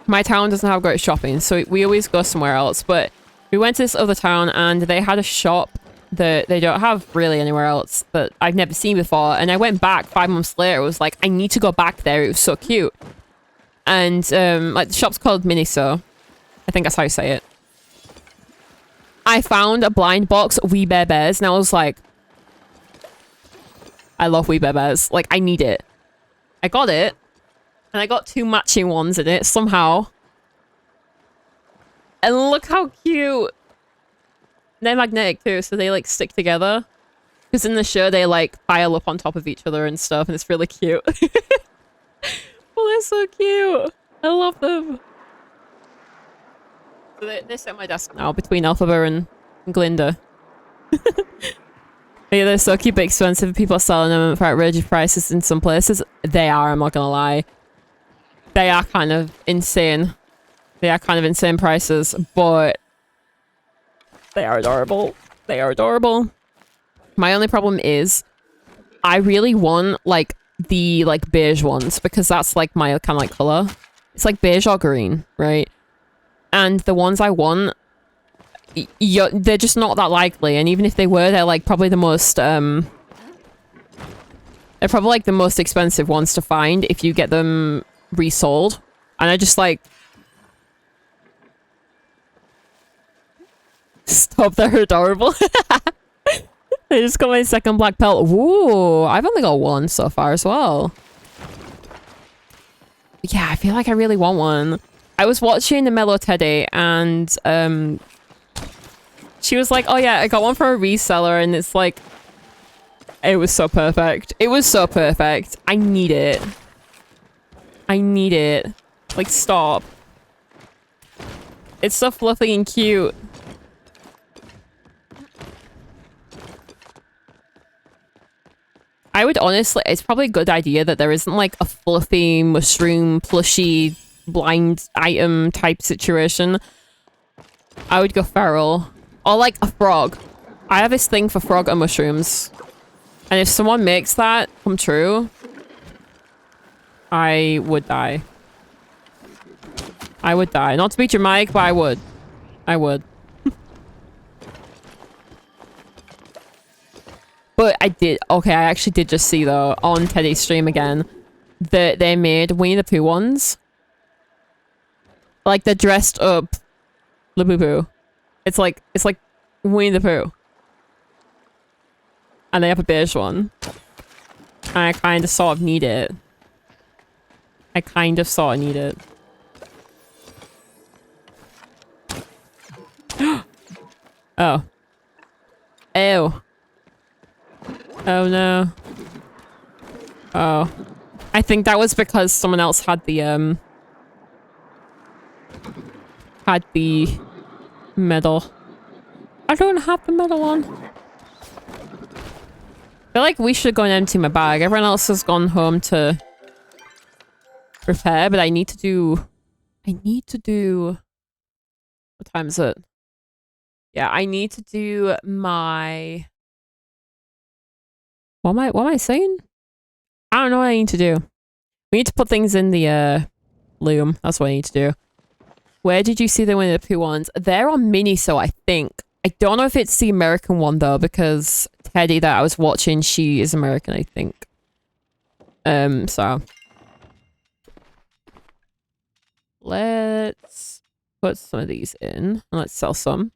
[SPEAKER 1] My town doesn't have great shopping, so we always go somewhere else, but we went to this other town and they had a shop that they don't have really anywhere else that I've never seen before. And I went back 5 months later. It was like, I need to go back there. It was so cute. And like the shop's called Miniso. I think that's how you say it. I found a blind box We Bare Bears and I was like, I love We Bare Bears. Like, I need it. I got it. And I got 2 matching ones in it somehow. And look how cute. They're magnetic too, so they like stick together. Because in the show, they like pile up on top of each other and stuff, and it's really cute. Well, they're so cute. I love them. So they're at my desk now, between Elphaba and Glinda. Yeah, they're so cute but expensive. People are selling them for outrageous prices in some places. They are, I'm not gonna lie. They are kind of insane. They are kind of insane prices, but they are adorable. They are adorable. My only problem is I really want like the like beige ones because that's like my kind of like color. It's like beige or green, right? And the ones I want, they're just not that likely. And even if they were, they're like probably the most they're probably like the most expensive ones to find if you get them resold. And I just like stop, they're adorable. They just got my second black pelt. Ooh, I've only got one so far as well. Yeah, I feel like I really want one. I was watching the Mellow Teddy and she was like, oh yeah, I got one for a reseller and it's like, it was so perfect. It was so perfect. I need it. I need it. Like, stop. It's so fluffy and cute. I would honestly, it's probably a good idea that there isn't like a fluffy mushroom plushie blind item type situation. I would go feral. Or like a frog. I have this thing for frog and mushrooms. And if someone makes that come true, I would die. I would die. Not to be dramatic, but I would. I would. But I did. Okay, I actually did just see though on Teddy's stream again that they made Winnie the Pooh ones. Like they're dressed up Labubu. It's like Winnie the Pooh. And they have a beige one. And I kind of sort of need it. I kind of sort of need it. Oh. Ew. Oh no. Oh. I think that was because someone else had the medal. I don't have the medal on. I feel like we should go and empty my bag. Everyone else has gone home to repair, but I need to do what time is it? Yeah, I need to do my What am I saying? I don't know what I need to do. We need to put things in the loom. That's what I need to do. Where did you see the Winnie the Pooh ones? They're on Miniso, I think. I don't know if it's the American one though, because Teddy that I was watching, she is American, I think. So let's put some of these in and let's sell some.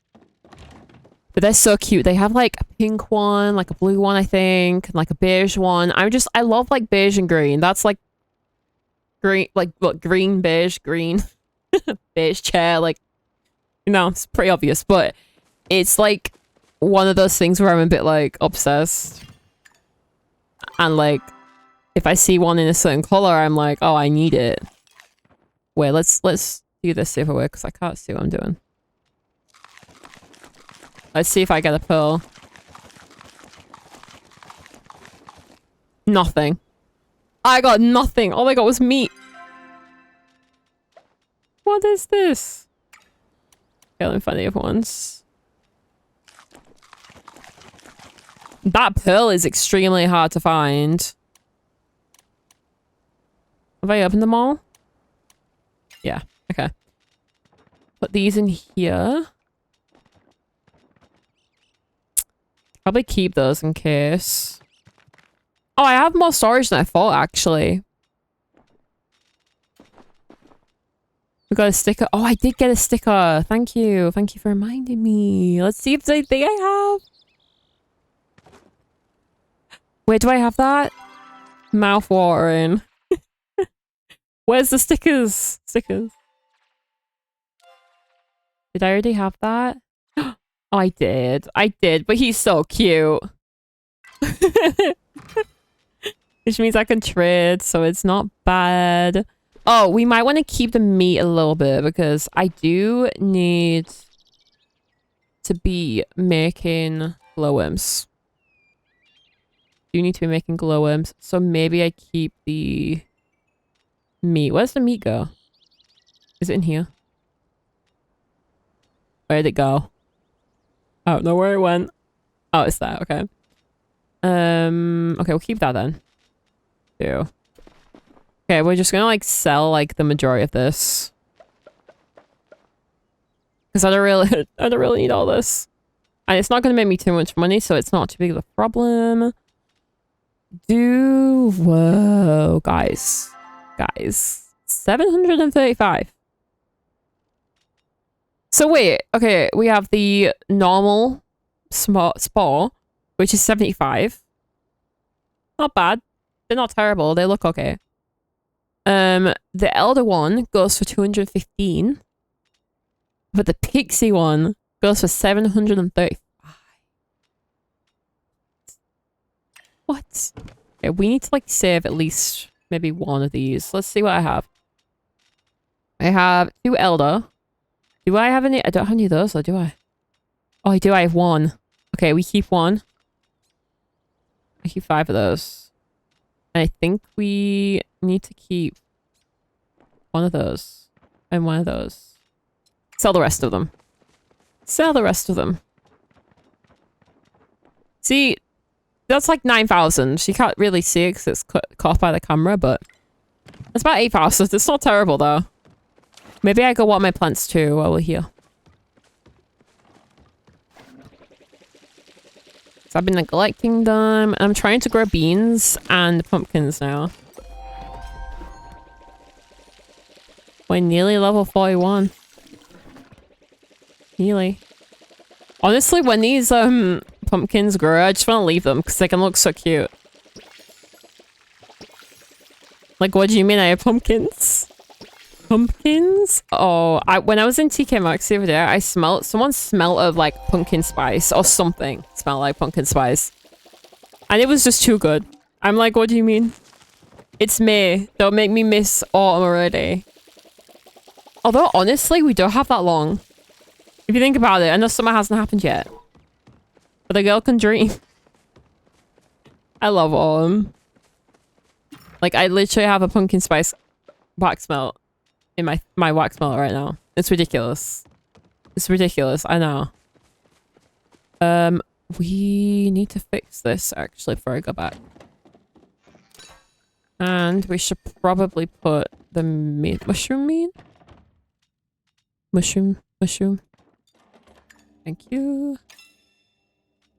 [SPEAKER 1] But they're so cute. They have like a pink one, like a blue one, I think, and like a beige one. I love like beige and green. That's like green, like what, green, beige, green, beige chair. Like, you know, it's pretty obvious, but it's like one of those things where I'm a bit like obsessed. And like, if I see one in a certain color, I'm like, oh, I need it. Wait, let's do this the other way because I can't see what I'm doing. Let's see if I get a pearl. Nothing. I got nothing. All I got was meat. What is this? Okay, let me find the other ones. That pearl is extremely hard to find. Have I opened them all? Yeah, okay. Put these in here. Probably keep those in case. Oh, I have more storage than I thought, actually. We got a sticker. Oh, I did get a sticker. Thank you. Thank you for reminding me. Let's see if there's anything I have. Where do I have that? Mouth watering. Where's the stickers? Stickers. Did I already have that? Oh, I did. I did, but he's so cute. Which means I can trade, so it's not bad. Oh, we might want to keep the meat a little bit because I do need to be making glowworms. Do need to be making glowworms, so maybe I keep the meat. Where's the meat go? Is it in here? Where did it go? I don't know where it went. Oh, it's there. Okay. Okay, we'll keep that then. Ew. Okay, we're just gonna like sell like the majority of this. Because I don't really need all this. And it's not gonna make me too much money, so it's not too big of a problem. Whoa, guys. Guys. 735. So wait, okay, we have the normal spore, which is 75. Not bad. They're not terrible. They look okay. The elder one goes for 215. But the pixie one goes for 735. What? Okay, we need to like save at least maybe one of these. Let's see what I have. I have 2 elder. Do I have any? I don't have any of those, or do I? Oh, I do. I have 1. Okay, we keep 1. I keep 5 of those. And I think we need to keep 1 of those. And 1 of those. Sell the rest of them. Sell the rest of them. See, that's like 9,000. You can't really see it because it's caught by the camera, but it's about 8,000. It's not terrible though. Maybe I go water my plants too while we're here. So I've been neglecting them. I'm trying to grow beans and pumpkins now. We're nearly level 41. Nearly. Honestly, when these pumpkins grow, I just want to leave them because they can look so cute. Like, what do you mean I have pumpkins? Pumpkins? Oh, when I was in TK Maxx the other day, I smelled someone smelled of like pumpkin spice or something. Smelled like pumpkin spice. And it was just too good. I'm like, what do you mean? It's May. Don't make me miss autumn already. Although honestly, we don't have that long. If you think about it, I know summer hasn't happened yet. But a girl can dream. I love autumn. Like, I literally have a pumpkin spice wax melt in my wax melt right now. It's ridiculous. It's ridiculous, I know. We need to fix this, actually, before I go back. And we should probably put the meat... Mushroom meat? Mushroom. Thank you.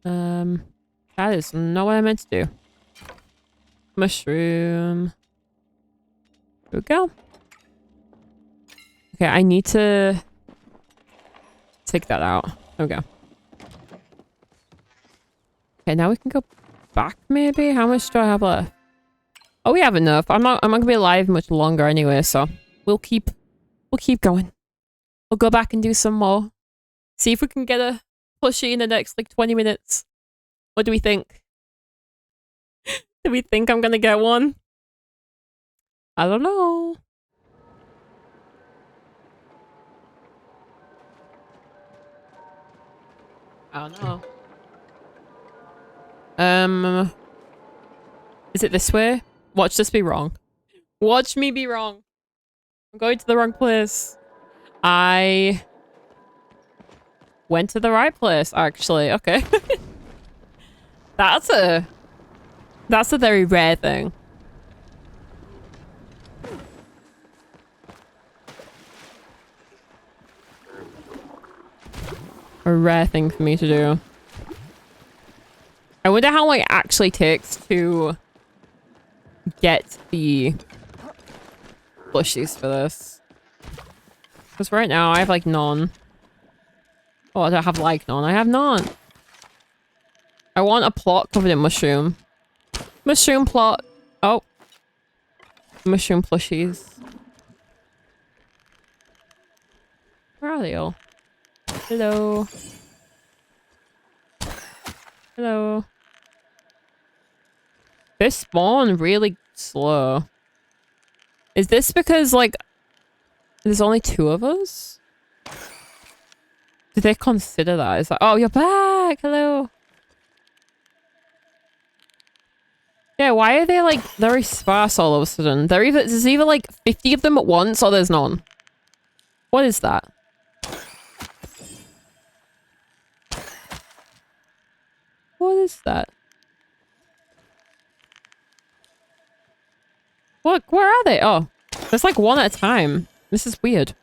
[SPEAKER 1] That is not what I meant to do. Mushroom. There we go. Okay, I need to take that out. There we go. Okay, now we can go back maybe? How much do I have left? Oh, we have enough. I'm not gonna be alive much longer anyway, so we'll keep going. We'll go back and do some more. See if we can get a plushie in the next like 20 minutes. What do we think? Do we think I'm gonna get one? I don't know. I don't know. Is it this way? Watch this be wrong. Watch me be wrong. I'm going to the wrong place. I went to the right place, actually. Okay. That's a very rare thing. A rare thing for me to do. I wonder how long it actually takes to get the plushies for this. Because right now I have like none. Oh, I don't have like none. I have none. I want a plot covered in mushroom. Mushroom plot. Oh. Mushroom plushies. Where are they all? Hello. Hello. They spawn really slow. Is this because, like, there's only 2 of us? Did they consider that? It's like, oh, you're back! Hello! Yeah, why are they, like, very sparse all of a sudden? There's either, like, 50 of them at once or there's none. What is that? What is that? Look, where are they? Oh, there's like 1 at a time. This is weird.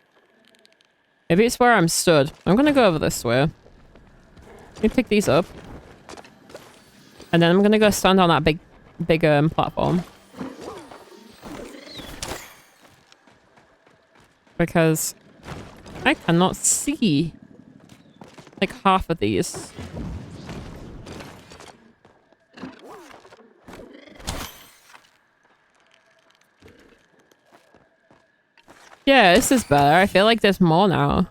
[SPEAKER 1] Maybe it's where I'm stood. I'm gonna go over this way. Let me pick these up. And then I'm gonna go stand on that big platform. Because I cannot see like half of these. Yeah, this is better. I feel like there's more now.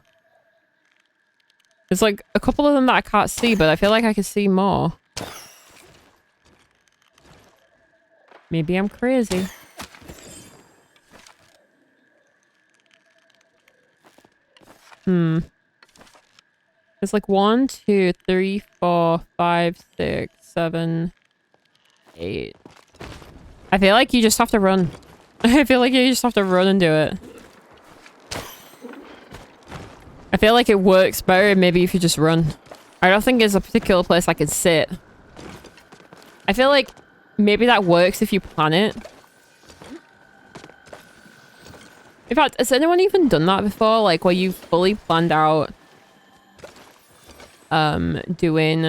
[SPEAKER 1] There's like a couple of them that I can't see, but I feel like I can see more. Maybe I'm crazy. There's like 1, 2, 3, 4, 5, 6, 7, 8. I feel like you just have to run. I feel like you just have to run and do it. I feel like it works better maybe if you just run. I don't think there's a particular place I could sit. I feel like maybe that works if you plan it. In fact, has anyone even done that before? Like where you've fully planned out doing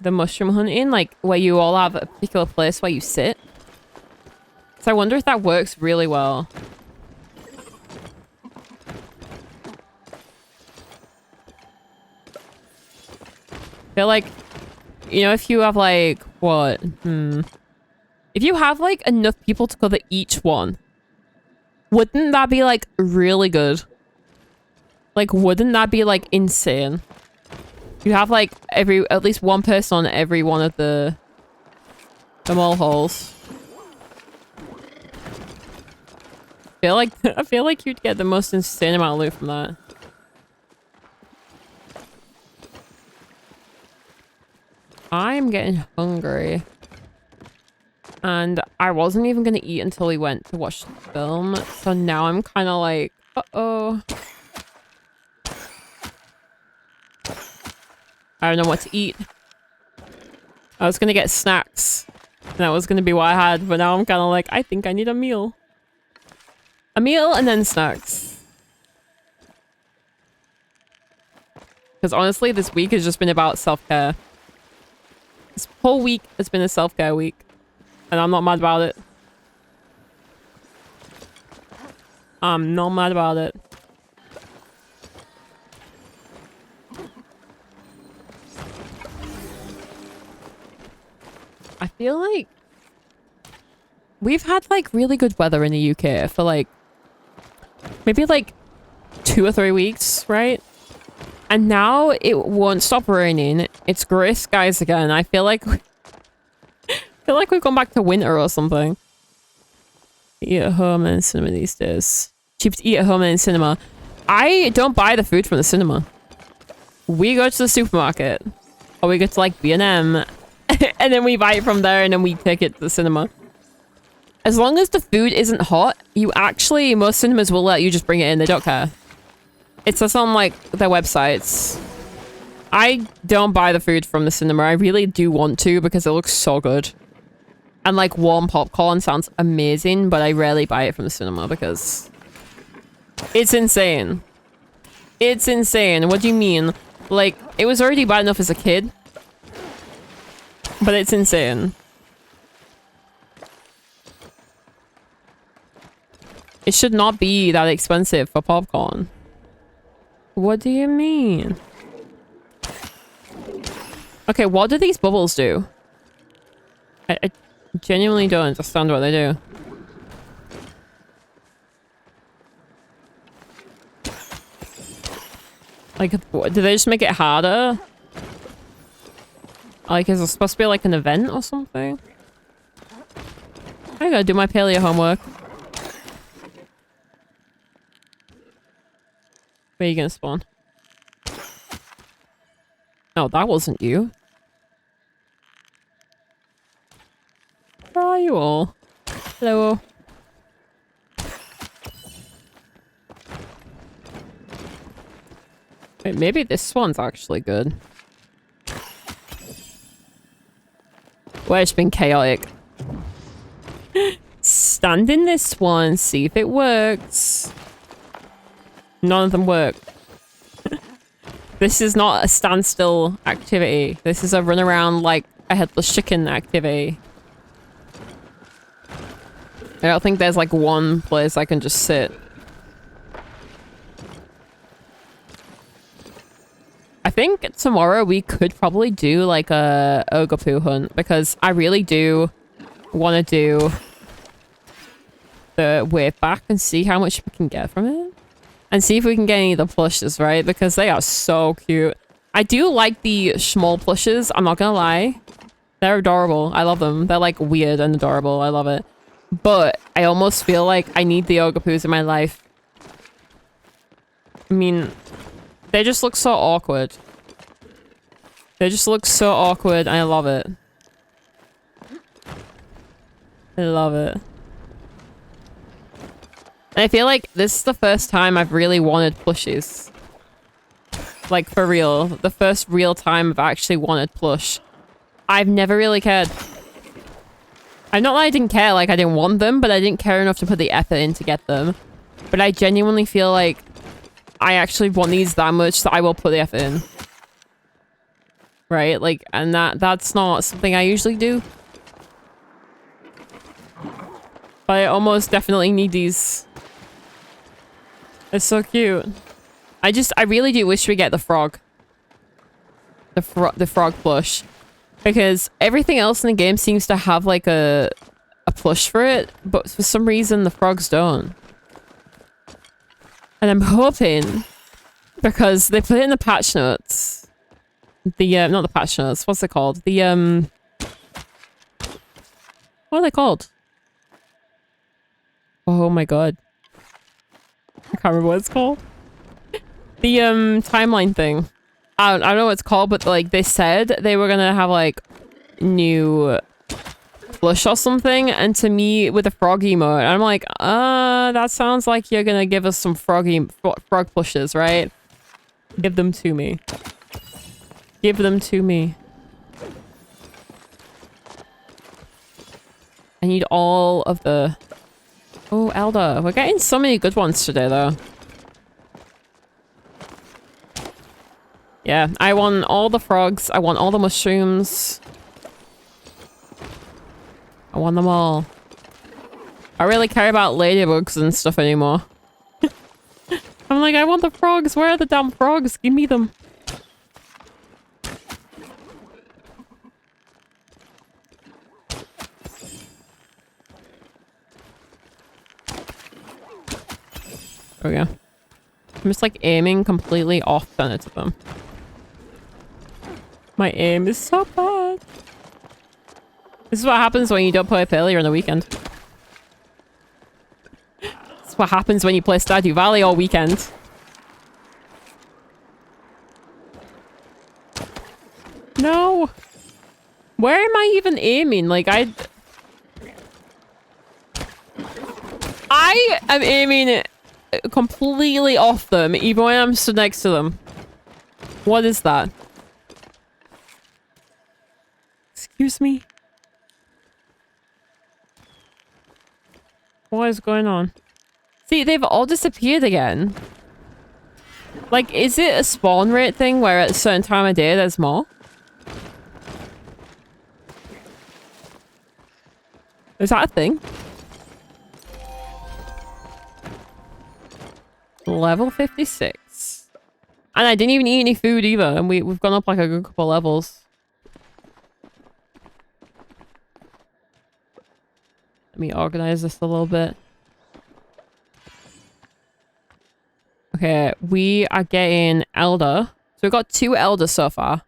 [SPEAKER 1] the mushroom hunting? Like where you all have a particular place where you sit? So I wonder if that works really well. I feel like, you know, if you have like, what? If you have like enough people to cover each one, wouldn't that be like really good? Like, wouldn't that be like insane? You have like at least one person on every one of the mole holes. I feel like you'd get the most insane amount of loot from that. I'm getting hungry. And I wasn't even gonna eat until we went to watch the film. So now I'm kind of like, uh-oh. I don't know what to eat. I was gonna get snacks. And that was gonna be what I had. But now I'm kind of like, I think I need a meal. A meal and then snacks. Because honestly, this week has just been about self-care. This whole week has been a self-care week. And I'm not mad about it. I'm not mad about it. I feel like we've had like really good weather in the UK for like maybe like 2 or 3 weeks, right? And now it won't stop raining. It's grey skies again. I feel like we've gone back to winter or something. Eat at home and cinema these days. Cheap to eat at home and in cinema. I don't buy the food from the cinema. We go to the supermarket. Or we go to like B&M. And then we buy it from there and then we take it to the cinema. As long as the food isn't hot, most cinemas will let you just bring it in. They don't care. It says on like their websites. I don't buy the food from the cinema. I really do want to because it looks so good. And like warm popcorn sounds amazing, but I rarely buy it from the cinema because it's insane. It's insane. What do you mean? Like, it was already bad enough as a kid, but it's insane. It should not be that expensive for popcorn. What do you mean? Okay, what do these bubbles do? I genuinely don't understand what they do. Like, do they just make it harder? Like, is it supposed to be like an event or something? I gotta do my paleo homework. Where are you gonna spawn? No, that wasn't you. Where are you all? Hello. Wait, maybe this one's actually good. Well, it's been chaotic. Stand in this one, see if it works. None of them work. This is not a standstill activity. This is a run around like a headless chicken activity. I don't think there's like one place I can just sit. I think tomorrow we could probably do like a ogre poo hunt because I really do want to do the wave back and see how much we can get from it. And see if we can get any of the plushes, right? Because they are so cute. I do like the small plushes, I'm not gonna lie. They're adorable. I love them. They're like weird and adorable. I love it. But I almost feel like I need the ogre poos in my life. I mean, they just look so awkward. They just look so awkward and I love it. I love it. And I feel like this is the first time I've really wanted plushies. Like, for real. The first real time I've actually wanted plush. I've never really cared. I'm not that I didn't care, like I didn't want them, but I didn't care enough to put the effort in to get them. But I genuinely feel like I actually want these that much that I will put the effort in. Right? Like, and that's not something I usually do. But I almost definitely need these. It's so cute. I really do wish we get the frog. The frog plush. Because everything else in the game seems to have like a plush for it, but for some reason the frogs don't. And I'm hoping, because they put it in the patch notes. Not the patch notes, what's it called? What are they called? Oh my god. I can't remember what it's called. The timeline thing. I don't know what it's called, but like they said they were gonna have like new plush or something, and to me with a frog emote, I'm like, that sounds like you're gonna give us some frog plushes, right? Give them to me. Give them to me. I need all of the... Oh, Elder. We're getting so many good ones today, though. Yeah, I want all the frogs. I want all the mushrooms. I want them all. I don't really care about ladybugs and stuff anymore. I'm like, I want the frogs. Where are the damn frogs? Give me them. There we go. I'm just like aiming completely off center to them. My aim is so bad. This is what happens when you don't play PALIA on the weekend. This is what happens when you play Stardew Valley all weekend. No! Where am I even aiming? Like, I am aiming completely off them, even when I'm stood next to them. What is that? Excuse me? What is going on? See, they've all disappeared again. Like, is it a spawn rate thing where at a certain time of day there's more? Is that a thing? Level 56. And I didn't even eat any food either, and we've gone up like a good couple levels. Let me organize this a little bit. Okay, we are getting Elder. So we've got 2 Elder so far.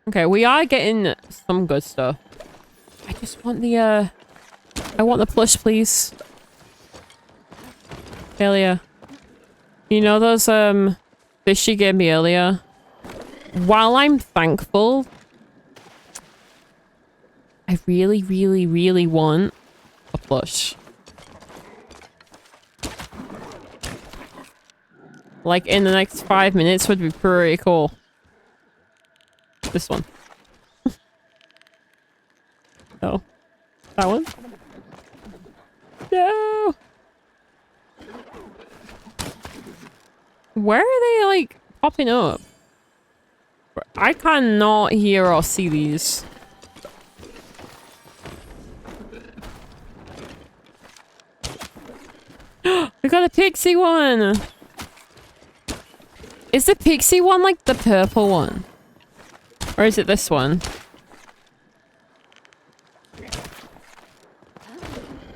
[SPEAKER 1] Okay, we are getting some good stuff. I just want the, I want the plush, please. PALIA. You know those, fish you gave me earlier? While I'm thankful, I really, really, really want a plush. Like, in the next 5 minutes would be pretty cool. This one. No. That one? No! Where are they, like, popping up? I cannot hear or see these. We got a pixie one! Is the pixie one like the purple one? Or is it this one?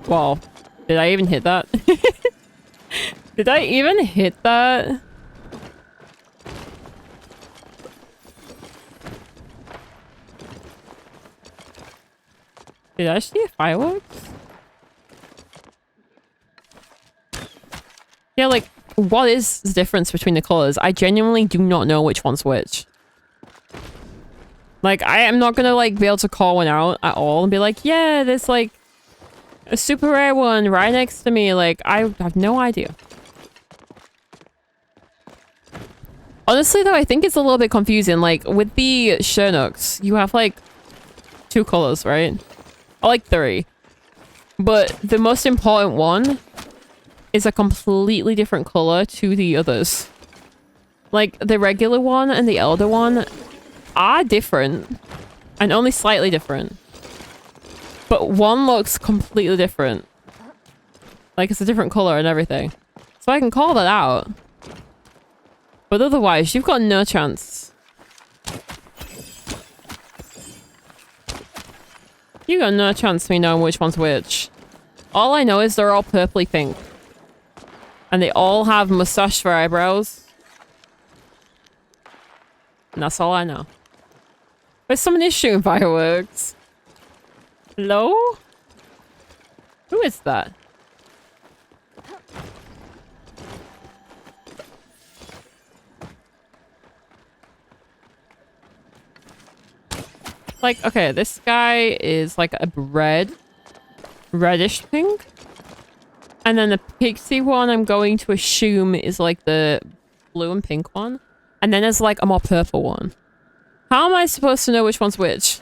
[SPEAKER 1] Wow. Did I even hit that? Did I even hit that? Did I see fireworks? Yeah, like, what is the difference between the colors? I genuinely do not know which one's which. Like, I am not gonna, like, be able to call one out at all and be like, yeah, there's, like, a super rare one right next to me. Like, I have no idea. Honestly, though, I think it's a little bit confusing. Like, with the Shernoks, you have, like, 2 colors, right? Or, like, 3. But the most important one is a completely different color to the others. Like, the regular one and the Elder one are different. And only slightly different. But one looks completely different. Like, it's a different color and everything. So I can call that out. But otherwise, you've got no chance. You got no chance of me knowing which one's which. All I know is they're all purpley pink. And they all have mustache for eyebrows. And that's all I know. But someone is shooting fireworks. Hello? Who is that? Like, okay, this guy is like a reddish pink. And then the pixie one I'm going to assume is like the blue and pink one. And then there's like a more purple one. How am I supposed to know which one's which?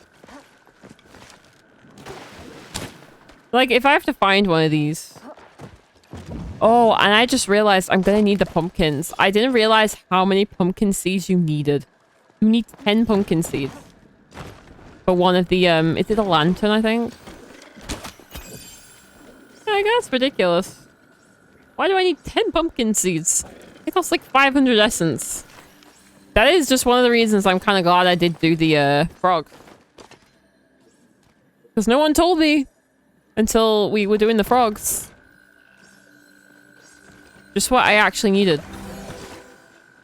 [SPEAKER 1] Like, if I have to find one of these. Oh, and I just realized I'm gonna need the pumpkins. I didn't realize how many pumpkin seeds you needed. You need 10 pumpkin seeds. For one of the, is it a lantern, I think? I guess it's ridiculous. Why do I need 10 pumpkin seeds? It costs like 500 essence. That is just one of the reasons I'm kind of glad I did do the, frog. Because no one told me until we were doing the frogs. Just what I actually needed.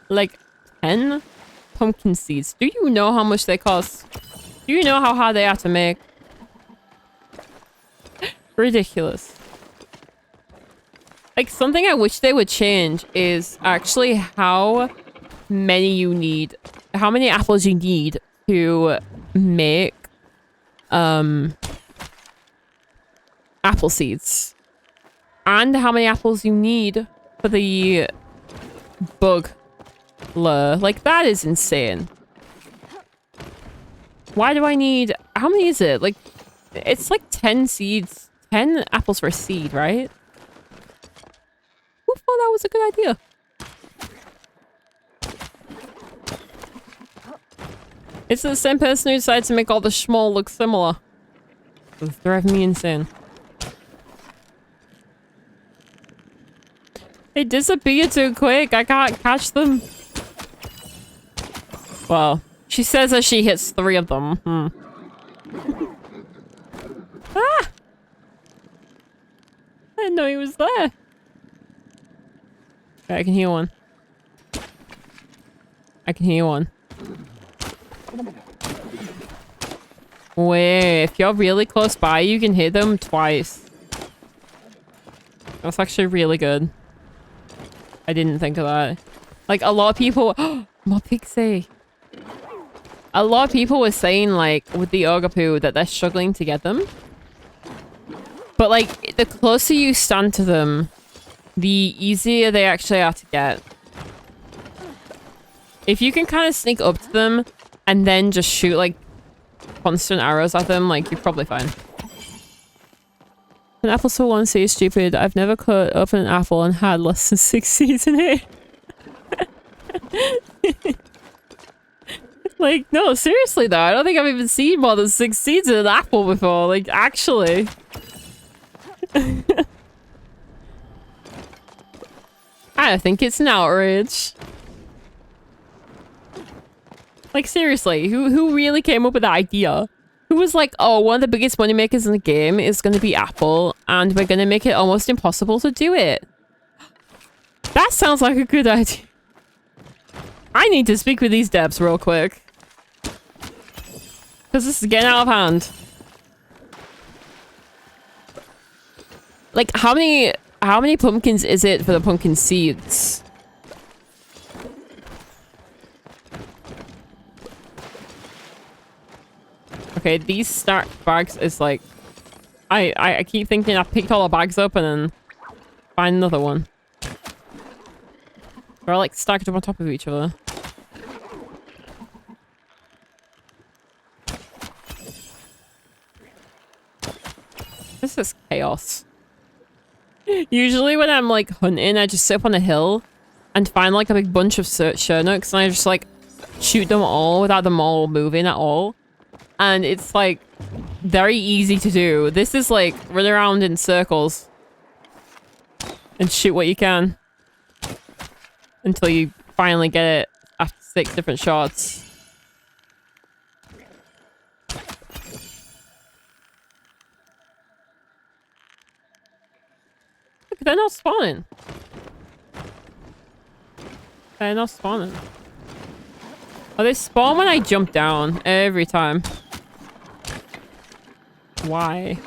[SPEAKER 1] Like, 10 pumpkin seeds. Do you know how much they cost? Do you know how hard they are to make? Ridiculous. Like, something I wish they would change is actually how many you need. How many apples you need to make apple seeds. And how many apples you need for the bug lure. Like, that is insane. Why do I need... How many is it? Like, it's like 10 seeds. 10 apples for a seed, right? Who thought that was a good idea? It's the same person who decided to make all the schmoll look similar. It's driving me insane. They disappear too quick. I can't catch them. Well, she says as she hits 3 of them. Ah! I didn't know he was there. Okay, I can hear one. I can hear one. Wait, if you're really close by, you can hit them twice. That's actually really good. I didn't think of that. Like, a lot of people... More pixie. A lot of people were saying, like, with the Ogre that they're struggling to get them. But, like, the closer you stand to them, the easier they actually are to get. If you can kind of sneak up to them and then just shoot, like, constant arrows at them, like, you're probably fine. An apple so one say stupid. I've never cut open an apple and had less than 6 seeds in it. Like, no, seriously though. I don't think I've even seen more than 6 seeds in an apple before. Like, actually. I think it's an outrage. Like, seriously, who really came up with that idea? Who was like, oh, one of the biggest moneymakers in the game is going to be Apple, and we're going to make it almost impossible to do it. That sounds like a good idea. I need to speak with these devs real quick. Because this is getting out of hand. Like, how many pumpkins is it for the pumpkin seeds? Okay, these stacked bags is like... I keep thinking I picked all the bags up and then find another one. They're all like stacked up on top of each other. This is chaos. Usually when I'm like hunting, I just sit up on a hill and find like a big bunch of Shernooks and I just like shoot them all without them all moving at all. And it's like very easy to do. This is like run around in circles and shoot what you can until you finally get it after 6 different shots. Look, they're not spawning. They're not spawning. Oh, they spawn when I jump down every time. Why?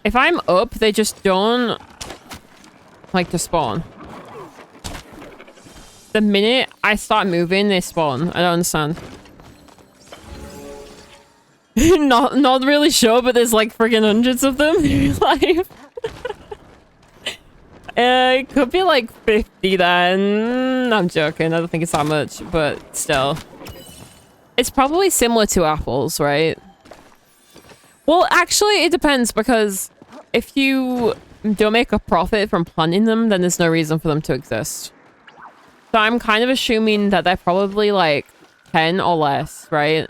[SPEAKER 1] If I'm up, they just don't like to spawn. The minute I start moving, they spawn. I don't understand. not really sure, but there's like friggin' hundreds of them in real life. It could be like 50 then. I'm joking. I don't think it's that much, but still. It's probably similar to apples, right? Well, actually, it depends because if you don't make a profit from planting them, then there's no reason for them to exist. So I'm kind of assuming that they're probably like 10 or less, right?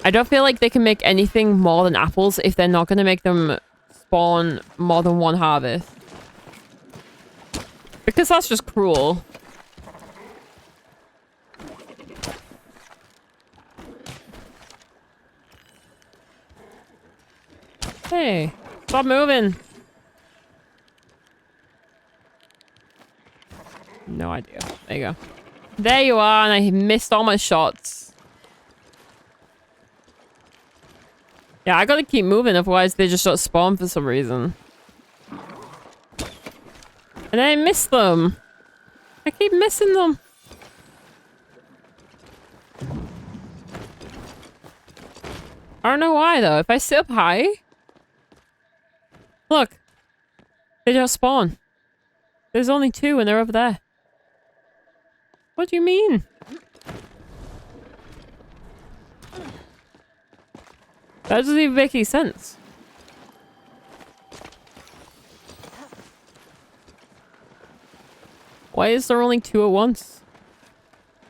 [SPEAKER 1] I don't feel like they can make anything more than apples if they're not going to make them spawn more than one harvest. Because that's just cruel. Hey, stop moving. No idea. There you go. There you are, and I missed all my shots. Yeah, I gotta keep moving, otherwise they just don't spawn for some reason. And I miss them. I keep missing them. I don't know why though. If I sit up high... Look. They don't spawn. There's only 2 and they're over there. What do you mean? That doesn't even make any sense. Why is there only 2 at once?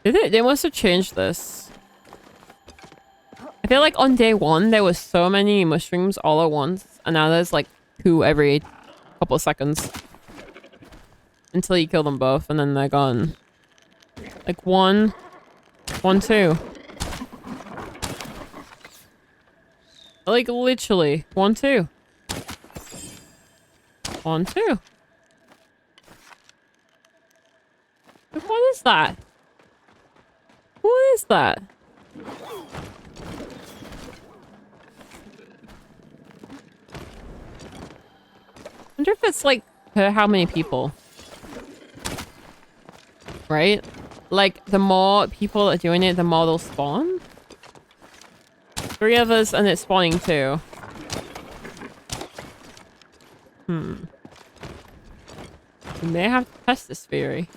[SPEAKER 1] They must have changed this. I feel like on day 1 there was so many mushrooms all at once, and now there's like 2 every couple of seconds. Until you kill them both, and then they're gone. Like 1, 2. Like literally 1, 2. 1, 2. What is that? What is that? I wonder if it's like per how many people. Right? Like the more people are doing it, the more they'll spawn. 3 of us and it's spawning 2. We may have to test this theory.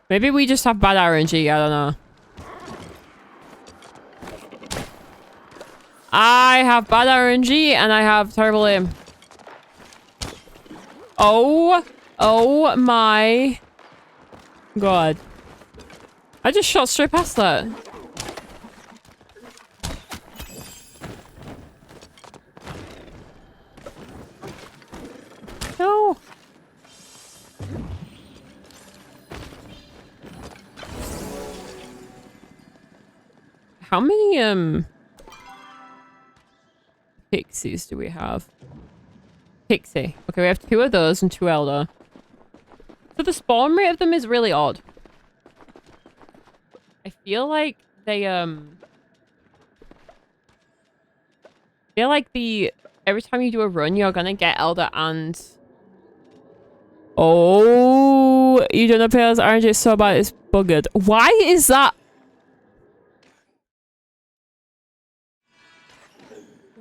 [SPEAKER 1] Maybe we just have bad RNG, I don't know. I have bad RNG and I have terrible aim. Oh my god. I just shot straight past that. No. How many pixies do we have? Pixie. Okay, we have 2 of those and 2 elder. So the spawn rate of them is really odd. I feel like they feel like every time you do a run you're gonna get elder and oh, you don't know PALIA's RNG is so bad it's buggered. Why is that?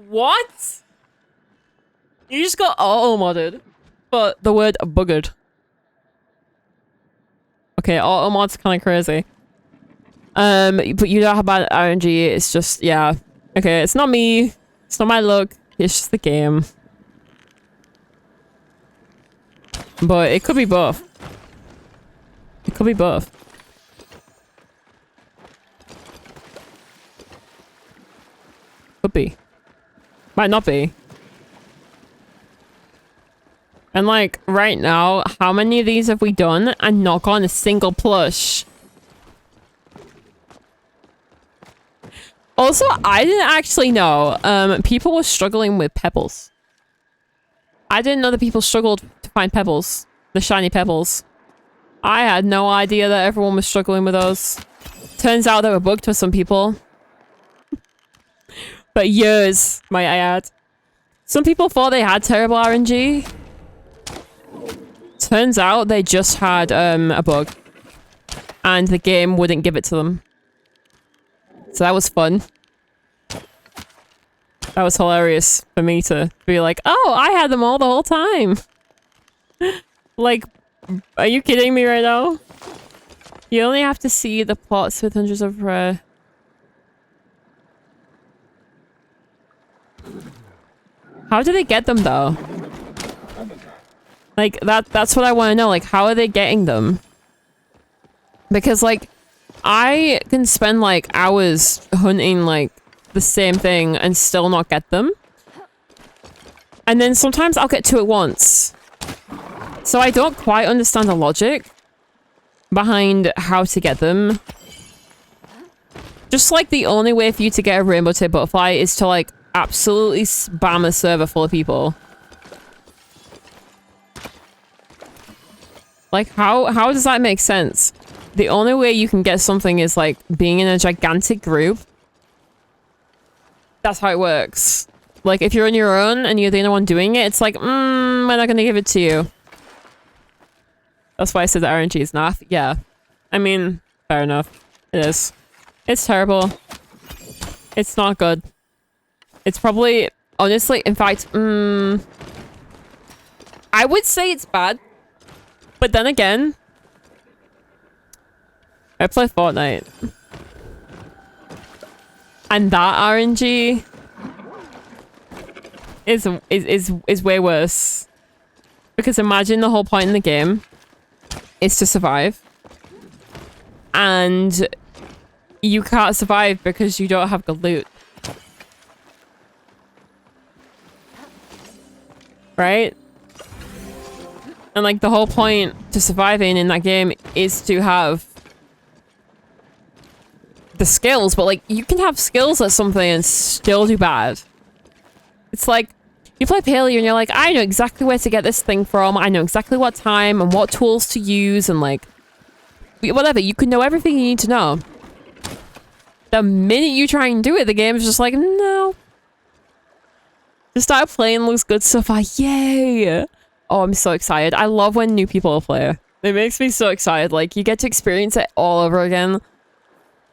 [SPEAKER 1] What? You just got auto-modded, but the word buggered. Okay, auto-mod's kind of crazy. But you don't have bad RNG, it's just, yeah. Okay, it's not me. It's not my luck. It's just the game. But it could be both. It could be both. Could be. Might not be. And like, right now, how many of these have we done and not gotten a single plush? Also, I didn't actually know people were struggling with pebbles. I didn't know that people struggled to find pebbles. The shiny pebbles. I had no idea that everyone was struggling with those. Turns out they were bugged for some people. But years, might I add. Some people thought they had terrible RNG. Turns out they just had a bug. And the game wouldn't give it to them. So that was fun. That was hilarious for me to be like, oh, I had them all the whole time. Like, are you kidding me right now? You only have to see the plots with hundreds of How do they get them though? Like that's what I want to know. Like, how are they getting them? Because like I can spend like hours hunting like the same thing and still not get them. And then sometimes I'll get 2 at once. So I don't quite understand the logic behind how to get them. Just like the only way for you to get a rainbow tip butterfly is to like absolutely spam a server full of people. Like how does that make sense? The only way you can get something is like being in a gigantic group. That's how it works. Like if you're on your own and you're the only one doing it, it's like, we're not gonna give it to you. That's why I said the RNG is naff. Yeah. I mean, fair enough. It is. It's terrible. It's not good. It's probably, honestly, in fact, I would say it's bad. But then again, I play Fortnite. And that RNG is way worse. Because imagine the whole point in the game is to survive. And you can't survive because you don't have good loot. Right? And like the whole point to surviving in that game is to have the skills, but like you can have skills at something and still do bad. It's like You play PALIA and you're like, I know exactly where to get this thing from. I know exactly what time and what tools to use and like whatever. You can know everything you need to know. The minute you try and do it, the game is just like, no. Just start playing, looks good so far. Yay! Oh, I'm so excited. I love when new people play. It makes me so excited. Like, you get to experience it all over again.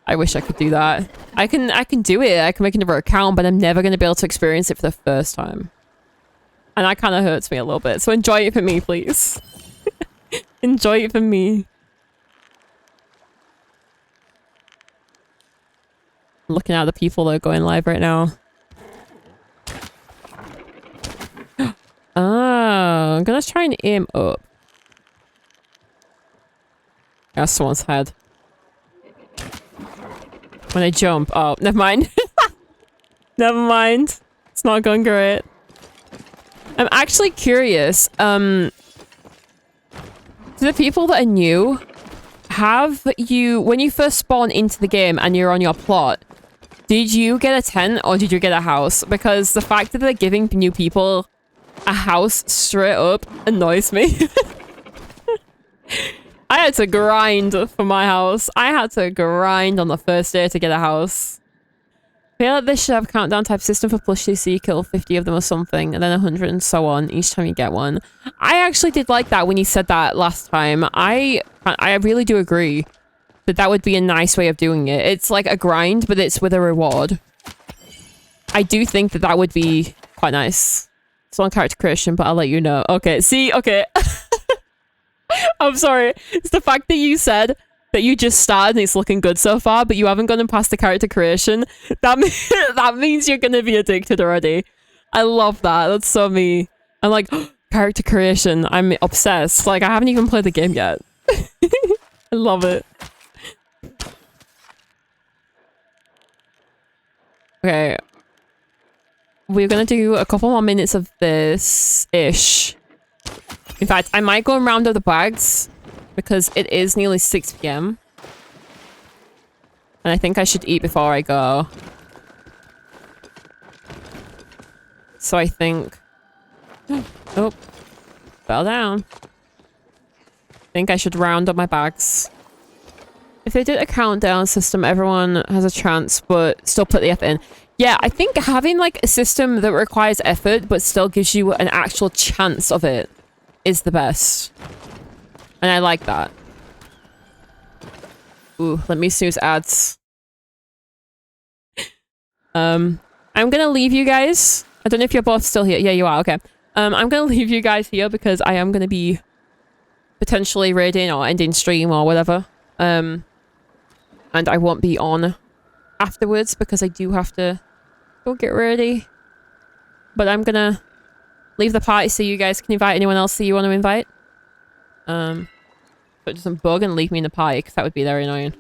[SPEAKER 1] I wish I could do that. I can do it. I can make another account, but I'm never going to be able to experience it for the first time. And that kind of hurts me a little bit. So enjoy it for me, please. Enjoy it for me. I'm looking at the people that are going live right now. Oh, I'm gonna try and aim up. That's someone's head. When I jump. Oh, never mind. Never mind. It's not going great. I'm actually curious. To the people that are new, have you, when you first spawn into the game and you're on your plot, did you get a tent or did you get a house? Because the fact that they're giving new people a house straight up annoys me. I had to grind for my house. I had to grind on the first day to get a house. I feel like they should have a countdown type system for Plushie so you kill 50 of them or something, and then 100 and so on each time you get one. I actually did like that when you said that last time. I really do agree that that would be a nice way of doing it. It's like a grind, but it's with a reward. I do think that that would be quite nice. It's on character creation, but I'll let you know. Okay, see? Okay. I'm sorry. It's the fact that you said that you just started and it's looking good so far, but you haven't gone past the character creation. That means you're gonna be addicted already. I love that. That's so me. I'm like, character creation. I'm obsessed. Like, I haven't even played the game yet. I love it. Okay. We're gonna do a couple more minutes of this-ish. In fact, I might go and round up the bags because it is nearly 6 PM. And I think I should eat before I go. So I think... Oh. Fell down. I think I should round up my bags. If they did a countdown system, everyone has a chance, but still put the effort in. Yeah, I think having like a system that requires effort, but still gives you an actual chance of it is the best. And I like that. Ooh, let me snooze ads. I'm gonna leave you guys. I don't know if you're both still here. Yeah, you are. Okay. I'm gonna leave you guys here because I am gonna be potentially raiding or ending stream or whatever. And I won't be on afterwards because I do have to go get ready. But I'm gonna leave the party so you guys can invite anyone else that you want to invite. But it doesn't bug and leave me in the party because that would be very annoying.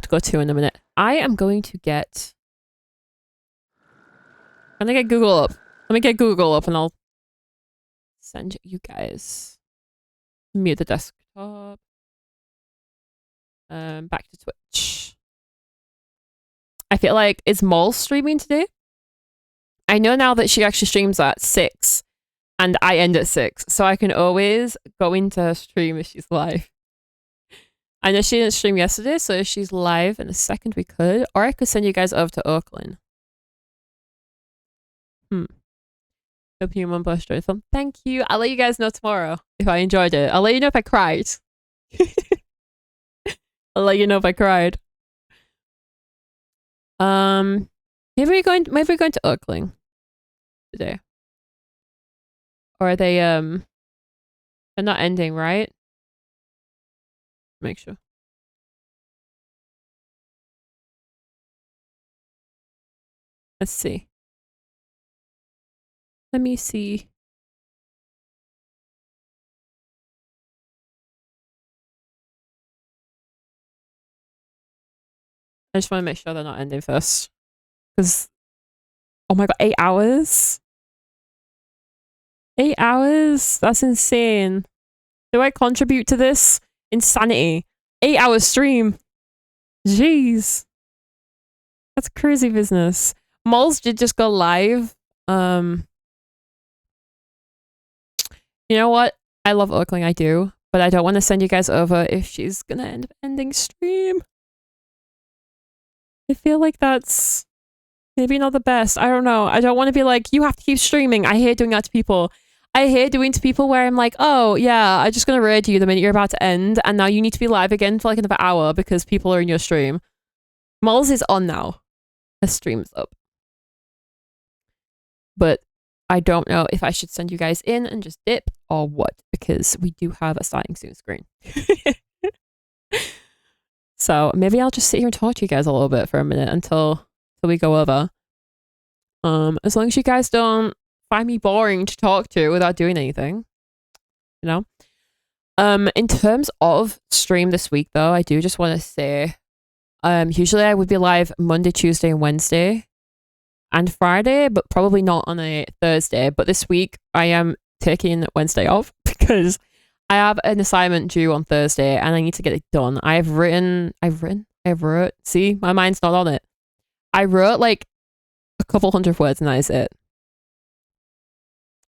[SPEAKER 1] Go to in a minute. I am going to get... I'm gonna get Google up. Let me get Google up and I'll send you guys. Mute the desktop. Back to Twitch. I feel like, is Mole streaming today? I know now that she actually streams at 6 and I end at 6, so I can always go into her stream if she's live. I know she didn't stream yesterday, so if she's live in a second we could, or I could send you guys over to Oakland. Hope you remember enjoyed the film. Thank you. I'll let you guys know tomorrow if I enjoyed it. I'll let you know if I cried. I'll let you know if I cried. Maybe we're going to Oakland today. Or are they they're not ending, right? Make sure. Let's see. Let me see. I just want to make sure they're not ending first. Because, oh my god, 8 hours? 8 hours? That's insane. Do I contribute to this? Insanity. 8 hour stream. Jeez. That's crazy business. Moles did just go live. You know what? I love Oakling, I do, but I don't want to send you guys over if she's gonna end up ending stream. I feel like that's maybe not the best. I don't know. I don't want to be like, you have to keep streaming. I hate doing that to people. I hate doing to people where I'm like, oh yeah, I'm just gonna raid you the minute you're about to end, and now you need to be live again for like another hour because people are in your stream. Moles is on now. Her stream's up. But I don't know if I should send you guys in and just dip or what, because we do have a starting soon screen. So maybe I'll just sit here and talk to you guys a little bit for a minute until we go over. As long as you guys don't find me boring to talk to without doing anything, you know. In terms of stream this week, though, I do just want to say, usually I would be live Monday, Tuesday, and Wednesday, and Friday, but probably not on a Thursday. But this week I am taking Wednesday off because I have an assignment due on Thursday and I need to get it done. I wrote. See, my mind's not on it. I wrote like a couple hundred words and that is it.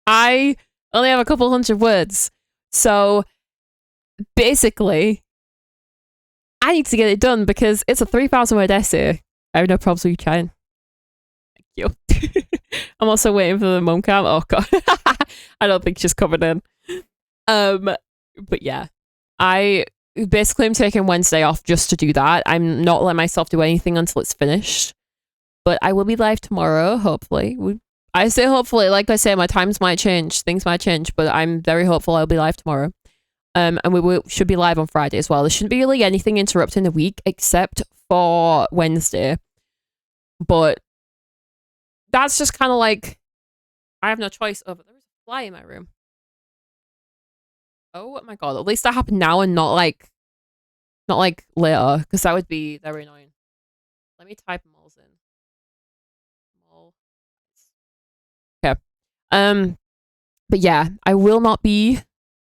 [SPEAKER 1] I only have a couple hundred words. So basically, I need to get it done because it's a 3,000 word essay. I have no problems with you trying. Thank you. I'm also waiting for the mum cam. Oh god. I don't think she's covered in. But yeah. I basically am taking Wednesday off just to do that. I'm not letting myself do anything until it's finished. But I will be live tomorrow, hopefully. I say hopefully, like I say, my times might change, things might change, but I'm very hopeful I'll be live tomorrow. And we should be live on Friday as well. There shouldn't be really anything interrupting the week except for Wednesday. But that's just kind of like, I have no choice over. There's a fly in my room. Oh my god, at least that happened now and not like later, because that would be very annoying. Let me type moles in. Mole. Okay. But yeah, I will not be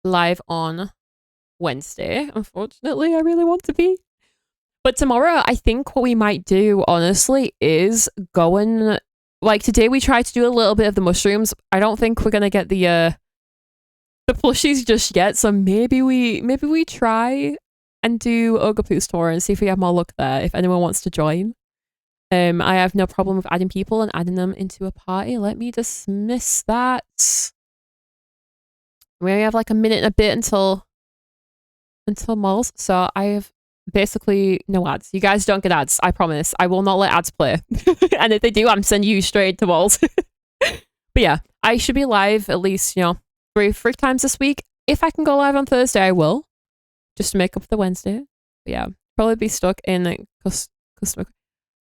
[SPEAKER 1] live on Wednesday, unfortunately. I really want to be. But tomorrow, I think what we might do, honestly, is go and, like, today we tried to do a little bit of the mushrooms. I don't think we're gonna get the plushies just yet, so maybe we try and do Ogre tomorrow and see if we have more luck there, if anyone wants to join. I have no problem with adding people and adding them into a party. Let me dismiss that. We only have like a minute and a bit until malls, so I have basically no ads. You guys don't get ads, I promise. I will not let ads play. And if they do, I'm sending you straight to malls. But yeah, I should be live at least, you know, three times this week. If I can go live on Thursday, I will. Just to make up the Wednesday. But yeah, probably be stuck in customer.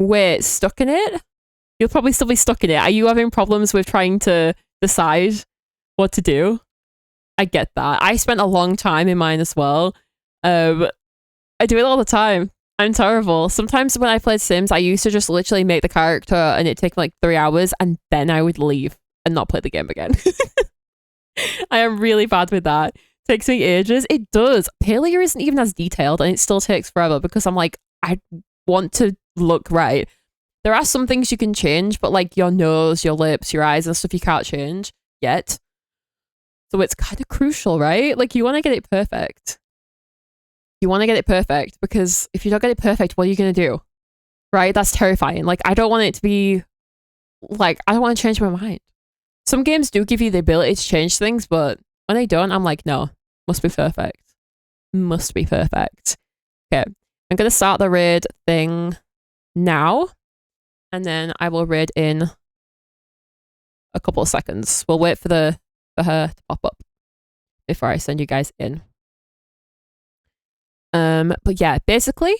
[SPEAKER 1] Wait, stuck in it? You'll probably still be stuck in it. Are you having problems with trying to decide what to do? I get that. I spent a long time in mine as well. I do it all the time. I'm terrible. Sometimes when I played Sims, I used to just literally make the character and it'd take like 3 hours and then I would leave and not play the game again. I am really bad with that. Takes me ages. It does. PALIA isn't even as detailed and it still takes forever because I'm like, I want to look right. There are some things you can change, but like your nose, your lips, your eyes and stuff you can't change yet. So it's kind of crucial, right? Like you want to get it perfect. You want to get it perfect because if you don't get it perfect, what are you going to do? Right? That's terrifying. Like I don't want it to be like, I don't want to change my mind. Some games do give you the ability to change things, but when they don't, I'm like, no, must be perfect. Must be perfect. Okay. I'm going to start the raid thing now, and then I will raid in a couple of seconds. We'll wait for her to pop up before I send you guys in. But yeah, basically,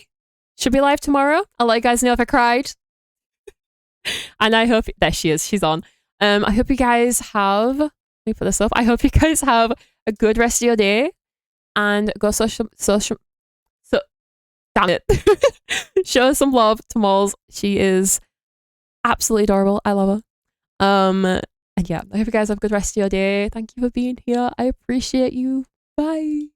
[SPEAKER 1] should be live tomorrow. I'll let you guys know if I cried. And I hope, there she is, she's on. I hope you guys have, let me put this up. I hope you guys have a good rest of your day and go damn it. Show some love to Moles. She is absolutely adorable. I love her. And yeah, I hope you guys have a good rest of your day. Thank you for being here. I appreciate you. Bye.